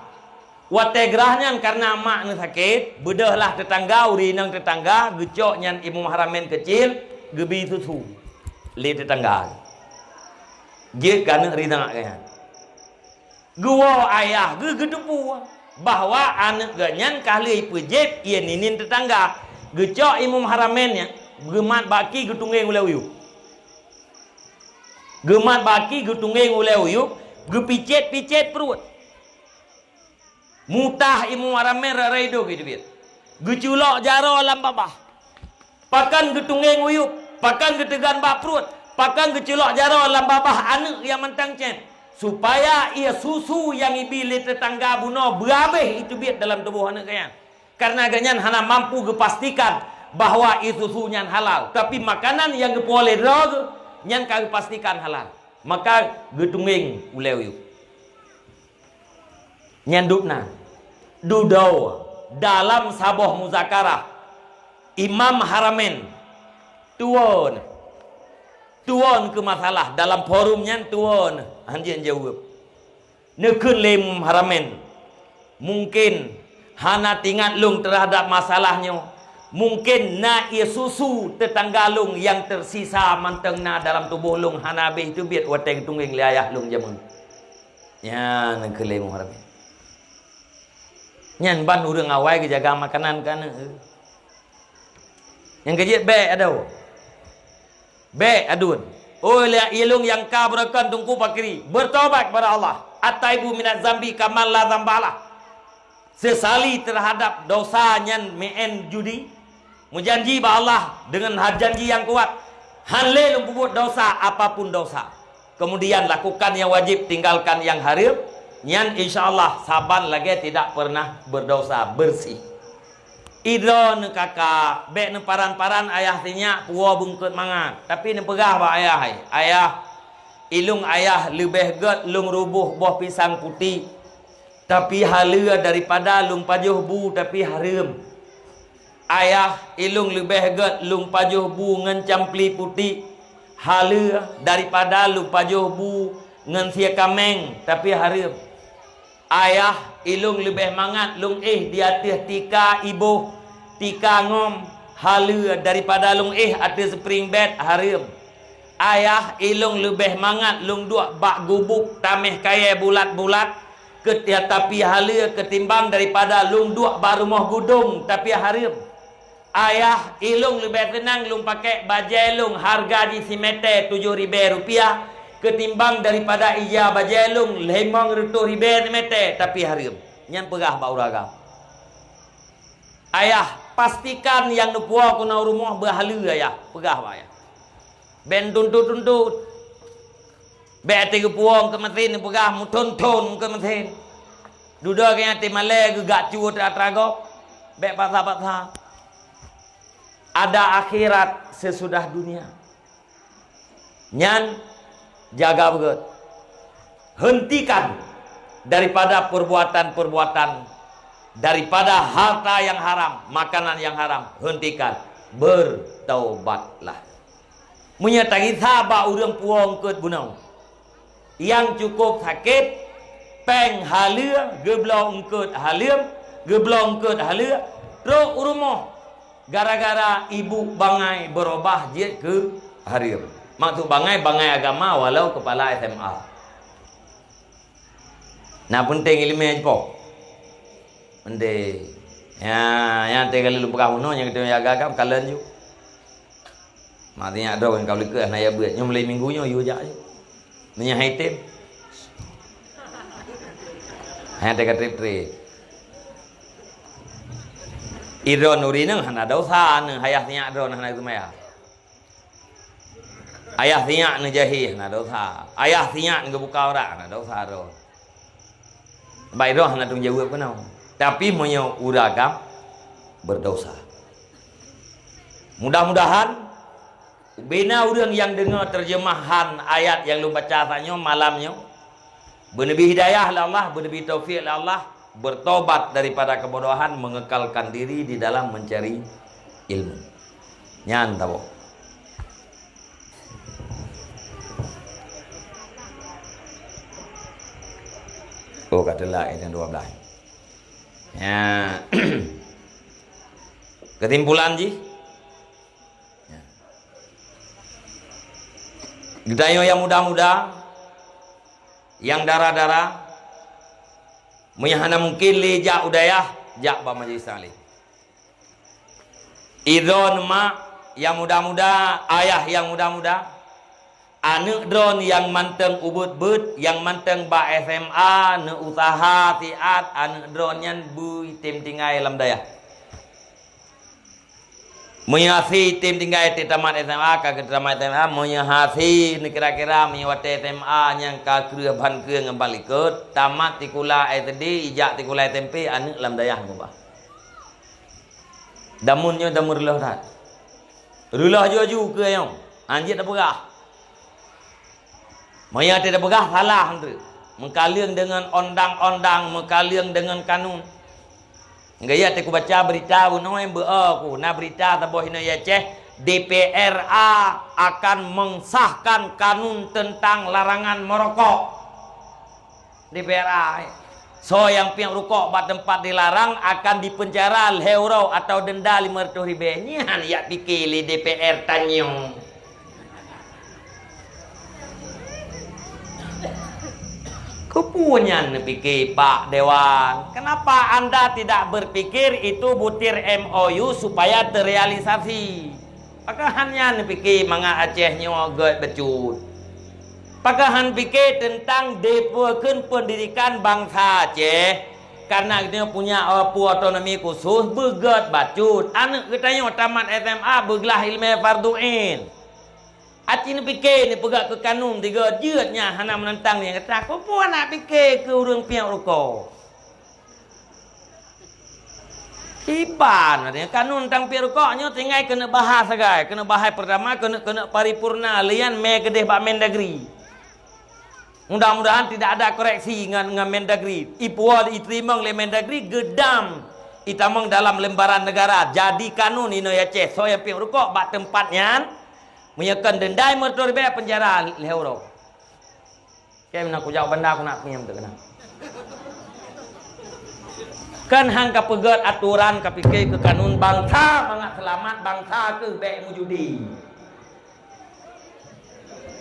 Wate gerahnya karena mak ne sakit, bedahlah tetangga uri nang tetangga gecok nyan imum haramen kecil gebi susu le tetangga. Je kana rinang kan. Gua ayah ge gedepu bahwa anak ganyan kali pejep ia ninin tetangga gecok imum haramennya gemat baki getungeng ulewiu. Gemat baki getungeng ulewiu gepicet-picet perut. Mutah imum haramen raido gitu biar. Geculok jaro alam babah. Pakan getungeng uyup, pakan getegan bak perut, pakan geculok jaro alam babah anak yang mentang cen. Supaya ia susu yang ibili tetangga buno berhabis itu biar dalam tubuh anak kalian. Karena ganyan hana mampu gepastikan bahwa itu susunya halal. Tapi makanan yang gepoleh drog nyan kami pastikan halal. Maka getungeng ulewiu. Nyandukna dudau dalam saboh muzakarah Imam Haramen tuon ke masalah dalam forumnya tuon anjian jawab nekun lem Haramen mungkin hana tingkat lung terhadap masalahnya mungkin na ia susu tetangga lung yang tersisa manteng na dalam tubuh lung hana be itu biar wateng tunggeng liayah lung jamun ya nekun lem Haramen nyan ban urang awai ke jaga makanan kan yang kejit be ada be adun oh lihat ilung yang ka berakan tungku pakiri bertobat kepada Allah Ataibu minaz zambi kamal la zambalah. Sesali terhadap dosa nyan meen judi. Mujanji ba Allah dengan janji yang kuat. Hanle buat dosa apapun dosa. Kemudian lakukan yang wajib, tinggalkan yang haram. Nyan insyaallah saban lagi tidak pernah berdosa, bersih. Idro ne kakak, bek ne paran-paran ayah tinya puwa bungkut mangat. Tapi ne pegah ba ayah hai. Ayah ilung ayah lebih get lung rubuh buah pisang putih. Tapi halua daripada lung pajuh bu tapi haram. Ayah ilung lebih get lung pajuh bu ngan campli putih. Halua daripada lung pajuh bu ngan sia kameng tapi haram. Ayah ilung lebih mangat lung di atas tika ibu tika ngom. Halua daripada lung atas spring bed haram. Ayah ilung lebih mangat lung dua bak gubuk tameh kaya bulat-bulat tapi halua ketimbang daripada lung dua bak rumah gudung tapi haram. Ayah ilung lebih tenang lung pakai bajai lung harga di simete 7.000 rupiah ketimbang daripada iya bajai lung 5.000 simete tapi haram. Nyan pegah bak uragam. Ayah pastikan yang nupuah kuna rumah berhalua ayah pegah bak ayah. Ben tuntut-tuntut. Bek tiga puang ke mesin pegah mu tonton ke mesin. Duda ke yang timale gegak cuut atrago. Bek patah-patah. Ada akhirat sesudah dunia. Nyan jaga beget. Hentikan daripada perbuatan-perbuatan, daripada harta yang haram, makanan yang haram. Hentikan. Bertaubatlah. Menyatakan sahabat urang puang ke bunau. Yang cukup sakit peng halua geblong ke halim geblong ke halua terus rumah gara-gara ibu bangai berubah je ke harim. Maksud bangai agama walau kepala SMA. Nah penting ilmu aja po. Penting. Ya yang tinggal lu pegang uno yang kita jaga agam kalian ju. Matinya ada yang kau lihat naya buat nyom lay minggunya yu aja. Nya haitem. Hanya teka trip-trip. Idron nuri neng hana dosa neng hayah tiak idron hana kumaya. Ayah tiak neng jahi hana dosa. Ayah tiak neng buka orang hana dosa ro. Baik idron hana tung jawab kenau. Tapi moyo uragam berdosa. Mudah-mudahan bina orang yang dengar terjemahan ayat yang lu baca tanya malamnya berlebih hidayah oleh Allah, berlebih taufik oleh Allah, bertobat daripada kebodohan, mengekalkan diri di dalam mencari ilmu. Nyan tahu. Oh katalah ayat yang 12. Ya. Kesimpulan ji. Gedayo yang muda-muda, yang darah-darah, menyahana mungkin lejak udayah, jak ba majlis salih. Idon mak yang muda-muda, ayah yang muda-muda, anak drone yang manteng ubud-bud, yang manteng ba SMA, ne usaha tiat, anak drone yang bui tim tinggai lam dayah. Menyahasi tim tinggal di tamat SMA ke tamat SMA menyahasi ni kira-kira menyawat SMA yang ka kria ban kria ngembali ke tamat tikula tadi ijak tikula tempe anu lam dayah ngubah damunnya damur lah rat rulah ju ke yang anjit dah pegah maya tidak pegah salah henteu mengkaliang dengan ondang-ondang mengkaliang dengan kanun. Gaya aku baca berita buno yang aku na berita taboh ino ya ceh DPRA akan mensahkan kanun tentang larangan merokok. DPRA so yang piang rokok bat tempat dilarang akan dipenjara €1 atau denda 500.000. Nyan ya pikir li DPR tanyong. Kepunyan pikir Pak Dewan. Kenapa Anda tidak berpikir itu butir MOU supaya terrealisasi? Maka hanya pikir manga Aceh nyogot becut. Pakahan fikir tentang depakan pendidikan bangsa je. Karena dia punya otonomi khusus, begat bacut. Anak kita yang tamat SMA bergelah ilmu farduin. Aci ni fikir ni pegak ke kanun tiga jeutnya hana menentang yang kata aku pun nak fikir ke urang pihak rokok. Iban ada kanun tentang pihak rokoknya tinggal kena bahas sagai, kena bahas pertama kena paripurna lian me gedeh bak Mendagri. Mudah-mudahan tidak ada koreksi dengan Mendagri. Ipual diterima oleh Mendagri gedam itamang dalam lembaran negara. Jadi kanun ino ya ceh so yang pihak rokok bak tempatnya menyekan dendai mertua ribe penjara leuro. Kayak nak aku jawab benda aku nak punya betul kena. Kan hang ka pegat aturan ka fikir ke kanun bangsa mangat selamat bangsa ke baik mujudi.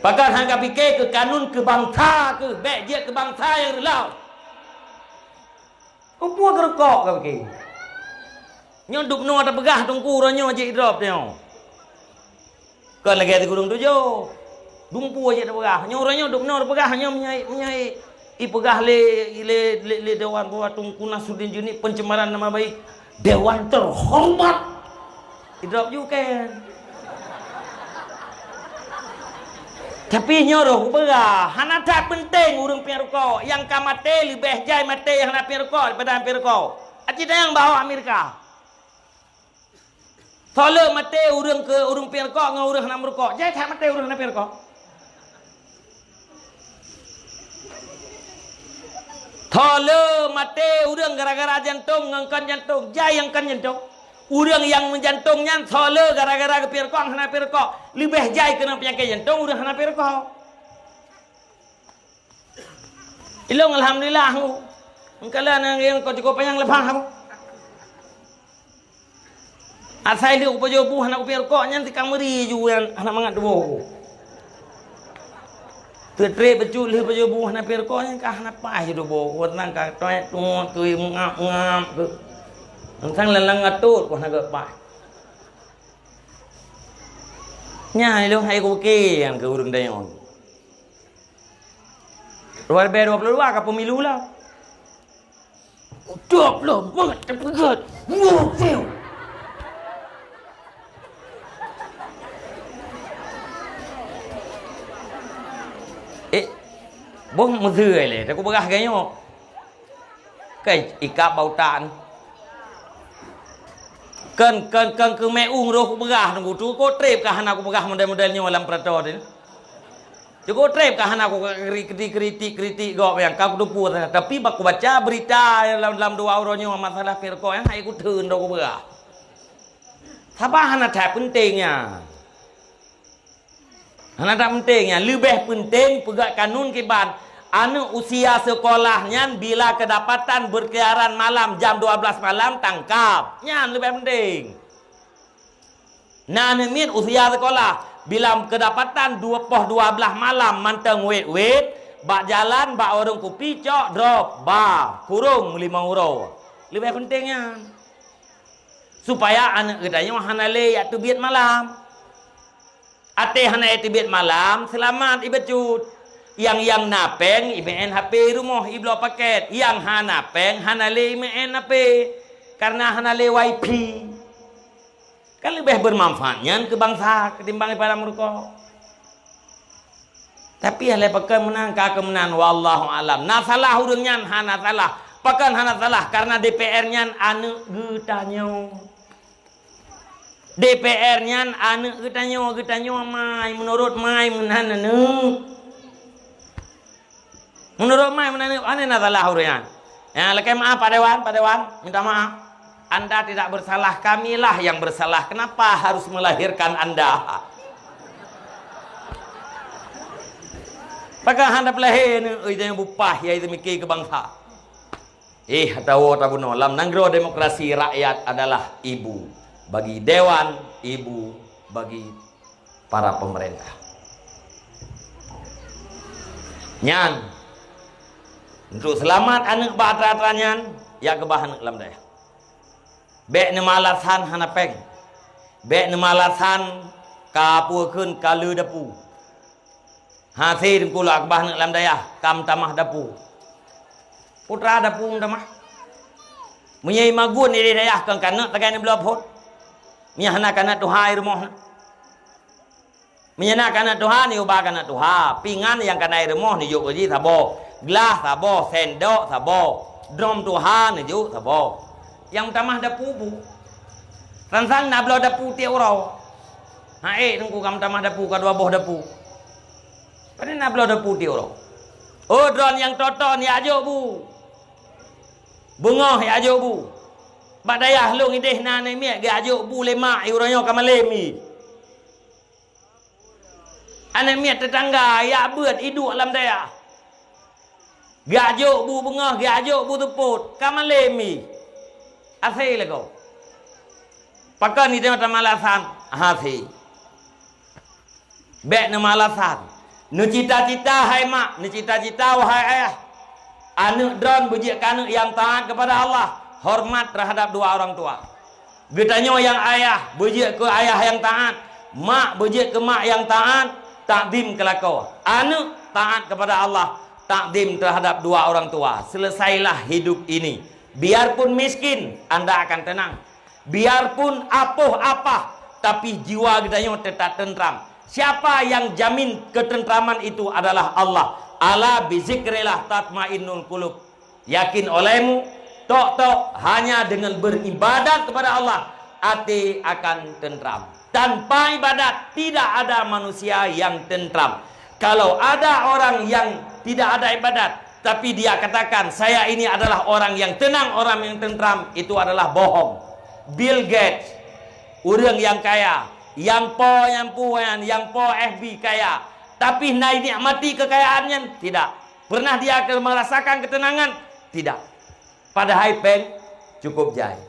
Pakat hang ka fikir ke kanun ke bangsa ke baik dia ke bangsa yang relau. Kau puas gerokok ka fikir. Nyoduk no ada begah tungku ronyo je drop tengok. Kan lagi ada gunung tujuh, dumpu aja dah pegah. Nyoranya duk nor pegah hanya menyai pegah le dewan bawah tungku Nasruddin Juni pencemaran nama baik dewan terhormat. Idrop juga kan. Tapi nyoroh pegah, hana tak penting urang perko yang kamate lebih jai mate yang nak perko daripada perko. Aci yang bawa Amerika. Tole mate urang ke urang perkok ngau urang nak merkok. Jai tak mate urang nak perkok. Tole mate urang gara-gara jantung ngangkan jantung. Jai yang kan jantung. Urang yang menjantungnya tole gara-gara ke perkok nak perkok. Lebih jai kena penyakit jantung urang nak perkok. Ilong alhamdulillah aku. Engkalan yang kau cukup panjang lepas aku. Asal dia upajo buah nak upiar kok nyanti kameri ju yang anak mangat dua. Tetre betul le upajo buah nak upiar kok yang kah nak pai ju dua. Nang ka toy tuot tui ngap tu. Nang lelang ngatut kok nak pai. Nya lu hai ku ke yang ke urang dayon. Luar biasa 22 ka pemilu lah. 20 banget terpegat. Wow. Bố một rưỡi này, cô bác cái nhau cái ikap bautan kan ke me ro ko bác nunggu tu ko trip ka hana ko bác model-modelnya dalam prato ini Joko trip ka hana ko kritik go yang kau dupu tapi bak baca berita dalam 2 euronya masalah perko yang hai ko theun do ko bác Thapa hana tak pentingnya Hana tak pentingnya lebih penting pegak kanun kiban anu usia sekolahnya bila kedapatan berkeliaran malam jam 12 malam tangkap. Nyan lebih penting. Nah min usia sekolah bila kedapatan 12 malam manteng wet bak jalan bak orang kopi cok drop ba kurung 5 euro. Lebih pentingnya supaya anak gedanya hanale ya tebit malam. Ate hana tebit malam selamat ibacut. Yang napeng IMN HP rumah iblo paket yang hanapeng hanale IMN HP karena hanale WiFi kan lebih bermanfaatnya ke bangsa ketimbang pada mereka tapi hale pakai menang ka kemenang wallahu alam nah salah urangnya hana salah pakan hana salah karena DPR-nya anu getanyo DPR-nya anu getanyo mai menurut mai menhanana Menurut mai menanya ane salah urang. Ya, lekai maaf Pak Dewan, minta maaf. Anda tidak bersalah, kamilah yang bersalah. Kenapa harus melahirkan Anda? Pakai Anda pelahir ni, yang bupah ya itu mikir ke bangsa. Tahu tabuno lam nanggro demokrasi rakyat adalah ibu bagi dewan, ibu bagi para pemerintah. Nyan untuk selamat anak batra-tranyan ya kebahan lam daya. Bek ne malasan hanapeng. Bek ne malasan ka puekeun ka leu dapu. Hasil kulo akbah nak lam dayah kam tamah dapu. Putra dapu tamah. Menyai magun ni dayah kan kana tagai ni belah pot. Menyahna kana tuhai rumah. Menyana kana tuha ni ubah kana tuha. Pingan yang kana rumah ni juk ji sabo. Gelas sabo, sendok sabo. Drum tuha ni juk sabo. Yang tamah dapu bu. Sansang nak belah dapu tiap orang. Tunggu kam tamah dapu ka dua boh dapu. Pada nak belah dapu tiap orang. Oh dron yang toton ni ajuk bu. Bengah ya ajuk bu. Bak dayah long ideh na ni miak ge ajuk bu lemak uranyo kamalemi. Anak miat tetangga ya beut iduk alam daya. Gajuk bu bengah, gajuk bu teput, kamalemi. Asai le kau. Pakai ni tengok malasan, hati. Bek na malasan. Nu cita-cita hai mak, nu cita-cita wahai ayah. Anak dron bujik anak yang taat kepada Allah, hormat terhadap dua orang tua. Getanyo yang ayah bujik ke ayah yang taat, mak bujik ke mak yang taat. Takdim kelakau. Anak taat kepada Allah, takdim terhadap dua orang tua. Selesailah hidup ini. Biarpun miskin, anda akan tenang. Biarpun apa, tapi jiwa kita tetap tentram. Siapa yang jamin ketentraman itu adalah Allah. Ala bizikrillah tatmainnul qulub. Yakin olehmu, tok hanya dengan beribadat kepada Allah, hati akan tentram. Tanpa ibadat tidak ada manusia yang tentram. Kalau ada orang yang tidak ada ibadat, tapi dia katakan saya ini adalah orang yang tenang, orang yang tentram, itu adalah bohong. Bill Gates, orang yang kaya, yang po FB kaya, tapi naik nikmati kekayaannya tidak. Pernah dia akan merasakan ketenangan? Tidak. Pada high pen cukup jaya.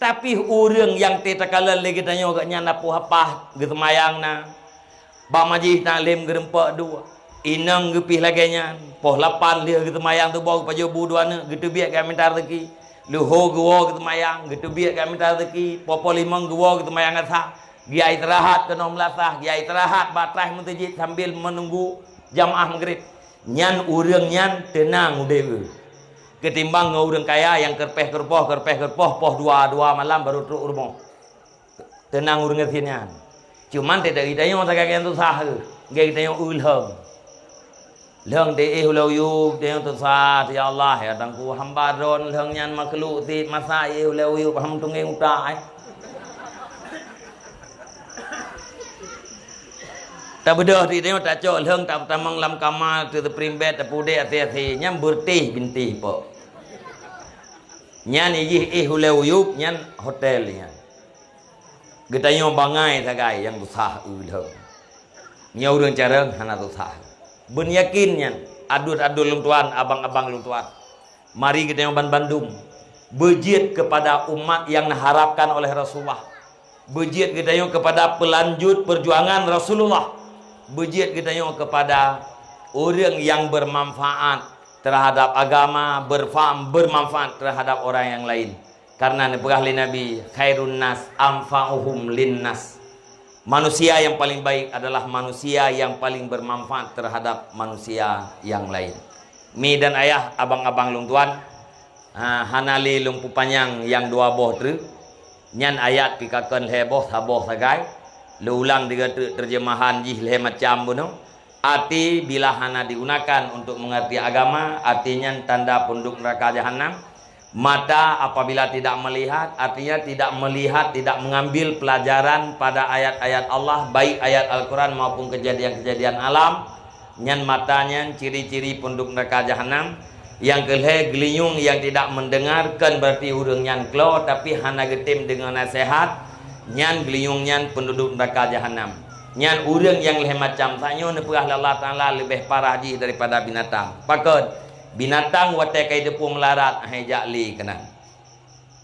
Tapi orang yang tetakala lagi tanya agaknya napu hapah gitu mayang na. Bang majih taklim gerempak dua. Inang gepih lagi nya. Poh 8 dia gitu mayang tu bawa paju bu dua na gitu biak kami minta rezeki. Luho gua gitu mayang gitu biak kami minta rezeki. Popo 5 gua gitu mayang asa. Dia istirahat ke nom lasah, dia istirahat batrah muntajid sambil menunggu jamaah maghrib. Nyan urang nyan tenang udah. Ketimbang orang kaya yang kerpeh kerpoh poh 2 malam baru turun rumah. Tenang urang ngertinya. Cuman tidak kita yang tak kaya tu sah ke. Kita yang ulham. Leng de ulau yub de yang tu sah ya Allah ya tangku hamba ron leng nyan makhluk ti masa ulau yub ham tungeng utai. Tak bedah di tengok tak cok leng tak tamang lam kamal tu primbet tak pude ati nyam bertih bintih po. Nyan iji ulau yub nyan hotel nyan. Getanyo bangai sagai yang usah ulham. Nya urang careng hana usah. Ben yakin nyan adul-adul lung tuan, abang-abang lung tuan. Mari kita yang Bandung bejit kepada umat yang diharapkan oleh Rasulullah. Bejit kita yang kepada pelanjut perjuangan Rasulullah. Bejit kita yang kepada orang yang bermanfaat terhadap agama, bermanfaat terhadap orang yang lain. Karena nebahli Nabi khairun nas anfa'uhum linnas. Manusia yang paling baik adalah manusia yang paling bermanfaat terhadap manusia yang lain. Mi dan ayah, abang-abang lung tuan, hanali lung pupanyang yang 2 boh ter. Nyan ayat pikakan heboh saboh sagai. Lu ulang tiga terjemahan jih le macam bunuh. Arti bila hana digunakan untuk mengerti agama, artinya tanda penduduk neraka jahanam. Mata apabila tidak melihat, artinya tidak melihat, tidak mengambil pelajaran pada ayat-ayat Allah, baik ayat Al-Quran maupun kejadian-kejadian alam. Nyan matanya ciri-ciri penduduk neraka jahanam. Yang kelih geliung yang tidak mendengarkan berarti urang nyan klo, tapi hana getim dengan nasihat. Nyan geliung nyan penduduk neraka jahanam. Nyan urang yang leh macam sanyo nepurah Allah Taala lebih parah ji daripada binatang. Pakot binatang watai kai depu melarat hai jakli kena.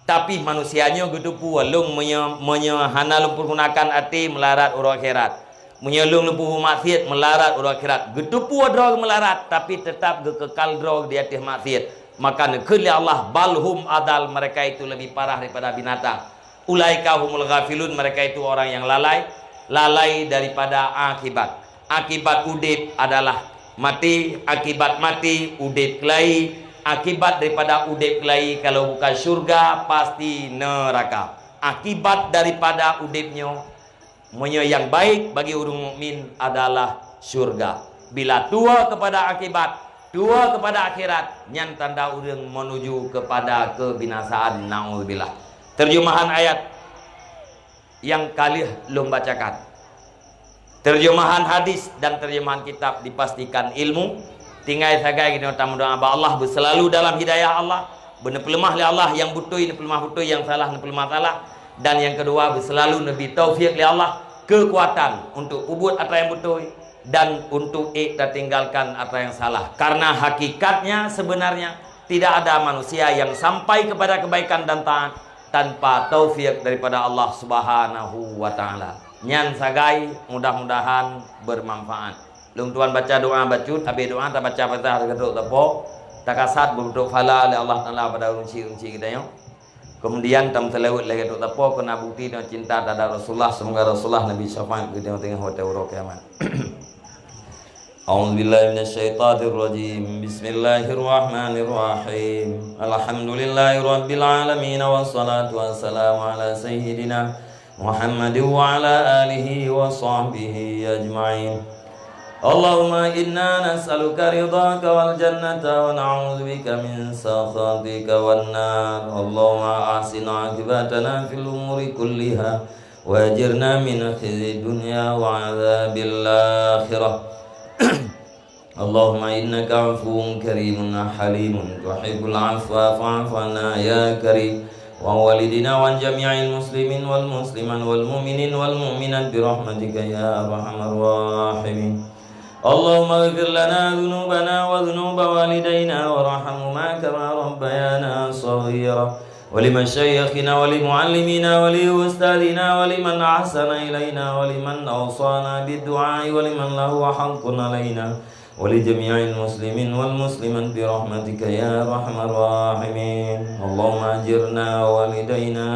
Tapi manusianya gedepu walung hana lumpur gunakan hati melarat urang akhirat. Menyelung lumpur maksiat melarat urang akhirat. Gedepu drog melarat tapi tetap kekal drog di atas maksiat. Maka nekeli Allah balhum adal, mereka itu lebih parah daripada binatang. Ulaika humul ghafilun, mereka itu orang yang lalai daripada akibat. akibat udip adalah mati, akibat mati udip kelai, akibat daripada udip kelai kalau bukan syurga pasti neraka. Akibat daripada udipnya yang baik bagi orang mukmin adalah syurga. Bila tua kepada akibat, tua kepada akhirat, nyan tanda orang menuju kepada kebinasaan. Naudzubillah. Terjemahan ayat yang kali belum bacakan. Terjemahan hadis dan terjemahan kitab dipastikan ilmu. Tinggal sagai kita doa Allah berselalu dalam hidayah Allah. Benar pelemah li Allah, yang betul ini pelemah betul, yang salah ini pelemah salah. Dan yang kedua berselalu Nabi taufiq li Allah, kekuatan untuk ubud apa yang betul dan untuk tinggalkan apa yang salah. Karena hakikatnya sebenarnya tidak ada manusia yang sampai kepada kebaikan dan taat tanpa taufik daripada Allah Subhanahu wa taala. Nyan sagai mudah-mudahan bermanfaat. Lung tuan baca doa bacut, tapi doa tak baca Fatihah geduk tepo, tak kasat berdoa fala oleh Allah taala pada unci-unci kita yo. Kemudian tam telewut lagi geduk tepo kena bukti dan cinta pada Rasulullah, semoga Rasulullah Nabi syafaat kita tengah hotel kiamat. أعوذ بالله من الشيطان الرجيم بسم الله الرحمن الرحيم الحمد لله رب العالمين والصلاة والسلام على سيدنا محمد وعلى آله وصحبه أجمعين اللهم إنا نسألك رضاك والجنة ونعوذ بك من سخطك والنار اللهم أحسن عاقبتنا في الأمور كلها وأجرنا من خزي الدنيا وعذاب الآخرة اللهم إنك عفو كريم حليم تحب العفو فاعف عنا يا كريم وعن والدنا وعن جميع المسلمين والمسلمات والمؤمنين والمؤمنات برحمتك يا أرحم الراحمين اللهم اغفر لنا ذنوبنا وذنوب والدينا وارحمهما كما ربيانا صغيرا ولمشايخنا ولمعلمينا ولأستاذنا ولمن أحسن إلينا ولمن أوصانا بالدعاء ولمن له حق علينا ولجميع المسلمين والمسلمات برحمتك يا أرحم الراحمين اللهم أجرنا والدينا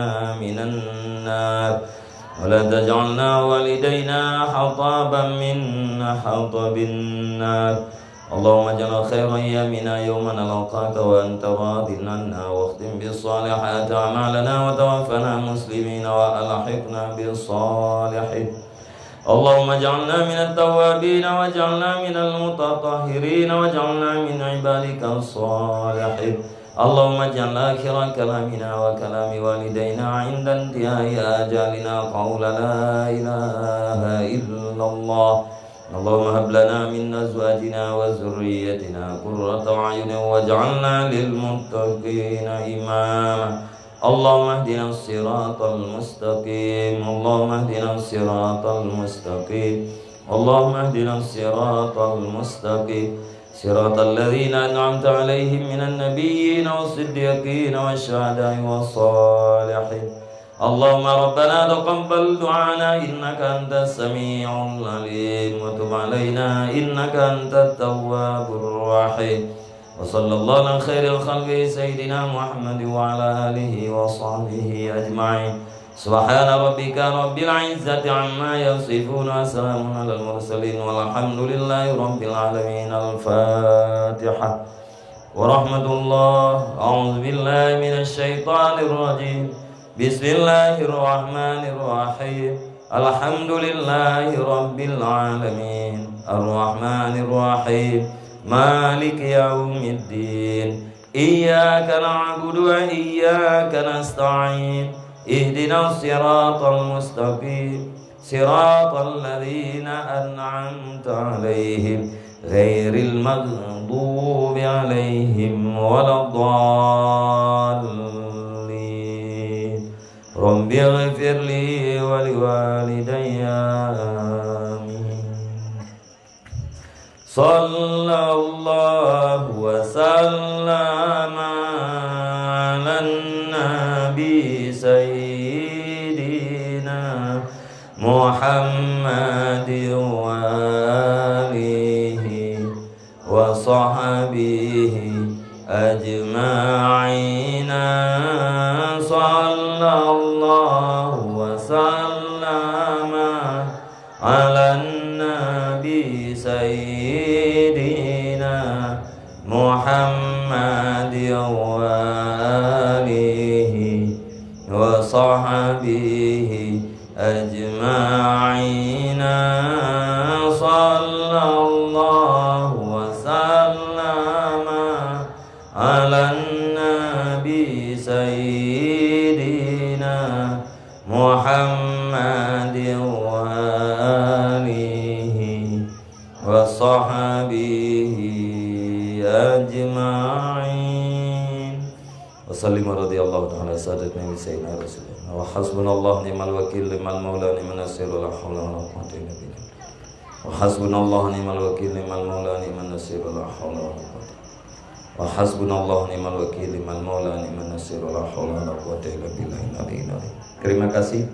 من النار ولا تجعلنا والدينا حطابا من حطب النار اللهم اجعل خير أيامنا يوم نلقاك وأنت راض عنا واختم بالصالحات أعمالنا وتوفنا مسلمين وألحقنا بالصالحين اللهم اجعلنا من التوابين واجعلنا من المتطهرين واجعلنا من عبادك الصالحين اللهم اجعل آخر كلامنا وكلام والدينا عند انتهاء آجالنا قول لا إله إلا الله اللهم هب لنا من أزواجنا وذريتنا قرة أعين واجعلنا للمتقين إماما اللهم اهدنا الصراط المستقيم اللهم اهدنا الصراط المستقيم اللهم اهدنا الصراط المستقيم صراط الذين أنعمت عليهم من النبيين والصديقين والشهداء والصالحين اللهم ربنا تقبل دعانا إنك أنت السميع العليم وتب علينا إنك أنت التواب الرحيم وصلى الله على خير الخلق سيدنا محمد وعلى آله وصحبه أجمعين سبحان ربك رب العزة عما يصفون وسلام على المرسلين والحمد لله رب العالمين الفاتحة ورحمة الله أعوذ بالله من الشيطان الرجيم بسم الله الرحمن الرحيم الحمد لله رب العالمين الرحمن الرحيم مالك يوم الدين إياك نعبد وإياك نستعين اهدنا الصراط المستقيم صراط الذين أنعمت عليهم غير المغضوب عليهم ولا الضالين رب اغفر لي ولوالدي آمين صلى الله وسلم على النبي سيدنا محمد وآله وصحبه أجمعين صلى الله وسلم على النبي أجمعين صلى الله وسلم على النبي سيدنا محمد وآله وصحبه أجمعين وسلم رضي الله تعالى سادتنا سيدنا رسول الله وحسبنا الله نعم الوكيل نعم المولى نعم النصير ولا حول ولا قوة إلا بالله وحسبنا الله نعم الوكيل نعم المولى نعم النصير ولا حول ولا قوة وحسبنا الله نعم الوكيل نعم المولى نعم النصير ولا حول ولا قوة إلا بالله العلي العظيم. Terima kasih.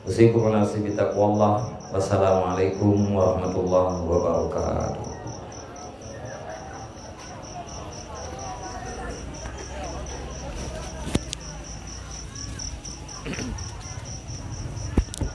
Usikum wa nasibi taqwallah. Wassalamualaikum warahmatullahi wabarakatuh.